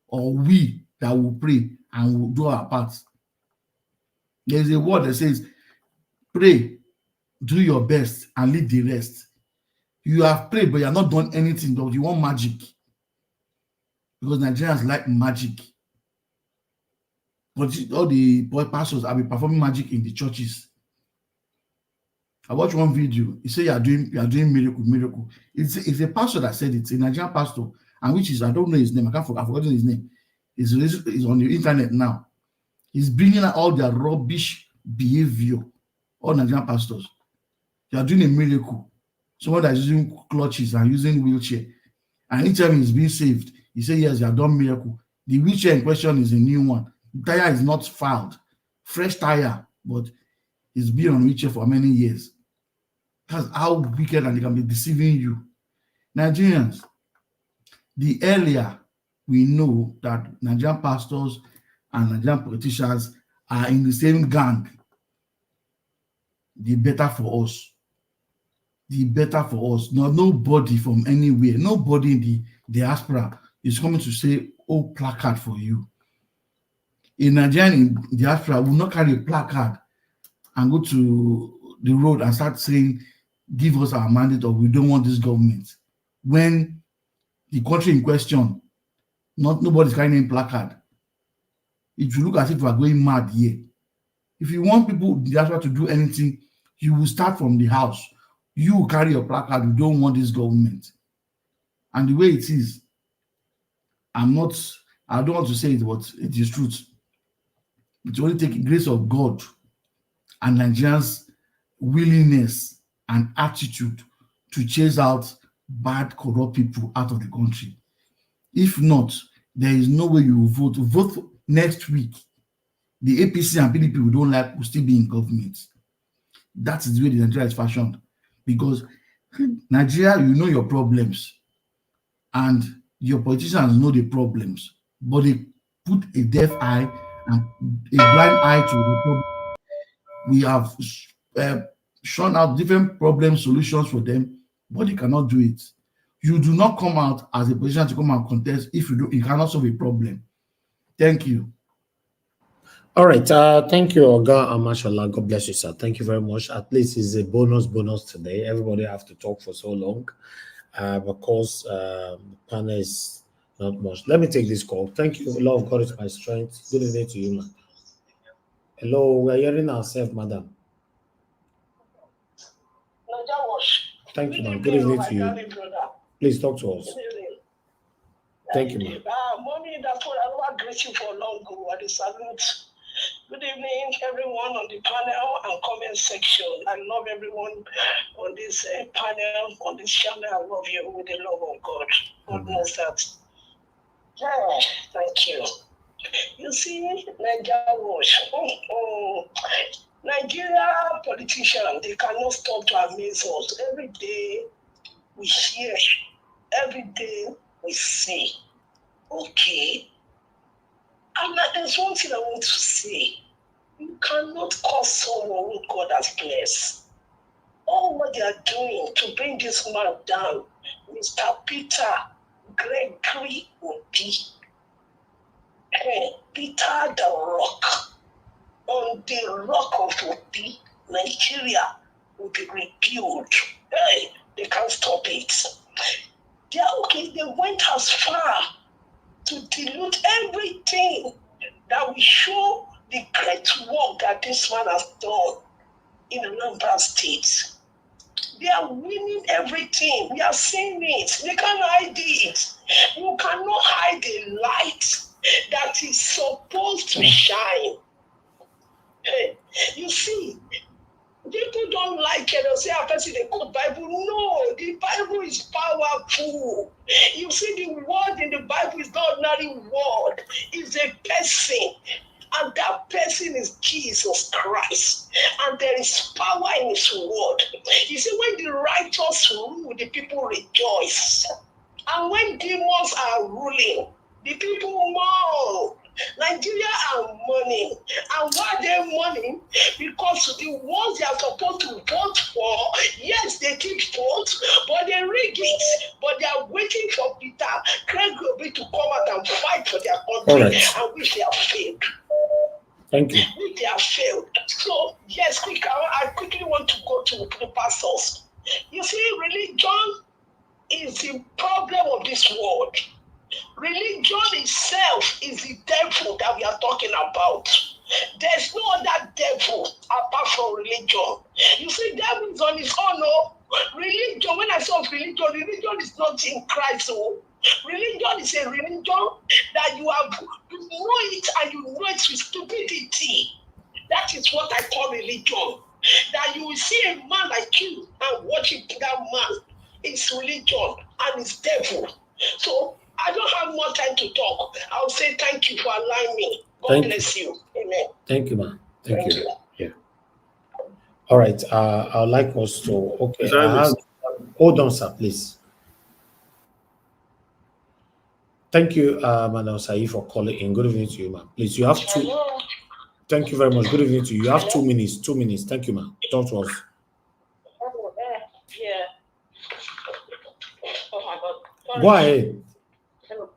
Or we that will pray and will do our part. There is a word that says, pray, do your best, and leave the rest. You have prayed, but you have not done anything, but you want magic. Because Nigerians like magic. But all the pastors have been performing magic in the churches. I watched one video. He said you are doing miracle. It's a pastor that said it. It's a Nigerian pastor, and which is, I don't know his name. I've forgotten his name. He's on the internet now. He's bringing out all their rubbish behavior. All Nigerian pastors. You are doing a miracle. Someone that is using clutches and using wheelchair, and each time he's being saved, he said, yes, you have done miracle. The wheelchair in question is a new one. The tire is not filed. Fresh tire, but it's been on wheelchair for many years. That's how wicked and they can be deceiving you. Nigerians, the earlier we know that Nigerian pastors and Nigerian politicians are in the same gang, the better for us. The better for us. Nobody from anywhere, nobody in the diaspora is coming to say, oh, placard for you. A Nigerian in diaspora will not carry a placard and go to the road and start saying, give us our mandate, or we don't want this government. When the country in question, nobody's carrying a placard. It will look as if we are going mad here. If you want people in diaspora to do anything, you will start from the house. You will carry your placard, you don't want this government. And the way it is, I don't want to say it, but it is truth. It only takes the grace of God and Nigerians' willingness and attitude to chase out bad, corrupt people out of the country. If not, there is no way you will vote. Vote next week. The APC and PDP we don't like will still be in government. That is the way the Nigeria is fashioned. Because Nigeria, you know your problems. And your politicians know the problems. But they put a deaf eye and a blind eye to the problem. We have shown out different problem solutions for them, but they cannot do it. You do not come out as a politician to come and contest if you cannot solve a problem. Thank you. All right. Thank you, Oga and Mashallah. God bless you, sir. Thank you very much. At least it's a bonus today. Everybody have to talk for so long. Because the panel is not much. Let me take this call. Thank you. Love God is my strength. Good evening to you, man. Hello, we are hearing ourselves, madam. Thank you, ma'am. Good evening to you. Please talk to us. Thank you, ma'am. bless you for long ago. I salute. Good evening, everyone on the panel and comment section. I love everyone on this panel, on this channel. I love you with the love of God. God knows that. Yeah, thank you. You see, Nigeria politicians, they cannot stop to amaze us. Every day we hear, every day we see. Okay. And there's one thing I want to say. You cannot cause someone who God has blessed. All what they are doing to bring this man down, Mr. Peter Gregory Obi. Hey, Peter the Rock. On the rock of Obi, Nigeria will be rebuilt. Hey, they can't stop it. They are okay. They went as far to dilute everything that will show the great work that this man has done in Anambra State. They are winning everything. We are seeing it. They can't hide it. You cannot hide the light that is supposed to shine. Hey, you see, people don't like it. They'll say, after they quote Bible. No, the Bible is powerful. You see, the word in the Bible is not ordinary word. It's a person. And that person is Jesus Christ. And there is power in his word. You see, when the righteous rule, the people rejoice. And when demons are ruling, the people mourn. Nigeria are mourning. And why they're mourning? Because the ones they are supposed to vote for, yes, they keep vote, but they rig it. But they are waiting for Peter Gregory to come out and fight for their country, and which they have failed. Thank you. Which they have failed. So, yes, I quickly want to go to the pastors. You see, religion is the problem of this world. Religion itself is the devil that we are talking about. There's no other devil apart from religion. You see, devil is on his own. No? Religion, when I say religion, religion is not in Christ. Oh. Religion is a religion that you know it and you know it with stupidity. That is what I call religion. That you will see a man like you and worship that man. It's religion and it's devil. So I don't have more time to talk. I'll say thank you for allowing me. God bless you. Amen. Thank you, man. Thank you. Yeah. All right. I'd like us to hold on, sir, please. Thank you, Madam Sayi, for calling in. Good evening to you, ma'am. Please, you have two. Hello. Thank you very much. Good evening to you. You have 2 minutes. 2 minutes. Thank you, ma'am. Talk to us. Yeah. Oh my God. Sorry. Go ahead. Hello.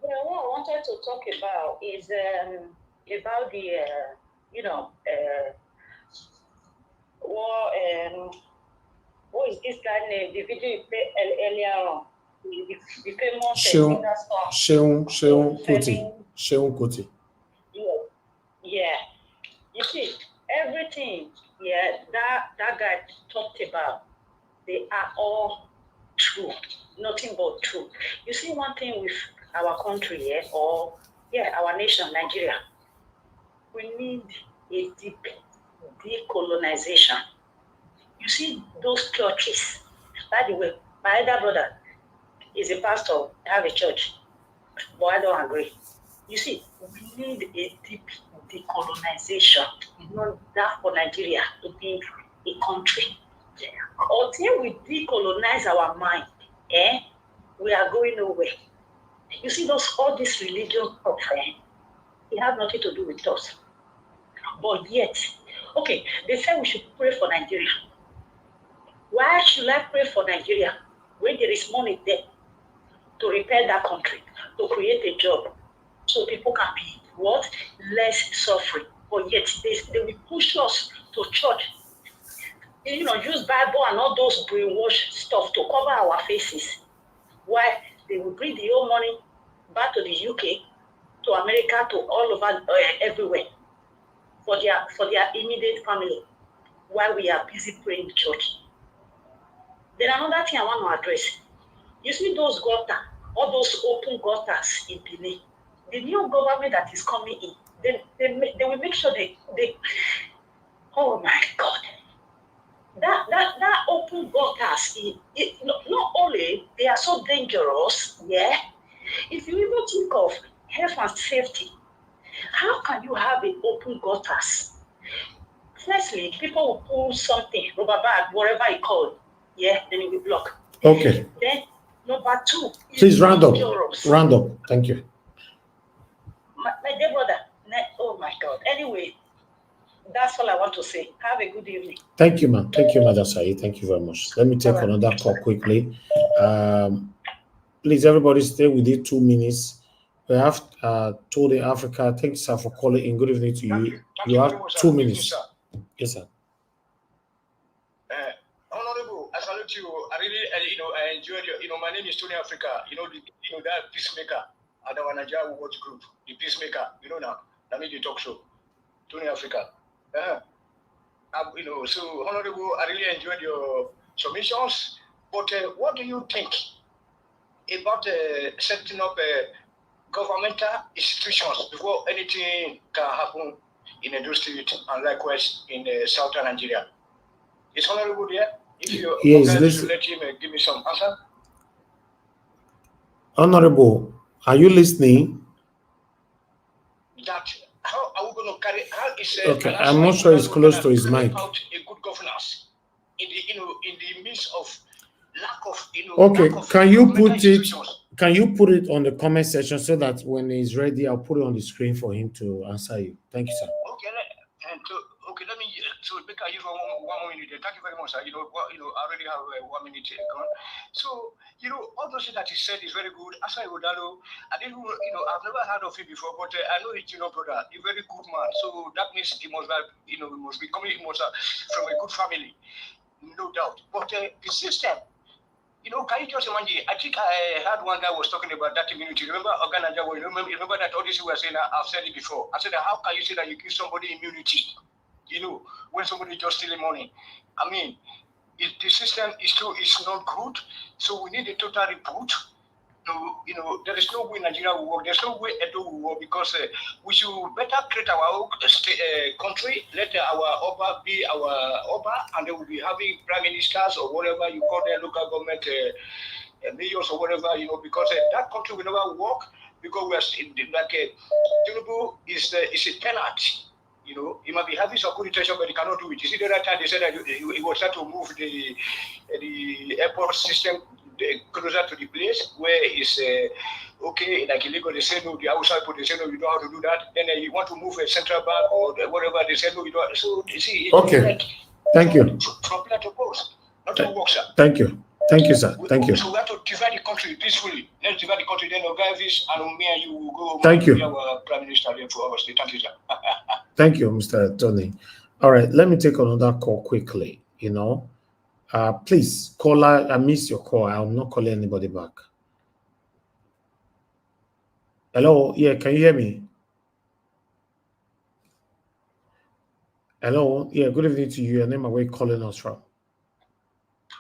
What I wanted to talk about is about the what is this guy name? The video you played earlier on. The famous Sheun Kuti. Yeah. You see, everything that guy talked about, they are all true. Nothing but true. You see, one thing with our country, our nation, Nigeria, we need a deep decolonization. You see, those churches, by the way, my elder brother is a pastor, have a church, but I don't agree. You see, we need a deep decolonization. Not that for Nigeria to be a country. Until we decolonize our mind, we are going nowhere. You see, all this religion stuff, it has nothing to do with us. But yet, okay, they say we should pray for Nigeria. Why should I pray for Nigeria when there is money there to repair that country, to create a job, so people can be less suffering? But yet they will push us to church, use Bible and all those brainwash stuff to cover our faces. Why? They will bring the whole money back to the UK, to America, to all over everywhere for their immediate family, while we are busy praying church. Then another thing I want to address. You see those gutter all those open gutters in Benin. The new government that is coming in, they will make sure they oh my God. That open gutters, not only they are so dangerous, yeah. If you even think of health and safety, how can you have an open gutters? Firstly, people will pull something, rubber bag, whatever you call it, yeah, then it will block. Okay. Then number two, Please round up. dangerous. Round up. Thank you. My dear brother, oh my God. Anyway, that's all I want to say. Have a good evening. Thank you, ma'am. Thank you, Madam Said. Thank you very much. Let me take another call quickly. Please, everybody, stay within 2 minutes. We have Tony Africa. Thanks, sir, for calling in. Good evening to you. You have 2 minutes. Yes, sir. Honorable, I salute you. I really, I enjoyed your, my name is Tony Africa. That peacemaker at our Nigerian Watch Group, the peacemaker. Now, that made the talk show. Tony Africa. So Honorable, I really enjoyed your submissions. But what do you think about setting up governmental institutions before anything can happen in Edo State and likewise in southern Nigeria? Is Honorable there? If you let him give me some answer. Honorable, are you listening? That how are we going to carry? How is okay? I'm not sure it's close to his mic. Out a good governance in the midst of lack of Okay, lack of can you put it? Can you put it on the comment section so that when he's ready, I'll put it on the screen for him to answer you. Thank you, sir. Okay, let me make I use one more minute. Thank you very much, sir. I already have 1 minute gone. So all those things that he said is very good. Asa Igodalo, I didn't I've never heard of him before, but I know it's brother, a very good man. So that means he must have, he must be coming, from a good family, no doubt. But the system. Can you just imagine? I think I heard one guy was talking about that immunity. Remember, remember that all this we were saying, I've said it before. I said, how can you say that you give somebody immunity? When somebody just stealing money. I mean, the system is not good. So we need a total reboot. There is no way Nigeria will work. There's no way Edo will work because we should better create our own country. Let our Oba be our Oba, and they will be having prime ministers or whatever you call their local government mayors or whatever. Because that country will never work because we are like Tinubu is a tenant. He might be having some good intention, but he cannot do it. You see, the other time they said that he was trying to move the airport system closer to the place where it's okay, like illegal. They say no, the outside people they say no, you don't have to do that. Then you want to move a central bank or whatever, they say no, you don't. So you see, okay, like, thank you. From pillar to post, not to work, sir. Thank you. Thank you, sir. Thank you. So we have to divide the country peacefully. Let's divide the country. Then Ogavis and me and you will go. Thank you. Our prime minister there for our state. Thank you, sir. Thank you, Mr. Tony. All right, let me take another call quickly. Please, caller, I missed your call. I'm not calling anybody back. Hello, yeah, can you hear me? Hello, yeah, good evening to you. Your name and where you calling us from?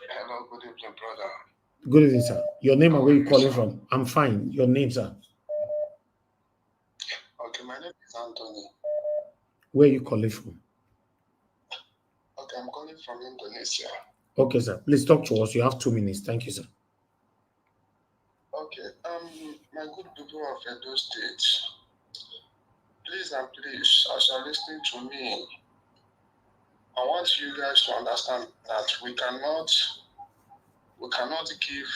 Hello, good evening, brother. Good evening, sir. Your name and where you calling from? I'm fine. Your name, sir? Okay, my name is Anthony. Where are you calling from? Okay, I'm calling from Indonesia. Okay, sir. Please talk to us. You have 2 minutes. Thank you, sir. Okay, my good people of Edo State, please and please, as you're listening to me, I want you guys to understand that we cannot give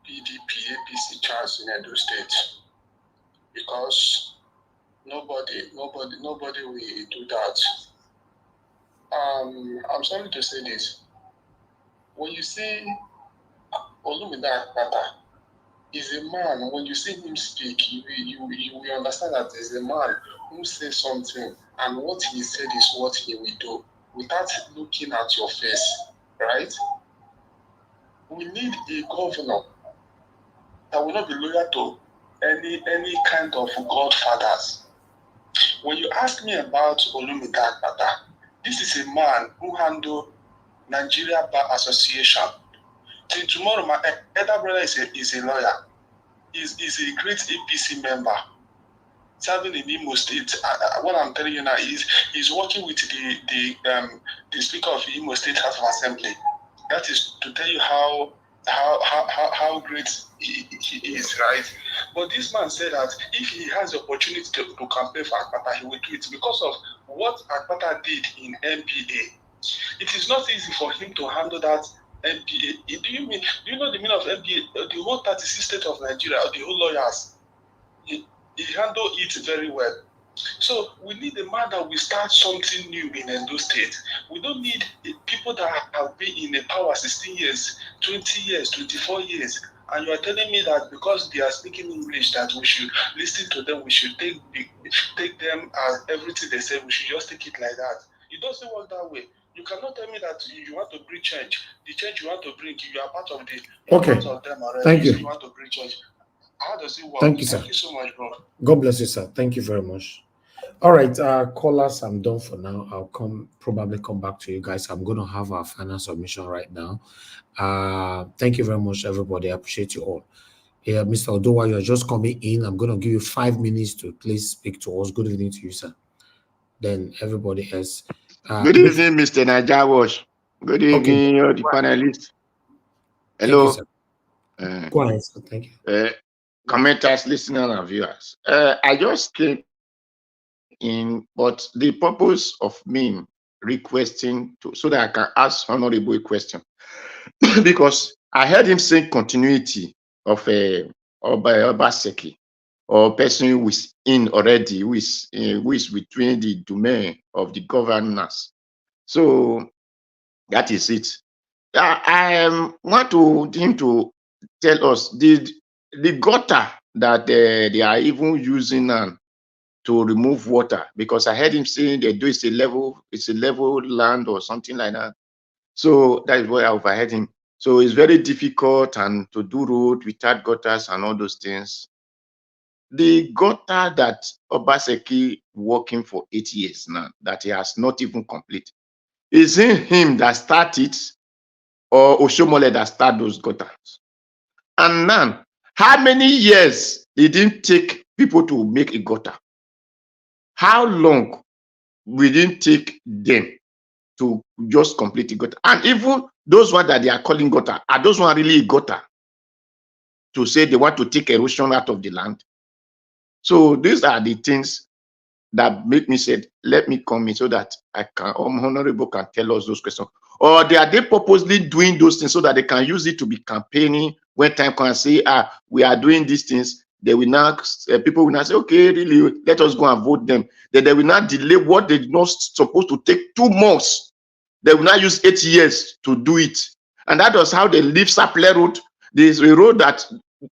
PDP, APC chance in Edo State because nobody will do that. I'm sorry to say this. When you see Olumide Akpata, is a man, when you see him speak, you will understand that there's a man who says something and what he said is what he will do without looking at your face, right? We need a governor that will not be loyal to any kind of godfathers. When you ask me about Olumide Akpata, this is a man who handled Nigeria Bar Association. Till tomorrow, my elder brother is a lawyer. is a great APC member serving in Imo State. What I'm telling you now is he's working with the Speaker of Imo State House of Assembly. That is to tell you how great he is, right? But this man said that if he has the opportunity to campaign for Akpata, he will do it because of what Akpata did in MPA. It is not easy for him to handle that MPA. Do you know the meaning of MPA? The whole 36 states of Nigeria, the whole lawyers, he handled it very well. So we need a man that will start something new in Edo State. We don't need people that have been in the power 16 years, 20 years, 24 years. And you are telling me that because they are speaking English that we should listen to them, we should take them as everything they say, we should just take it like that. It doesn't work that way. You cannot tell me that you want to bring change. The change you want to bring, you are part of part of them already. Thank you. You want to bring change. How does it work? Thank you, sir. Thank you so much, bro. God bless you, sir. Thank you very much. All right, callers, I'm done for now. I'll probably come back to you guys. I'm going to have our final submission right now. Thank you very much, everybody. I appreciate you all. Yeah, Mr. Odowa, you're just coming in. I'm going to give you 5 minutes to please speak to us. Good evening to you, sir. Then everybody else. Good evening, Mr. Najawash. Good evening, all the panelists. Hello. Thank you, sir. Go ahead, sir. Thank you. Commenters, listeners, and viewers. I just came in, but the purpose of me requesting so that I can ask Honorable a question, because I heard him say continuity of Obaseki, or person who is in already, who is between the domain of the governors. So that is it. I want him to tell us the gutter that they are even using now to remove water, because I heard him saying they do it's a level land or something like that. So that is why I overheard him. So it's very difficult and to do road without gutters and all those things. The gutter that Obaseki working for 8 years now, that he has not even complete, is it him that started or Oshomole that start those gutters? And now, how many years it didn't take people to make a gutter? How long will it take them to just complete the gutter? And even those ones that they are calling gutter, are those ones really a gutter? To say they want to take erosion out of the land? So these are the things that make me say, let me come in so that I can, Honorable can tell us those questions. Or are they purposely doing those things so that they can use it to be campaigning when time can say, we are doing these things? They will not, people will not say, okay, really, let us go and vote them. Then they will not delay what they're not supposed to take 2 months. They will not use 8 years to do it. And that was how they leave Saple Road. There's a road that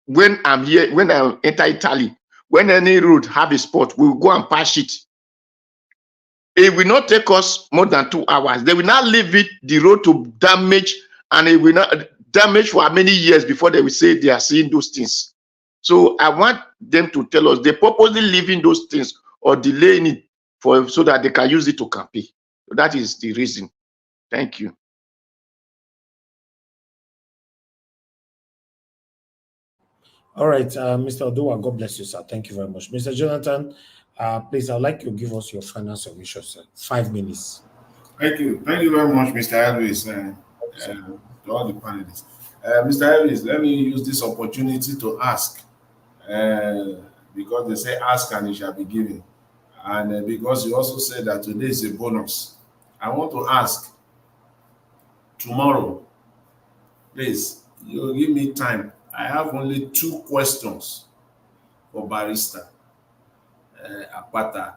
when I'm here, when I enter Italy, when any road have a spot, we will go and patch it. It will not take us more than 2 hours. They will not leave it, the road to damage, and it will not damage for many years before they will say they are seeing those things. So I want them to tell us they purposely leaving those things or delaying it so that they can use it to campaign. So that is the reason. Thank you. All right, Mr. Odowa, God bless you, sir. Thank you very much. Mr. Jonathan, please, I'd like you to give us your final submission, sir. 5 minutes. Thank you. Thank you very much, Mr. Harris, to all the panelists. Mr. Harris, let me use this opportunity to ask, because they say ask and it shall be given. And because you also said that today is a bonus, I want to ask tomorrow, please, you give me time. I have only 2 questions for Barrister Akpata.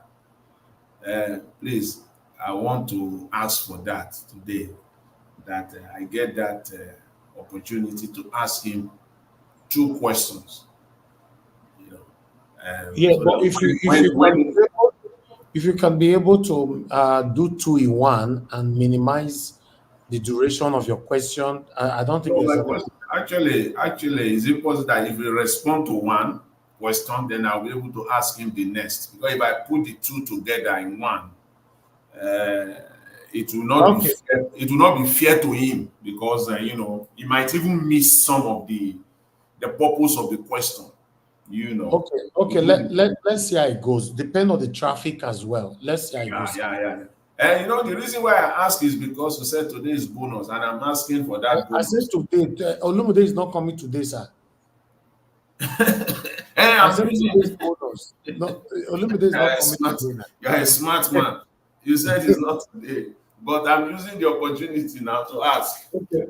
Please, I want to ask for that today, that I get that opportunity to ask him 2 questions. Yeah, so but if you can be able to do 2 in 1 and minimize the duration of your question, I don't think there's a... Actually, is it possible that if you respond to 1 question, then I'll be able to ask him the next? Because if I put the 2 together in 1, it will not be fair, it will not be fair to him, because he might even miss some of the purpose of the question. you know. Okay. Let's see how it goes. Depend on the traffic as well. Let's see how it goes. Yeah. And you know, the reason why I ask is because you said today is bonus, and I'm asking for that I bonus. said today. Olumide is not coming today, sir. I'm I said using today's bonus. No, Olumide is not coming today. You're a smart man. You said it's not today, but I'm using the opportunity now to ask. Okay.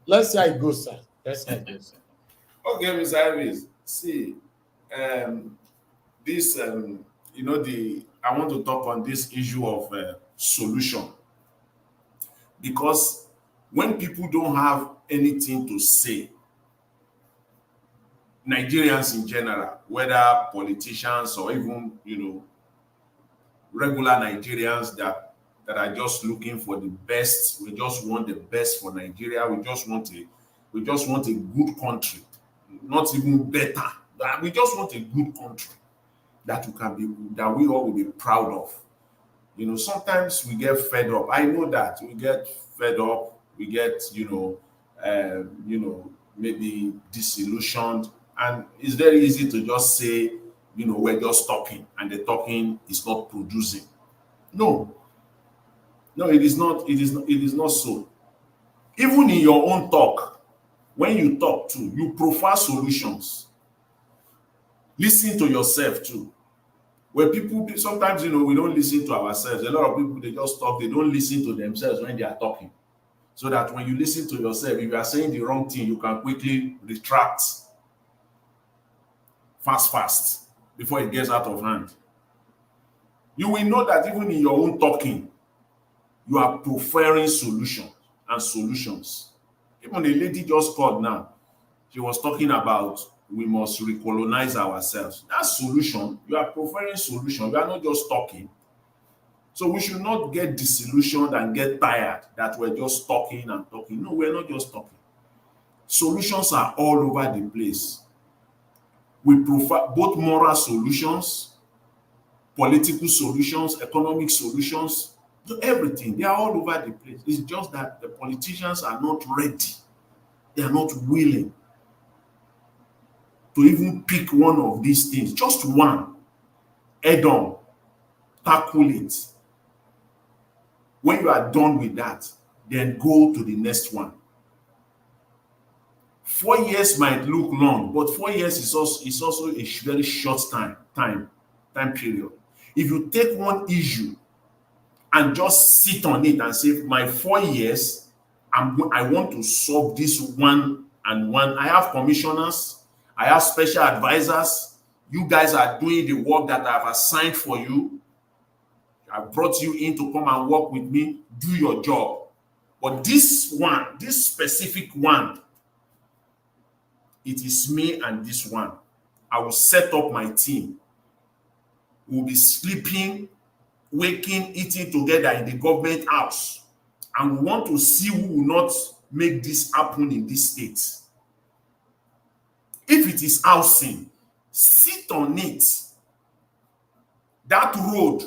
Let's see how it goes, sir. Let's see how it goes. Okay, Mr. Ivis. See, this you know, I want to talk on this issue of solution, because when people don't have anything to say, Nigerians in general, whether politicians or even, you know, regular Nigerians that are just looking for the best, we just want the best for Nigeria. We just want a good country, not even better. We just want a good country that we all will be proud of. You know, sometimes we get fed up. I know that we get fed up. We get, maybe disillusioned, and it's very easy to just say, you know, we're just talking, and the talking is not producing. No, it is not. It is not so. Even in your own talk, when you talk too, you profile solutions. Listen to yourself too. Where people sometimes, you know, we don't listen to ourselves. A lot of people, they just talk. They don't listen to themselves when they are talking. So that when you listen to yourself, if you are saying the wrong thing, you can quickly retract fast before it gets out of hand. You will know that even in your own talking, you are preferring solutions and solutions. Even a lady just called now. She was talking about we must recolonize ourselves. That solution, you are preferring solution. You are not just talking. So we should not get disillusioned and get tired that we're just talking and talking. No, we're not just talking. Solutions are all over the place. We prefer both moral solutions, political solutions, economic solutions, everything. They are all over the place. It's just that the politicians are not ready. They are not willing to even pick one of these things, just one, head on, tackle it. When you are done with that, then go to the next one. 4 years might look long, but 4 years is also a very short time period. If you take one issue and just sit on it and say, my 4 years, I want to solve this one and one. I have commissioners, I have special advisors. You guys are doing the work that I've assigned for you. I brought you in to come and work with me. Do your job. But this one, this specific one, it is me and this one. I will set up my team. We'll be sleeping, waking, eating together in the government house. And we want to see who will not make this happen in this state. If it is housing, sit on it. That road,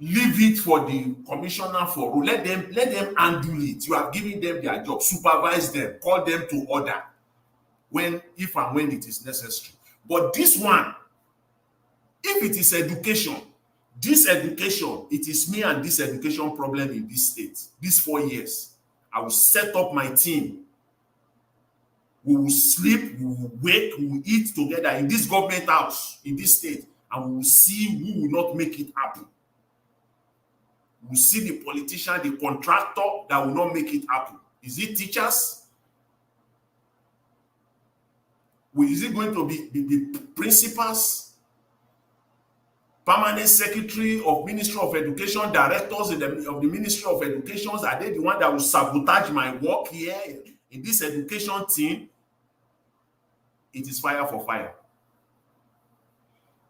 leave it for the commissioner for road. Let them handle it. You have given them their job. Supervise them. Call them to order if and when it is necessary. But this one, if it is education, this education, it is me and this education problem in this state. These 4 years, I will set up my team. We will sleep, we will wake, we will eat together in this government house, in this state, and we will see who will not make it happen. We will see the politician, the contractor that will not make it happen. Is it teachers? Is it going to be the principals, permanent secretary of Ministry of Education, directors of the Ministry of Education? Are they the one that will sabotage my work here in this education team? It is fire for fire.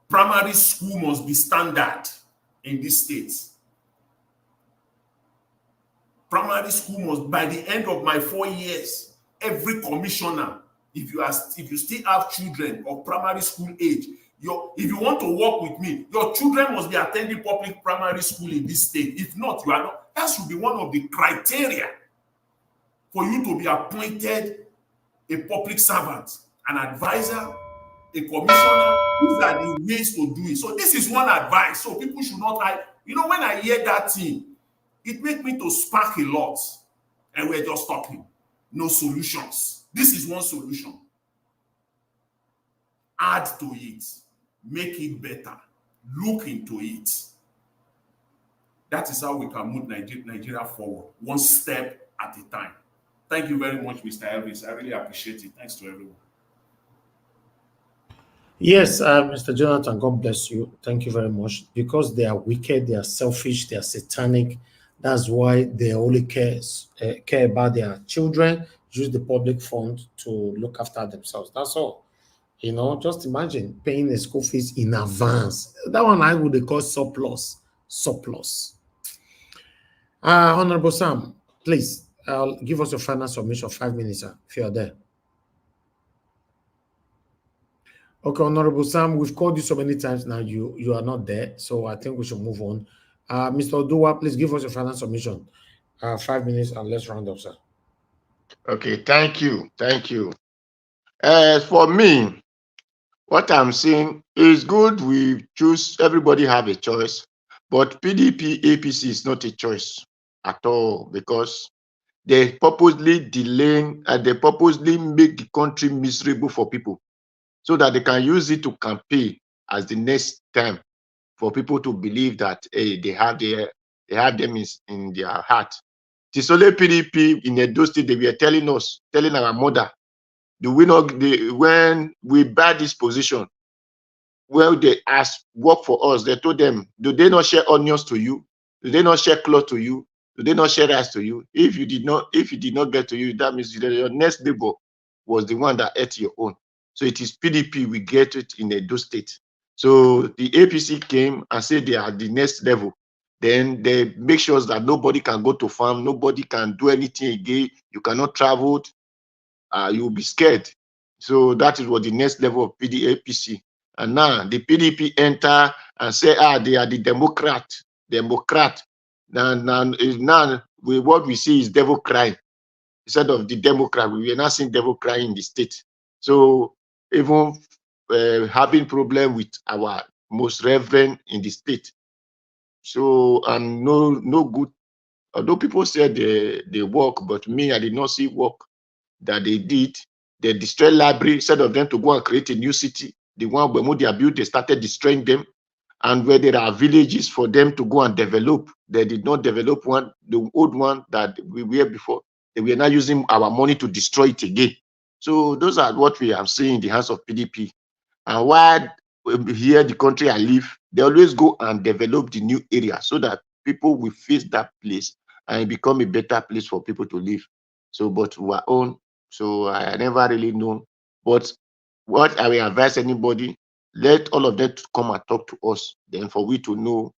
Primary school must be standard in this state. Primary school must, by the end of my 4 years, every commissioner, if you still have children of primary school age, if you want to work with me, your children must be attending public primary school in this state. If not, you are not. That should be one of the criteria for you to be appointed a public servant, an advisor, a commissioner. These are the ways to do it. So this is one advice. So people should not hide. You know, when I hear that thing, it makes me to spark a lot. And we're just talking. No solutions. This is one solution. Add to it. Make it better. Look into it. That is how we can move Nigeria forward, one step at a time. Thank you very much, Mr. Elvis. I really appreciate it. Thanks to everyone. Yes, Mr. Jonathan, God bless you. Thank you very much. Because they are wicked, they are selfish, they are satanic. That's why they only care about their children, use the public fund to look after themselves. That's all. You know, just imagine paying the school fees in advance. That one I would call surplus. Surplus. Honorable Sam, please give us your final submission, 5 minutes, if you're there. Okay, Honorable Sam, we've called you so many times now. You are not there, so I think we should move on. Mr. Odua, please give us your final submission. 5 minutes, and let's round up, sir. Okay, thank you. Thank you. For me, what I'm saying is good. We choose, everybody have a choice, but PDP, APC is not a choice at all, because they purposely delaying and they purposely make the country miserable for people so that they can use it to campaign as the next time for people to believe that they have them in their heart. It is only PDP in Edo State they were telling our mother, when we buy this position, well, they ask work for us, they told them, do they not share onions to you? Do they not share cloth to you? Do they not share rice to you? If it did not get to you, that means your next neighbor was the one that ate your own. So it is PDP, we get it in Edo State. So the APC came and said they are the next level. Then they make sure that nobody can go to farm, nobody can do anything again. You cannot travel, you will be scared. So that is what the next level of APC. And now the PDP enter and say, they are the Democrat. Now what we see is devil crying. Instead of the Democrat, we are not seeing devil crying in the state. So even having problem with our most reverend in the state. So, and no good, although people said they work, but me, I did not see work that they did. They destroyed library instead of them to go and create a new city. The one where they built, they started destroying them. And where there are villages for them to go and develop, they did not develop one, the old one that we were before. They were now using our money to destroy it again. So those are what we are seeing in the hands of PDP. And while here the country I live, they always go and develop the new area so that people will face that place and it become a better place for people to live. So, but our own, so I never really know. But what I will advise anybody, let all of them to come and talk to us, then for we to know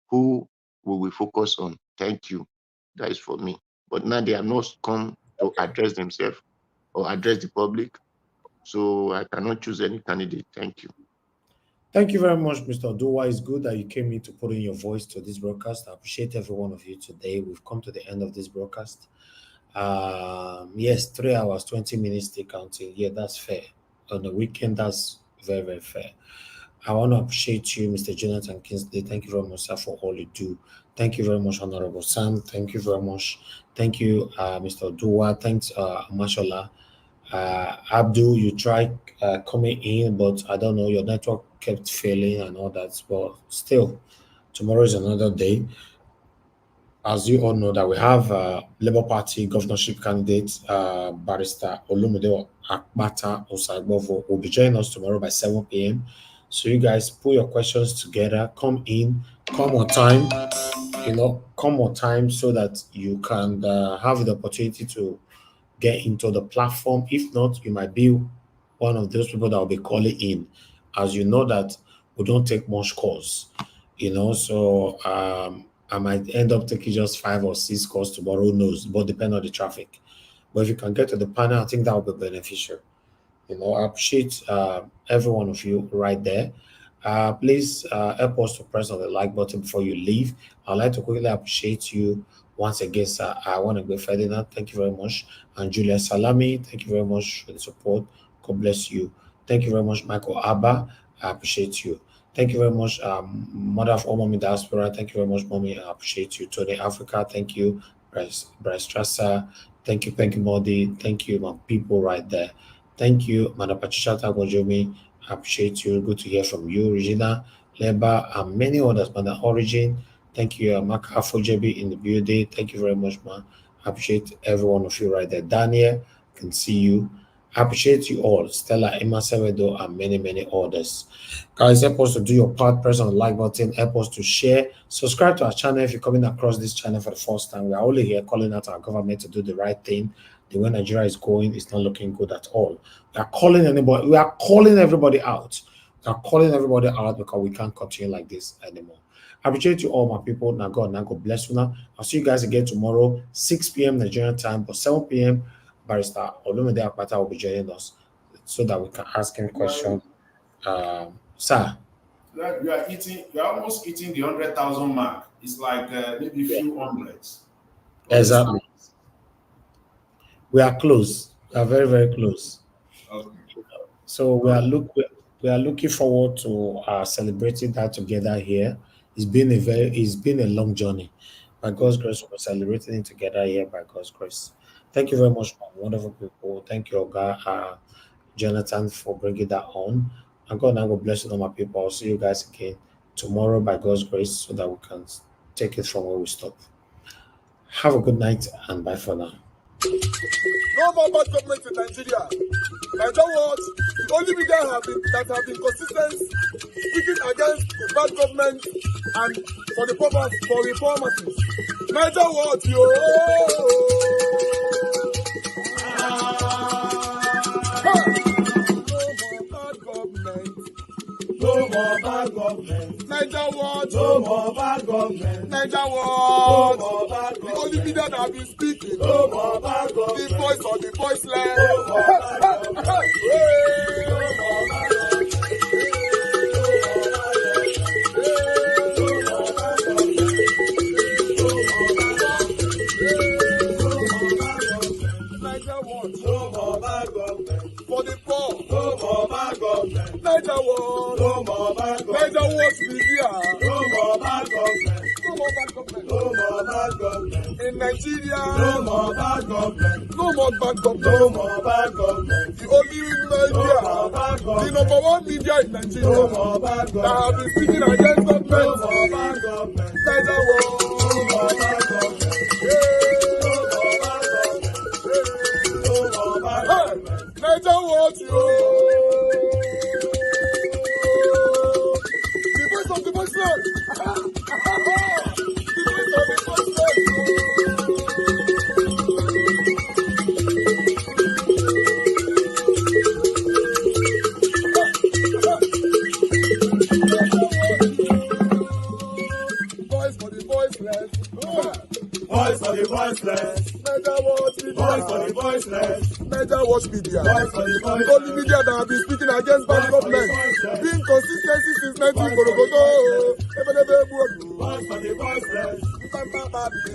who we will focus on. Thank you. That is for me. But now they have not come to address themselves or address the public. So I cannot choose any candidate. Thank you. Thank you very much, Mr. Odua. It's good that you came in to put in your voice to this broadcast. I appreciate every one of you today. We've come to the end of this broadcast. Yes, 3 hours, 20 minutes still counting. Yeah, that's fair. On the weekend, that's very, very fair. I want to appreciate you, Mr. Jonathan Kingsley. Thank you very much, sir, for all you do. Thank you very much, Honorable Sam. Thank you very much. Thank you, Mr. Odua. Thanks, Mashallah. Abdul, you tried coming in, but I don't know, your network kept failing and all that. But still, tomorrow is another day. As you all know, that we have Labour Party governorship candidate, Barrister Olumide Akpata Osagbovo, will be joining us tomorrow by 7 p.m. So you guys put your questions together, come in, come on time, come on time so that you can have the opportunity to get into the platform. If not, you might be one of those people that will be calling in, as you know that we don't take much calls, so I might end up taking just 5 or 6 calls tomorrow, who knows, but depend on the traffic. But if you can get to the panel, I think that will be beneficial. I appreciate every one of you right there. Please help us to press on the like button before you leave. I'd like to quickly appreciate you once again, sir. I want to go Ferdinand. Thank you very much. And Julia Salami, thank you very much for the support. God bless you. Thank you very much, Michael Abba. I appreciate you. Thank you very much, Mother of all Mommy Diaspora. Thank you very much, Mommy. I appreciate you. Tony Africa, thank you. Bryce Strasser, thank you, Modi. Thank you, my people right there. Thank you, Madam Patricia Tagonjomi. I appreciate you. Good to hear from you, Regina, Leba, and many others, Madam Origin. Thank you, Maka Fojebi in the building. Thank you very much, man. I appreciate every one of you right there. Daniel, can see you. I appreciate you all. Stella, Emma Sevedo, and many others. Guys, help us to do your part. Press on the like button. Help us to share. Subscribe to our channel if you're coming across this channel for the first time. We are only here calling out our government to do the right thing. The way Nigeria is going is not looking good at all. We are calling anybody. We are calling everybody out. We are calling everybody out because we can't continue like this anymore. I appreciate you all, my people. Now God bless you. Now I'll see you guys again tomorrow, 6 p.m. Nigerian time, but 7 p.m. Barrister Olumide Akpata will be joining us so that we can ask him questions. Sir, You are almost hitting the 100,000 mark. It's like maybe a few hundreds. Exactly. We are close. We are very close. Okay. So we are looking forward to celebrating that together here. It's been a long journey. By God's grace, we're celebrating it together here by God's grace. Thank you very much, my wonderful people. Thank you, Oga Jonathan, for bringing that on. And God bless you, all my people. I'll see you guys again tomorrow by God's grace so that we can take it from where we stop. Have a good night and bye for now. No more bad government in Nigeria. Nigeria what? The only media that have been consistent speaking against the bad government and for the purpose for reformers. Nigeria what? No more bad government. Nigeria what? No more bad government. Nigeria what? No more bad government. The only media that have been speaking. No more bad government. The voice of the voiceless. No more bad government. No more bad government. No more bad government. For the poor. No more bad government. Nigeria what? No more bad government. Nigeria what media. No more bad government. No more bad government. No more bad government. In Nigeria. No more bad government. No more bad government. No more bad government. The only media. No more bad government. The number one media in Nigeria. No more bad government. That have been speaking against government. No more bad government. Nigeria what? No more bad government. Nigeria what The voice of the voiceless. The voice of the voiceless. Voice for the voiceless. Voice for the voiceless. Nigeria what media. Voice for the voiceless. Nigeria watch media. The only media that have been speaking against bad government. Being consistency since 1944. Voice for the voiceless.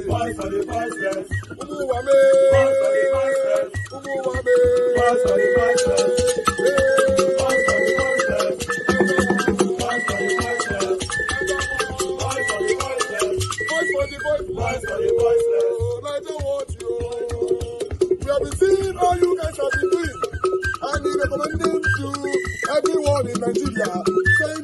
Voice for the voiceless. Umuwame. Voice for the voiceless. Umuwame. Voice for the voiceless. Voice for the voiceless. Voice for the voiceless. Voice for the voiceless. Voice for the voiceless. Voice for the voiceless. Nigeria watch you. We have been seeing all you guys have been doing, and we recommend them to everyone in Nigeria, saying